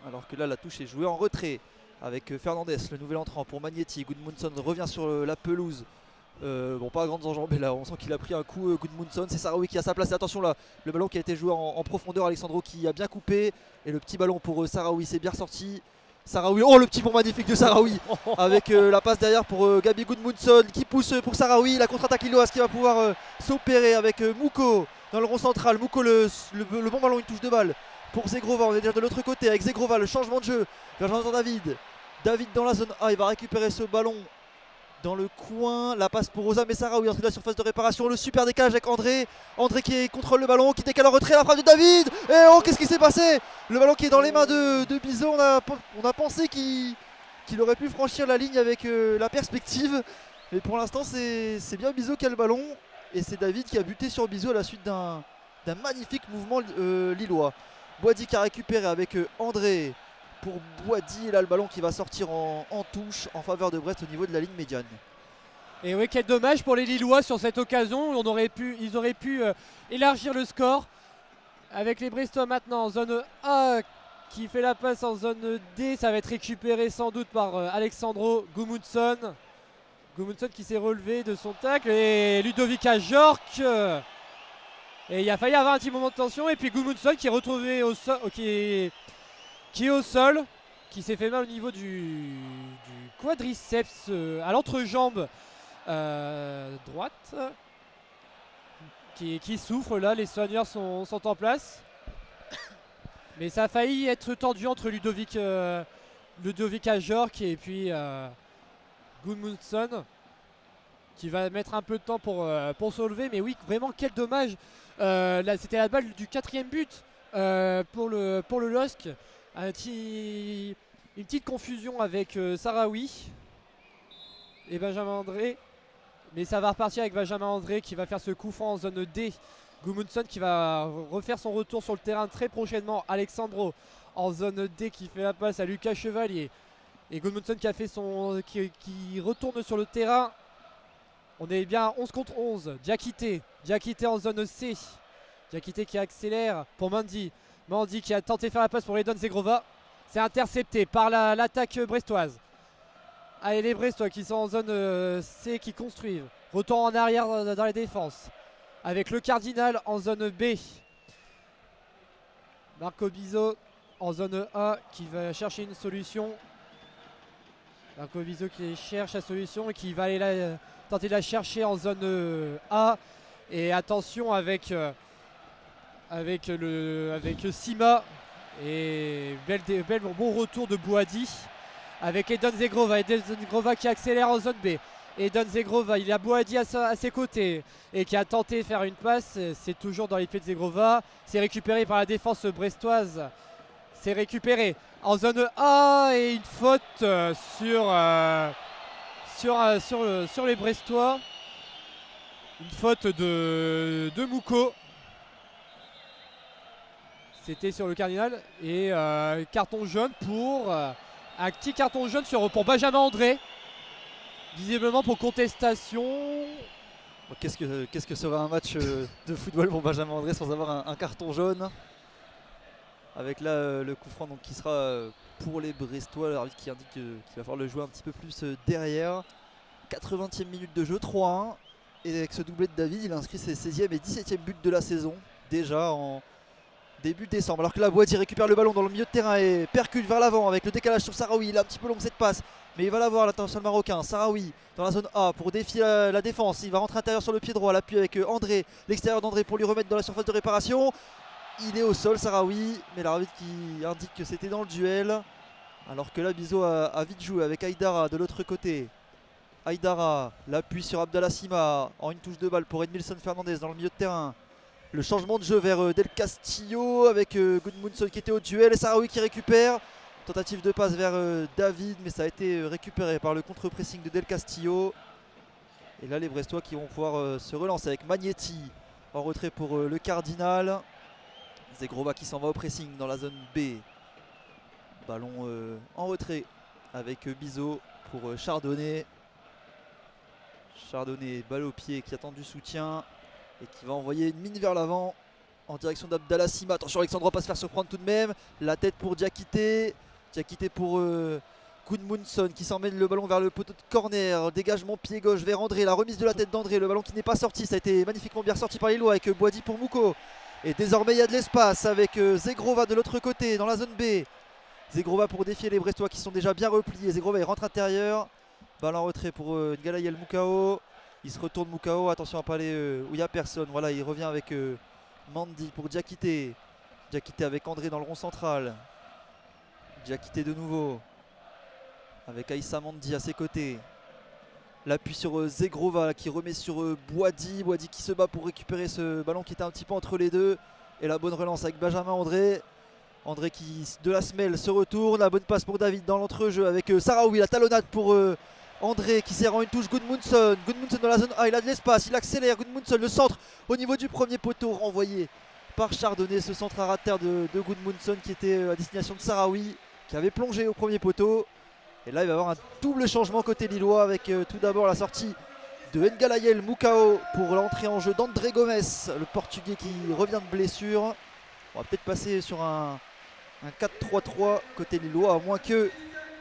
Alors que là la touche est jouée en retrait avec Fernandez, le nouvel entrant pour Magnetti. Gudmundsson revient sur la pelouse. Bon, pas à grandes enjambées là, on sent qu'il a pris un coup. Gudmundsson, c'est Sahraoui qui a sa place. Et attention là, le ballon qui a été joué en profondeur. Alexandro qui a bien coupé. Et le petit ballon pour Sahraoui, c'est bien sorti. Sahraoui, oh le petit pont magnifique de Sahraoui avec la passe derrière pour Gabi Gudmundsson qui pousse pour Sahraoui. La contre-attaque lilloise qui va pouvoir s'opérer avec Mouko dans le rond central. Mouko le bon ballon, une touche de balle pour Zegrova. On est déjà de l'autre côté avec Zegrova, le changement de jeu vers Jonathan David. David dans la zone A, il va récupérer ce ballon dans le coin. La passe pour Rosa Messaraoui, entrée de la surface de réparation. Le super décalage avec André. André qui contrôle le ballon, qui décale en retrait. La frappe de David. Et oh, qu'est-ce qui s'est passé? Le ballon qui est dans les mains de Bizot. On a pensé qu'il aurait pu franchir la ligne avec la perspective. Mais pour l'instant, c'est bien Bizot qui a le ballon. Et c'est David qui a buté sur Bizot à la suite d'un magnifique mouvement lillois. Boadi qui a récupéré avec André. Pour Boadi, et là le ballon qui va sortir en touche en faveur de Brest au niveau de la ligne médiane. Et oui, quel dommage pour les Lillois sur cette occasion. Ils auraient pu élargir le score. Avec les Brestois maintenant en zone A qui fait la passe en zone D. Ça va être récupéré sans doute par Alexandro Gudmundsson. Gudmundsson qui s'est relevé de son tacle. Et Ludovic Ajorc. Et il a failli avoir un petit moment de tension. Et puis Gudmundsson qui est retrouvé au sol. Qui est au sol, qui s'est fait mal au niveau du quadriceps à l'entrejambe droite, qui souffre là. Les soigneurs sont en place, mais ça a failli être tendu entre Ludovic Ajorc et puis Gudmundsson, qui va mettre un peu de temps pour se relever. Mais oui, vraiment quel dommage. Là, c'était la balle du 4e but pour le LOSC. Une petite confusion avec Sahraoui et Benjamin André, mais ça va repartir avec Benjamin André qui va faire ce coup franc en zone D. Gudmundsson qui va refaire son retour sur le terrain très prochainement. Alexandro en zone D qui fait la passe à Lucas Chevalier et Gudmundsson qui a fait qui retourne sur le terrain. On est bien 11 contre 11. Diakité en zone C. Diakité qui accélère pour Mandy qui a tenté de faire la passe pour Edon Zegrova. C'est intercepté par l'attaque brestoise. Allez, les Brestois qui sont en zone C qui construisent. Retour en arrière dans les défenses. Avec le Cardinal en zone B. Marco Bizot en zone A qui va chercher une solution. Marco Bizot qui cherche la solution et qui va aller tenter de la chercher en zone A. Et attention avec Sima et bon retour de Boadi avec Edon Zegrova qui accélère en zone B. Edon Zegrova, il a Boadi à ses côtés et qui a tenté de faire une passe. C'est toujours dans les pieds de Zegrova. C'est récupéré par la défense brestoise. C'est récupéré en zone A et une faute sur les Brestois. Une faute de Mouko. C'était sur le Cardinal et carton jaune pour un petit carton jaune pour Benjamin André, visiblement pour contestation. Qu'est-ce que serait un match de football pour Benjamin André sans avoir un carton jaune, avec là le coup franc donc, qui sera pour les Brestois, l'arbitre qui indique qu'il va falloir le jouer un petit peu plus derrière. 80e minute de jeu, 3-1, et avec ce doublé de David, il a inscrit ses 16e et 17e buts de la saison déjà en début décembre. Alors que là, Boadi récupère le ballon dans le milieu de terrain et percute vers l'avant avec le décalage sur Sahraoui. Il a un petit peu long cette passe, mais il va l'avoir l'international marocain. Sahraoui dans la zone A pour défier la défense. Il va rentrer intérieur sur le pied droit, l'appui avec André, l'extérieur d'André pour lui remettre dans la surface de réparation. Il est au sol, Sarawi, mais l'arbitre qui indique que c'était dans le duel. Alors que là, Bizo a vite joué avec Aïdara de l'autre côté. Aïdara, l'appui sur Abdallah Sima en une touche de balle pour Edmilson Fernandez dans le milieu de terrain. Le changement de jeu vers Del Castillo avec Gudmundsson qui était au duel et Sarawi qui récupère. Tentative de passe vers David, mais ça a été récupéré par le contre-pressing de Del Castillo. Et là, les Brestois qui vont pouvoir se relancer avec Magnetti en retrait pour le Cardinal. Zegrova qui s'en va au pressing dans la zone B. Ballon en retrait avec Bizo pour Chardonnay. Chardonnay, balle au pied qui attend du soutien et qui va envoyer une mine vers l'avant en direction d'Abdallah Sima. Attention, Alexandre va pas se faire surprendre tout de même. La tête pour Diakité. Diakité pour Gudmundsson qui s'emmène le ballon vers le poteau de corner. Dégagement pied gauche vers André. La remise de la tête d'André. Le ballon qui n'est pas sorti. Ça a été magnifiquement bien sorti par les Lillois avec Boadi pour Mouko. Et désormais il y a de l'espace avec Zegrova de l'autre côté dans la zone B. Zegrova pour défier les Brestois qui sont déjà bien repliés. Zegrova il rentre intérieur. Balle en retrait pour Ngalayel Moukao. Il se retourne Moukao. Attention à pas aller où il n'y a personne. Voilà, il revient avec Mandy pour Diakité. Diakité avec André dans le rond central. Diakité de nouveau. Avec Aïssa Mandy à ses côtés. L'appui sur Zegrova qui remet sur Boadi. Boadi qui se bat pour récupérer ce ballon qui était un petit peu entre les deux. Et la bonne relance avec Benjamin André. André qui de la semelle se retourne. La bonne passe pour David dans l'entrejeu avec Sarawi. La talonnade pour André qui sert en une touche Gudmundsson. Gudmundsson dans la zone A. Il a de l'espace. Il accélère. Gudmundsson le centre au niveau du premier poteau renvoyé par Chardonnay. Ce centre à ras de terre de Gudmundsson qui était à destination de Sarawi qui avait plongé au premier poteau. Et là il va y avoir un double changement côté lillois avec tout d'abord la sortie de Ngalayel Moukao pour l'entrée en jeu d'André Gomes, le portugais qui revient de blessure. On va peut-être passer sur un 4-3-3 côté lillois, à moins que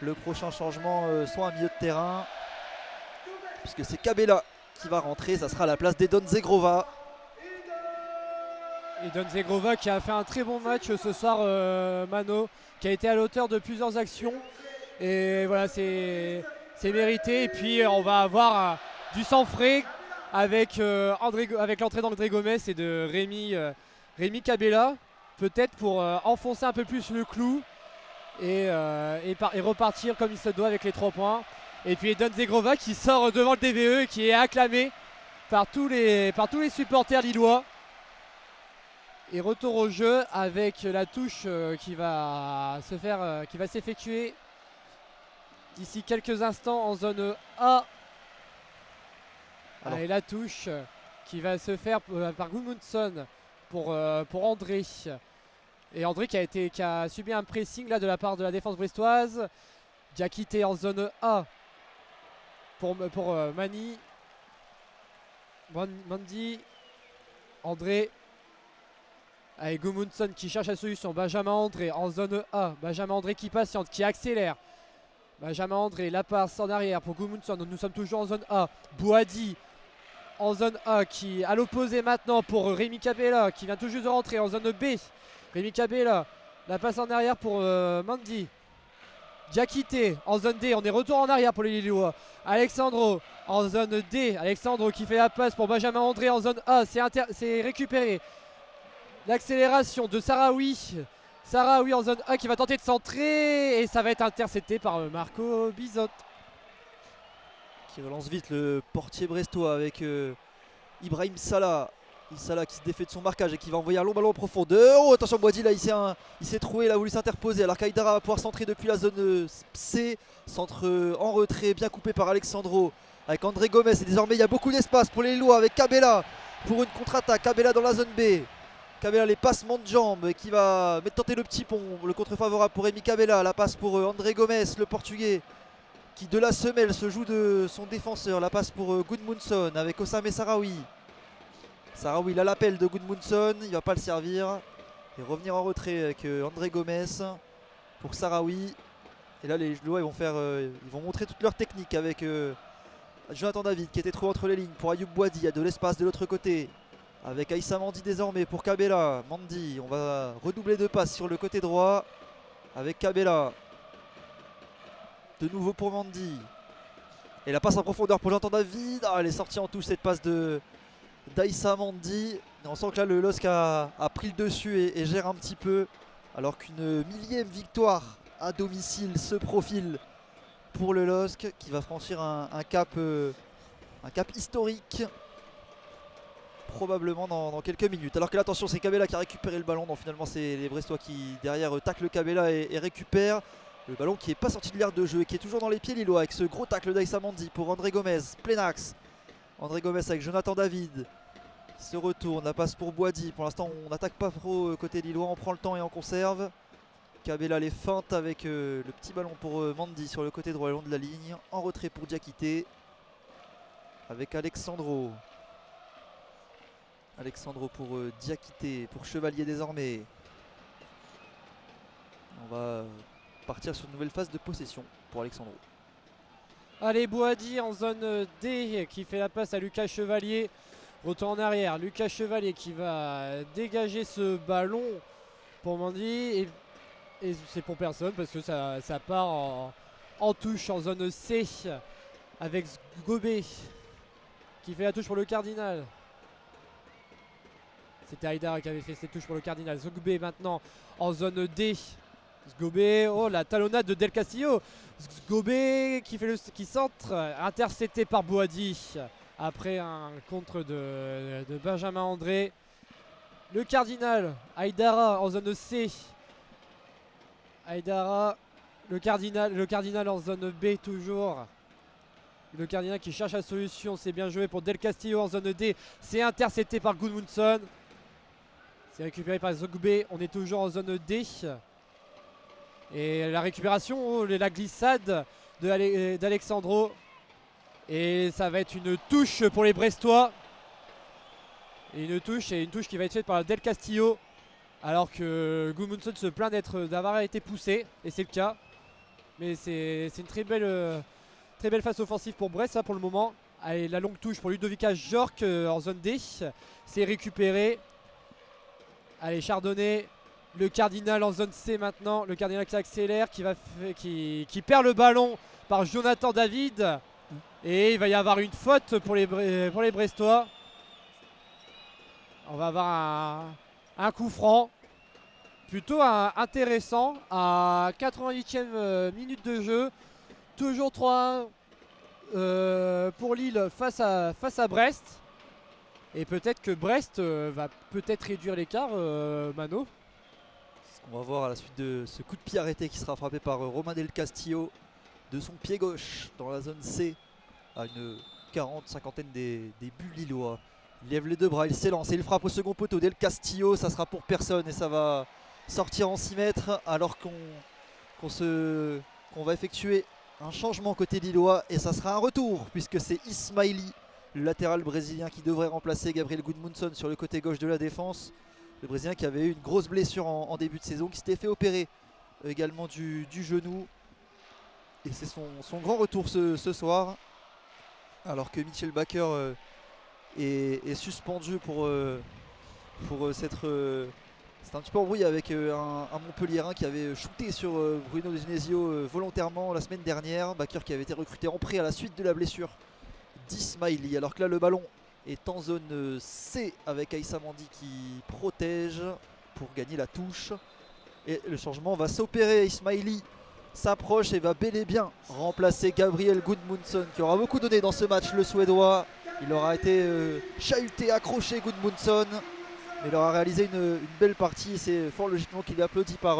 le prochain changement soit un milieu de terrain. Puisque c'est Kabela qui va rentrer, ça sera à la place d'Edon Zegrova. Edon Zegrova qui a fait un très bon match ce soir, Mano, qui a été à l'auteur de plusieurs actions. Et voilà, c'est mérité. Et puis on va avoir du sang frais avec l'entrée d'André Gomes et de Rémi Kabela. Peut-être pour enfoncer un peu plus le clou et repartir comme il se doit avec les 3 points. Et puis Edon Zegrova qui sort devant le DVE et qui est acclamé par tous les supporters lillois. Et retour au jeu avec la touche qui va s'effectuer d'ici quelques instants en zone A. Et la touche qui va se faire par Gudmundsson pour André. Et André qui a subi un pressing là de la part de la défense brestoise. Diakité en zone A pour Mani. Mandy. André. Avec Gudmundsson qui cherche la solution. Benjamin André en zone A. Benjamin André qui patiente, qui accélère. Benjamin André, la passe en arrière pour Gudmundsson. Nous sommes toujours en zone A. Boadi en zone A qui à l'opposé maintenant pour Rémi Kabela qui vient tout juste de rentrer en zone B. Rémi Kabela, la passe en arrière pour Mandy. Diakité en zone D, on est retour en arrière pour les Lillois. Alexandro en zone D. Alexandro qui fait la passe pour Benjamin André en zone A. C'est récupéré. L'accélération de Sarawi. Sarawi en zone A qui va tenter de centrer et ça va être intercepté par Marco Bizot. Qui relance vite le portier brestois avec Ibrahim Salah. Salah qui se défait de son marquage et qui va envoyer un long ballon en profondeur. Oh attention, Boadi là il s'est trouvé, il a voulu s'interposer alors qu'Aïdara va pouvoir centrer depuis la zone C. Centre en retrait, bien coupé par Alexandro avec André Gomes. Et désormais il y a beaucoup d'espace pour les Lillois avec Kabela pour une contre-attaque. Kabela dans la zone B. Kabela les passements de jambes qui va tenter le petit pont. Le contre favorable pour Rémi Kabela. La passe pour André Gomes, le portugais qui de la semelle se joue de son défenseur. La passe pour Gudmundsson avec Osame Sarawi. Sarawi il a l'appel de Gudmundsson, il va pas le servir. Et revenir en retrait avec André Gomes pour Sarawi. Et là les Lillois ils vont montrer toute leur technique avec Jonathan David qui était trop entre les lignes pour Ayoub Boadi. Il y a de l'espace de l'autre côté. Avec Aïssa Mandy désormais pour Kabela. Mandy, on va redoubler de passes sur le côté droit avec Kabela. De nouveau pour Mandy. Et la passe en profondeur pour Jonathan David. Elle est sortie en touche cette passe d'Aïssa Mandy. Et on sent que là le LOSC a pris le dessus et gère un petit peu, alors qu'une millième victoire à domicile se profile pour le LOSC qui va franchir un cap historique probablement dans quelques minutes. Alors que là, attention, c'est Cabella qui a récupéré le ballon. Donc finalement c'est les Brestois qui derrière taclent Cabella et récupèrent le ballon qui n'est pas sorti de l'aire de jeu et qui est toujours dans les pieds lillois avec ce gros tacle d'Aïssa Mandi pour André Gomez, plein axe. André Gomez avec Jonathan David qui se retourne, la passe pour Boadi. Pour l'instant on n'attaque pas trop côté lillois, on prend le temps et on conserve. Cabella les feintes avec le petit ballon pour Mandi sur le côté droit le long de la ligne. En retrait pour Diakité avec Alexandro. Alexandro pour Diakité, pour Chevalier désormais. On va partir sur une nouvelle phase de possession pour Alexandro. Allez, Boadi en zone D qui fait la passe à Lucas Chevalier. Retour en arrière, Lucas Chevalier qui va dégager ce ballon pour Mandi. Et c'est pour personne parce que ça part en touche en zone C avec Gobé qui fait la touche pour le Cardinal. C'était Aïdara qui avait fait cette touche pour le Cardinal. Zogbe maintenant en zone D. Zgobé, oh la talonnade de Del Castillo. Zgobé qui centre, intercepté par Boadi après un contre de Benjamin André. Le Cardinal, Aïdara en zone C. Aïdara, le Cardinal en zone B toujours. Le Cardinal qui cherche la solution, c'est bien joué pour Del Castillo en zone D. C'est intercepté par Gudmundsson. C'est récupéré par Zogbe, on est toujours en zone D. Et la récupération, la glissade d'Alexandro. Et ça va être une touche pour les Brestois. Et une touche qui va être faite par Del Castillo. Alors que Gudmundsson se plaint d'avoir été poussé. Et c'est le cas. Mais c'est une très belle phase offensive pour Brest ça, pour le moment. Allez, la longue touche pour Ludovica Jork en zone D. C'est récupéré. Allez, Chardonnay, le Cardinal en zone C maintenant. Le Cardinal qui accélère, qui perd le ballon par Jonathan David. Et il va y avoir une faute pour les Brestois. On va avoir un coup franc. Plutôt intéressant à 88e minute de jeu. Toujours 3-1 pour Lille face à Brest. Et peut-être que Brest va peut-être réduire l'écart, Mano. Ce qu'on va voir à la suite de ce coup de pied arrêté qui sera frappé par Romain Del Castillo de son pied gauche dans la zone C à une cinquantaine des buts lillois. Il lève les deux bras, il s'élance et il frappe au second poteau. Del Castillo, ça sera pour personne et ça va sortir en 6 mètres alors qu'on va effectuer un changement côté lillois et ça sera un retour puisque c'est Ismaili, le latéral brésilien qui devrait remplacer Gabriel Gudmundsson sur le côté gauche de la défense. Le Brésilien qui avait eu une grosse blessure en début de saison, qui s'était fait opérer également du genou. Et c'est son grand retour ce soir. Alors que Mitchell Baker est suspendu pour s'être... c'est un petit peu embrouillé avec un Montpellierin qui avait shooté sur Bruno De Genesio volontairement la semaine dernière. Baker qui avait été recruté en prêt à la suite de la blessure d'Ismaili. Alors que là le ballon est en zone C avec Aïssa Mandi qui protège pour gagner la touche. Et le changement va s'opérer. Ismaili s'approche et va bel et bien remplacer Gabriel Gudmundsson qui aura beaucoup donné dans ce match, le Suédois. Il aura été chahuté, accroché Gudmundsson. Mais il aura réalisé une belle partie et c'est fort logiquement qu'il est applaudi par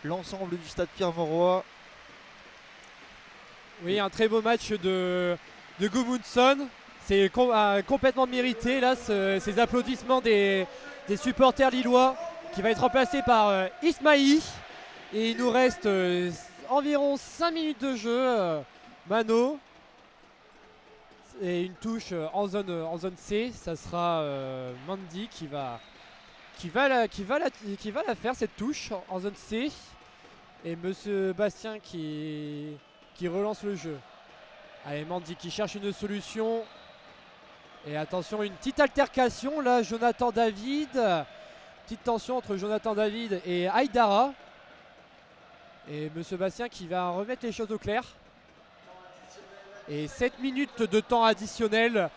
l'ensemble du stade Pierre-Mauroy. Oui, un très beau match de Gudmundsson. C'est complètement mérité là, ces applaudissements des supporters lillois qui va être remplacé par Ismaili. Et il nous reste environ 5 minutes de jeu. Mano. Et une touche en zone C, ça sera Mandi qui va la faire cette touche en zone C. Et Monsieur Bastien qui relance le jeu. Allez, Mandi qui cherche une solution. Et attention, une petite altercation là, Jonathan David. Petite tension entre Jonathan David et Aïdara. Et Monsieur Bastien qui va remettre les choses au clair. Et 7 minutes de temps additionnel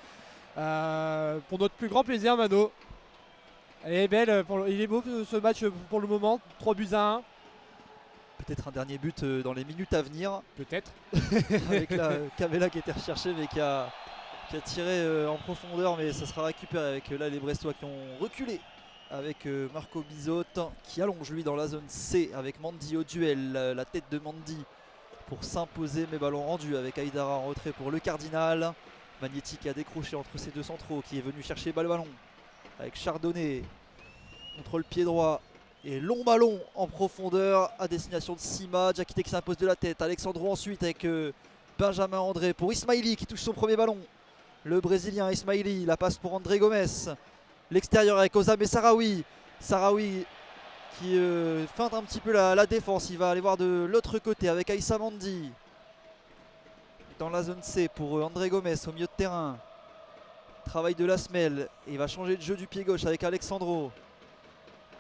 pour notre plus grand plaisir, Mano. Elle est belle, il est beau ce match pour le moment, 3 buts à 1. Peut-être un dernier but dans les minutes à venir. Peut-être. Avec la Cabella qui était recherchée mais qui a tiré en profondeur, mais ça sera récupéré avec là les Brestois qui ont reculé avec Marco Bizot qui allonge lui dans la zone C avec Mandy au duel, la tête de Mandy pour s'imposer, mais ballon rendu avec Aïdara en retrait pour le Cardinal. Magnetti qui a décroché entre ces deux centraux, qui est venu chercher le ballon avec Chardonnay contre le pied droit. Et long ballon en profondeur à destination de Sima. Diakité qui s'impose de la tête. Alexandro ensuite avec Benjamin André pour Ismaili qui touche son premier ballon. Le Brésilien Ismaili, la passe pour André Gomes. L'extérieur avec Ozame Sarawi. Sarawi qui feinte un petit peu la défense. Il va aller voir de l'autre côté avec Aïssa Mandi. Dans la zone C pour André Gomes au milieu de terrain. Travail de Lasmel. Et il va changer de jeu du pied gauche avec Alexandro.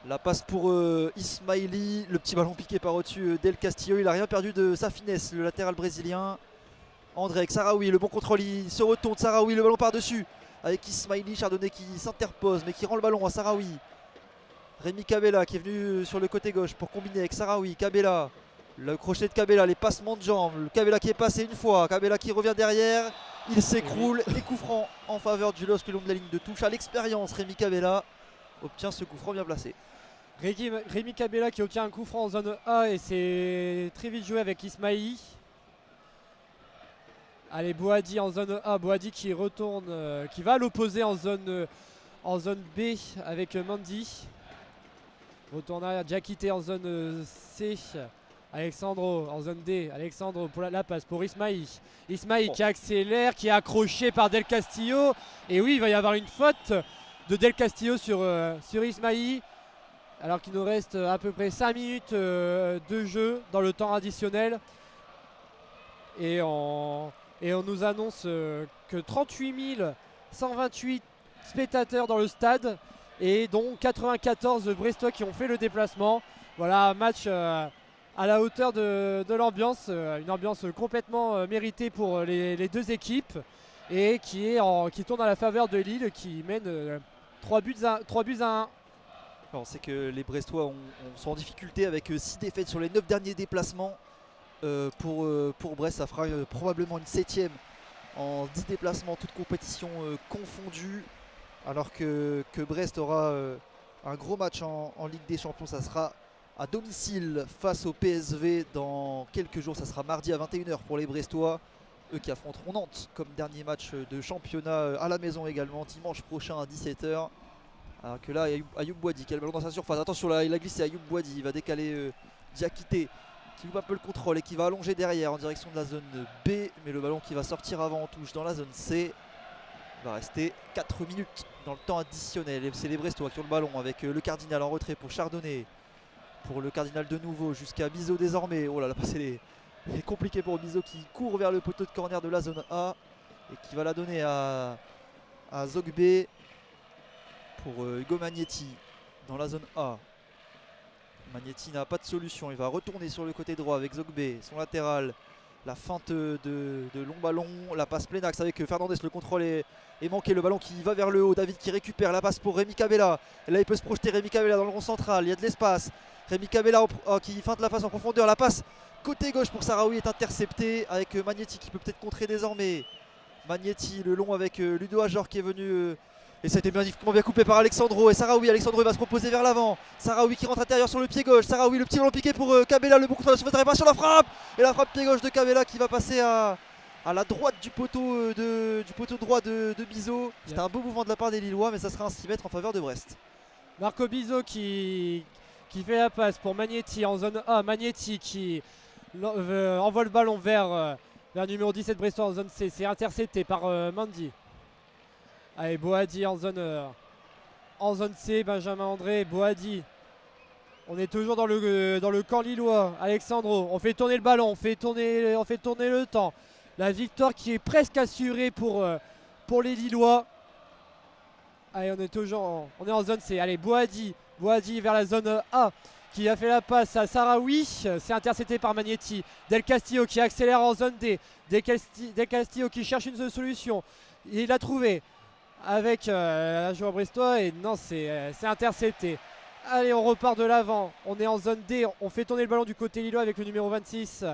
La passe pour Ismaili, le petit ballon piqué par au-dessus Del Castillo. Il n'a rien perdu de sa finesse, le latéral brésilien. André avec Sarawi, le bon contrôle, il se retourne. Sarawi, le ballon par-dessus avec Ismaili. Chardonnay qui s'interpose mais qui rend le ballon à Sarawi. Rémi Cabella qui est venu sur le côté gauche pour combiner avec Sarawi. Cabella, le crochet de Cabella, les passements de jambes. Le Cabella qui est passé une fois, Cabella qui revient derrière. Il s'écroule et coup franc en faveur du LOSC le long de la ligne de touche. À l'expérience, Rémi Cabella obtient ce coup franc bien placé. Rémi Cabella qui obtient un coup franc en zone A et c'est très vite joué avec Ismaili. Allez, Boadi en zone A, Boadi qui retourne, qui va à l'opposé en zone B avec Mandy. Retourne à Diakité en zone C. Alexandro en zone D. Alexandro pour la passe pour Ismaili. Ismaili qui accélère, qui est accroché par Del Castillo. Et oui, il va y avoir une faute de Del Castillo sur Ismaili. Alors qu'il nous reste à peu près 5 minutes de jeu dans le temps additionnel. Et on nous annonce que 38 128 spectateurs dans le stade et dont 94 Brestois qui ont fait le déplacement. Voilà un match à la hauteur de l'ambiance, une ambiance complètement méritée pour les deux équipes et qui tourne à la faveur de Lille qui mène 3 buts à 1. On sait que les Brestois sont en difficulté avec 6 défaites sur les 9 derniers déplacements. Pour Brest, ça fera probablement une 7ème en 10 déplacements, toutes compétitions confondues. Alors que Brest aura un gros match en Ligue des Champions. Ça sera à domicile face au PSV dans quelques jours. Ça sera mardi à 21h pour les Brestois. Eux qui affronteront Nantes comme dernier match de championnat à la maison également. Dimanche prochain à 17h. Alors que là, Ayoub Boadi qui a le ballon dans sa surface. Attention, là, il a glissé Ayoub Boadi. Il va décaler Diakité qui loupe un peu le contrôle et qui va allonger derrière en direction de la zone B. Mais le ballon qui va sortir avant en touche dans la zone C. Il va rester 4 minutes dans le temps additionnel. Et c'est les Brestois qui ont le ballon avec le Cardinal en retrait pour Chardonnay. Pour le Cardinal de nouveau jusqu'à Bizot désormais. Oh là là, c'est compliqué pour Bizot qui court vers le poteau de corner de la zone A. Et qui va la donner à Zogbe. Pour Hugo Magnetti dans la zone A. Magnetti n'a pas de solution, il va retourner sur le côté droit avec Zogbe, son latéral. La feinte de long ballon, la passe plein axe avec Fernandez, le contrôle est manqué, le ballon qui va vers le haut, David qui récupère, la passe pour Rémi Cabella. Et là il peut se projeter Rémi Cabella dans le rond central, il y a de l'espace. Rémi Cabella qui feinte la passe en profondeur, la passe côté gauche pour Sarawi est interceptée avec Magnetti qui peut peut-être contrer désormais. Magnetti, le long avec Ludo Ajor qui est venu... Et ça a été bien coupé par Alexandro. Et Sarawi, Alexandro il va se proposer vers l'avant. Sarawi qui rentre intérieur sur le pied gauche. Sarawi, le petit ballon piqué pour Cabella. Le bon contrôle de la réparation, la frappe. Et la frappe pied gauche de Cabella qui va passer à la droite du poteau, droit de Bizot. C'était un beau mouvement de la part des Lillois, mais ça sera un 6 mètres en faveur de Brest. Marco Bizot qui fait la passe pour Magnetti en zone A. Magnetti qui envoie le ballon vers numéro 17 Brestois en zone C. C'est intercepté par Mandy. Allez, Boadi en zone C, Benjamin André, Boadi. On est toujours dans le camp lillois. Alexandro, on fait tourner le ballon, on fait tourner le temps. La victoire qui est presque assurée pour les Lillois. Allez, on est en zone C. Allez, Boadi vers la zone A qui a fait la passe à Sarawi. C'est intercepté par Magnetti. Del Castillo qui accélère en zone D. Del Castillo qui cherche une solution. Il l'a trouvé. avec un joueur brestois et non, c'est intercepté. Allez, on repart de l'avant, on est en zone D, on fait tourner le ballon du côté lillois avec le numéro 26,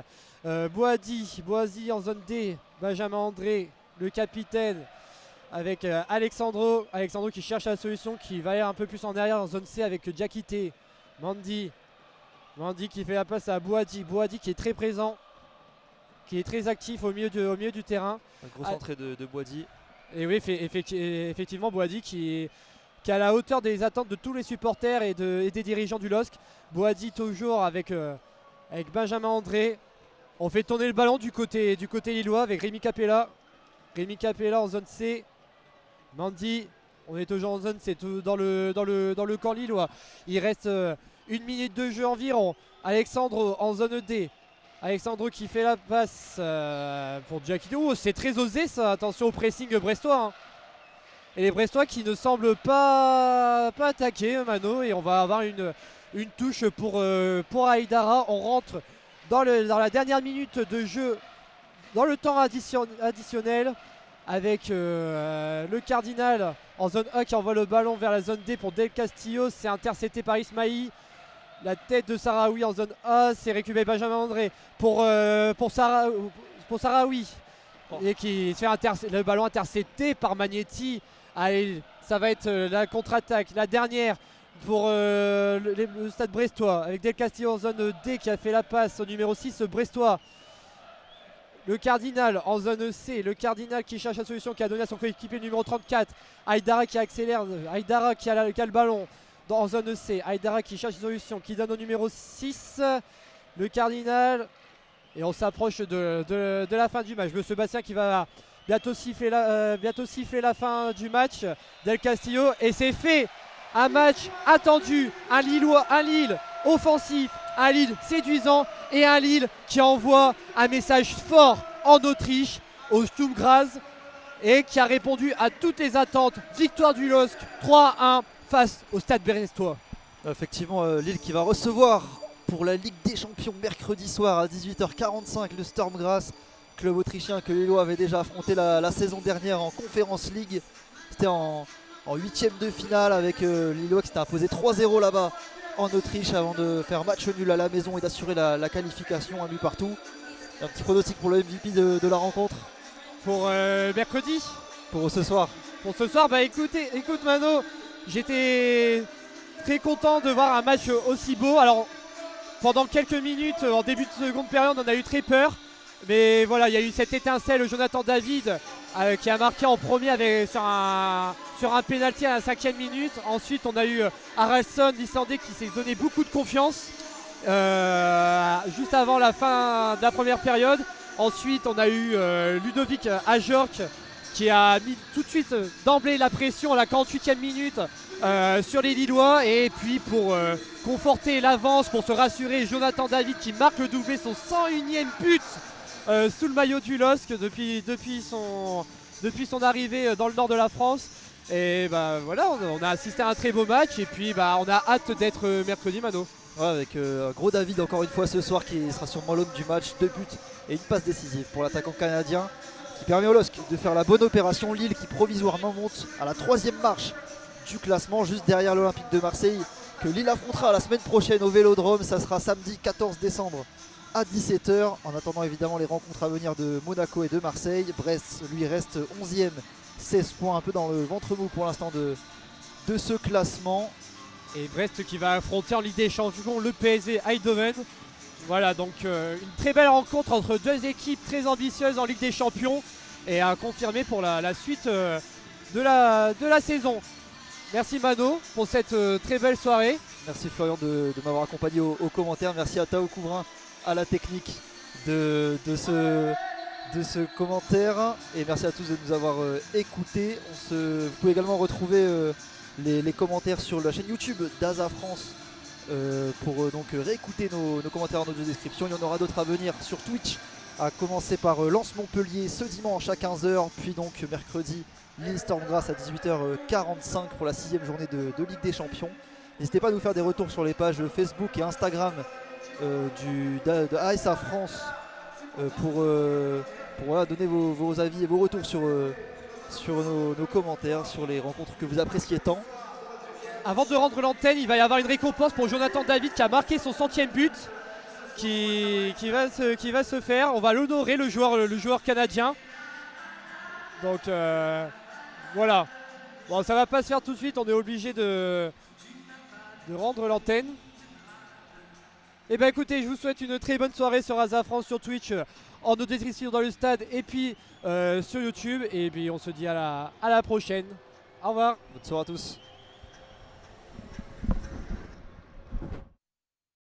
Boisy en zone D, Benjamin André, le capitaine, avec Alexandro qui cherche la solution, qui va aller un peu plus en arrière en zone C avec Diakité, Mandy qui fait la passe à Boadi qui est très présent, qui est très actif au milieu du terrain. Un gros entrée de Boadi. Et oui, effectivement, Boadi qui est à la hauteur des attentes de tous les supporters et des dirigeants du LOSC. Boadi toujours avec Benjamin André. On fait tourner le ballon du côté lillois avec Rémi Capella. Rémi Capella en zone C. Mandy, on est toujours en zone C, dans le camp lillois. Il reste 1 minute de jeu environ. Alexandre en zone D. Alexandre qui fait la passe pour Diakité. C'est très osé ça, attention au pressing brestois. Hein. Et les Brestois qui ne semblent pas attaquer Mano. Et on va avoir une touche pour Aïdara. On rentre dans la dernière minute de jeu, dans le temps additionnel. Avec le Cardinal en zone A qui envoie le ballon vers la zone D pour Del Castillo. C'est intercepté par Ismaï. La tête de Sarawi en zone A, c'est récupéré Benjamin André pour Sarawi. Et qui fait le ballon intercepté par Magnetti. Allez, ça va être la contre-attaque, la dernière pour le stade brestois avec Del Castillo en zone D qui a fait la passe au numéro 6 brestois. Le Cardinal en zone C, le Cardinal qui cherche la solution, qui a donné à son coéquipier numéro 34. Aïdara qui accélère, Aïdara qui a le ballon en zone C. Aïdara qui cherche une solution, qui donne au numéro 6. Le Cardinal. Et on s'approche de la fin du match. Le Sébastien qui va bientôt siffler la fin du match. Del Castillo. Et c'est fait. Un match attendu. Un Lille offensif. Un Lille séduisant et un Lille qui envoie un message fort en Autriche au Sturm Graz et qui a répondu à toutes les attentes. Victoire du LOSC 3-1 face au Stade brestois. Effectivement, Lille qui va recevoir pour la Ligue des Champions mercredi soir à 18h45 le Sturm Graz, club autrichien que Lillois avait déjà affronté la saison dernière en Conference League. C'était en 8e de finale avec Lillois qui s'était imposé 3-0 là-bas en Autriche avant de faire match nul à la maison et d'assurer la qualification, un but partout. Un petit pronostic pour le MVP de la rencontre pour mercredi, pour ce soir. Pour ce soir, écoute Mano, j'étais très content de voir un match aussi beau. Alors pendant quelques minutes en début de seconde période on a eu très peur, mais voilà, il y a eu cette étincelle, Jonathan David qui a marqué en premier sur un pénalty à la 5e minute. Ensuite on a eu Haraldsson, l'Islandais, qui s'est donné beaucoup de confiance juste avant la fin de la première période. Ensuite on a eu Ludovic Ajorc qui a mis tout de suite d'emblée la pression à la 48e minute sur les Lillois. Et puis pour conforter l'avance, pour se rassurer, Jonathan David qui marque le doublé, son 101e but sous le maillot du LOSC depuis son arrivée dans le nord de la France. Et voilà, on a assisté à un très beau match et puis on a hâte d'être mercredi, Mano. Ouais, avec un gros David encore une fois ce soir qui sera sûrement l'homme du match, 2 buts et une passe décisive pour l'attaquant canadien qui permet au LOSC de faire la bonne opération. Lille qui provisoirement monte à la 3e marche du classement, juste derrière l'Olympique de Marseille, que Lille affrontera la semaine prochaine au Vélodrome. Ça sera samedi 14 décembre à 17h. En attendant évidemment les rencontres à venir de Monaco et de Marseille. Brest lui reste 11e, 16 points, un peu dans le ventre mou pour l'instant de ce classement. Et Brest qui va affronter en Ligue des Champions le PSV Eindhoven. Voilà, donc une très belle rencontre entre deux équipes très ambitieuses en Ligue des Champions et à confirmer pour la suite de la saison. Merci Mano pour cette très belle soirée. Merci Florian de m'avoir accompagné aux commentaires. Merci à Tao Couvrin à la technique de ce commentaire. Et merci à tous de nous avoir écoutés. Vous pouvez également retrouver les commentaires sur la chaîne YouTube d'Asa France pour donc réécouter nos commentaires en audio description. Il y en aura d'autres à venir sur Twitch, à commencer par Lens Montpellier ce dimanche à 15h, puis donc mercredi Lille Sturm Graz à 18h45 pour la 6e journée de Ligue des Champions. N'hésitez pas à nous faire des retours sur les pages Facebook et Instagram de ASA France pour donner vos avis et vos retours sur sur nos commentaires, sur les rencontres que vous appréciez tant. Avant de rendre l'antenne, il va y avoir une récompense pour Jonathan David qui a marqué son 100e but qui va se faire. On va l'honorer, le joueur canadien. Donc voilà. Bon, ça va pas se faire tout de suite, on est obligé de rendre l'antenne. Et ben écoutez, je vous souhaite une très bonne soirée sur Asa France, sur Twitch, en audition dans le stade et puis sur YouTube. Et puis on se dit à la prochaine. Au revoir. Bonne soirée à tous.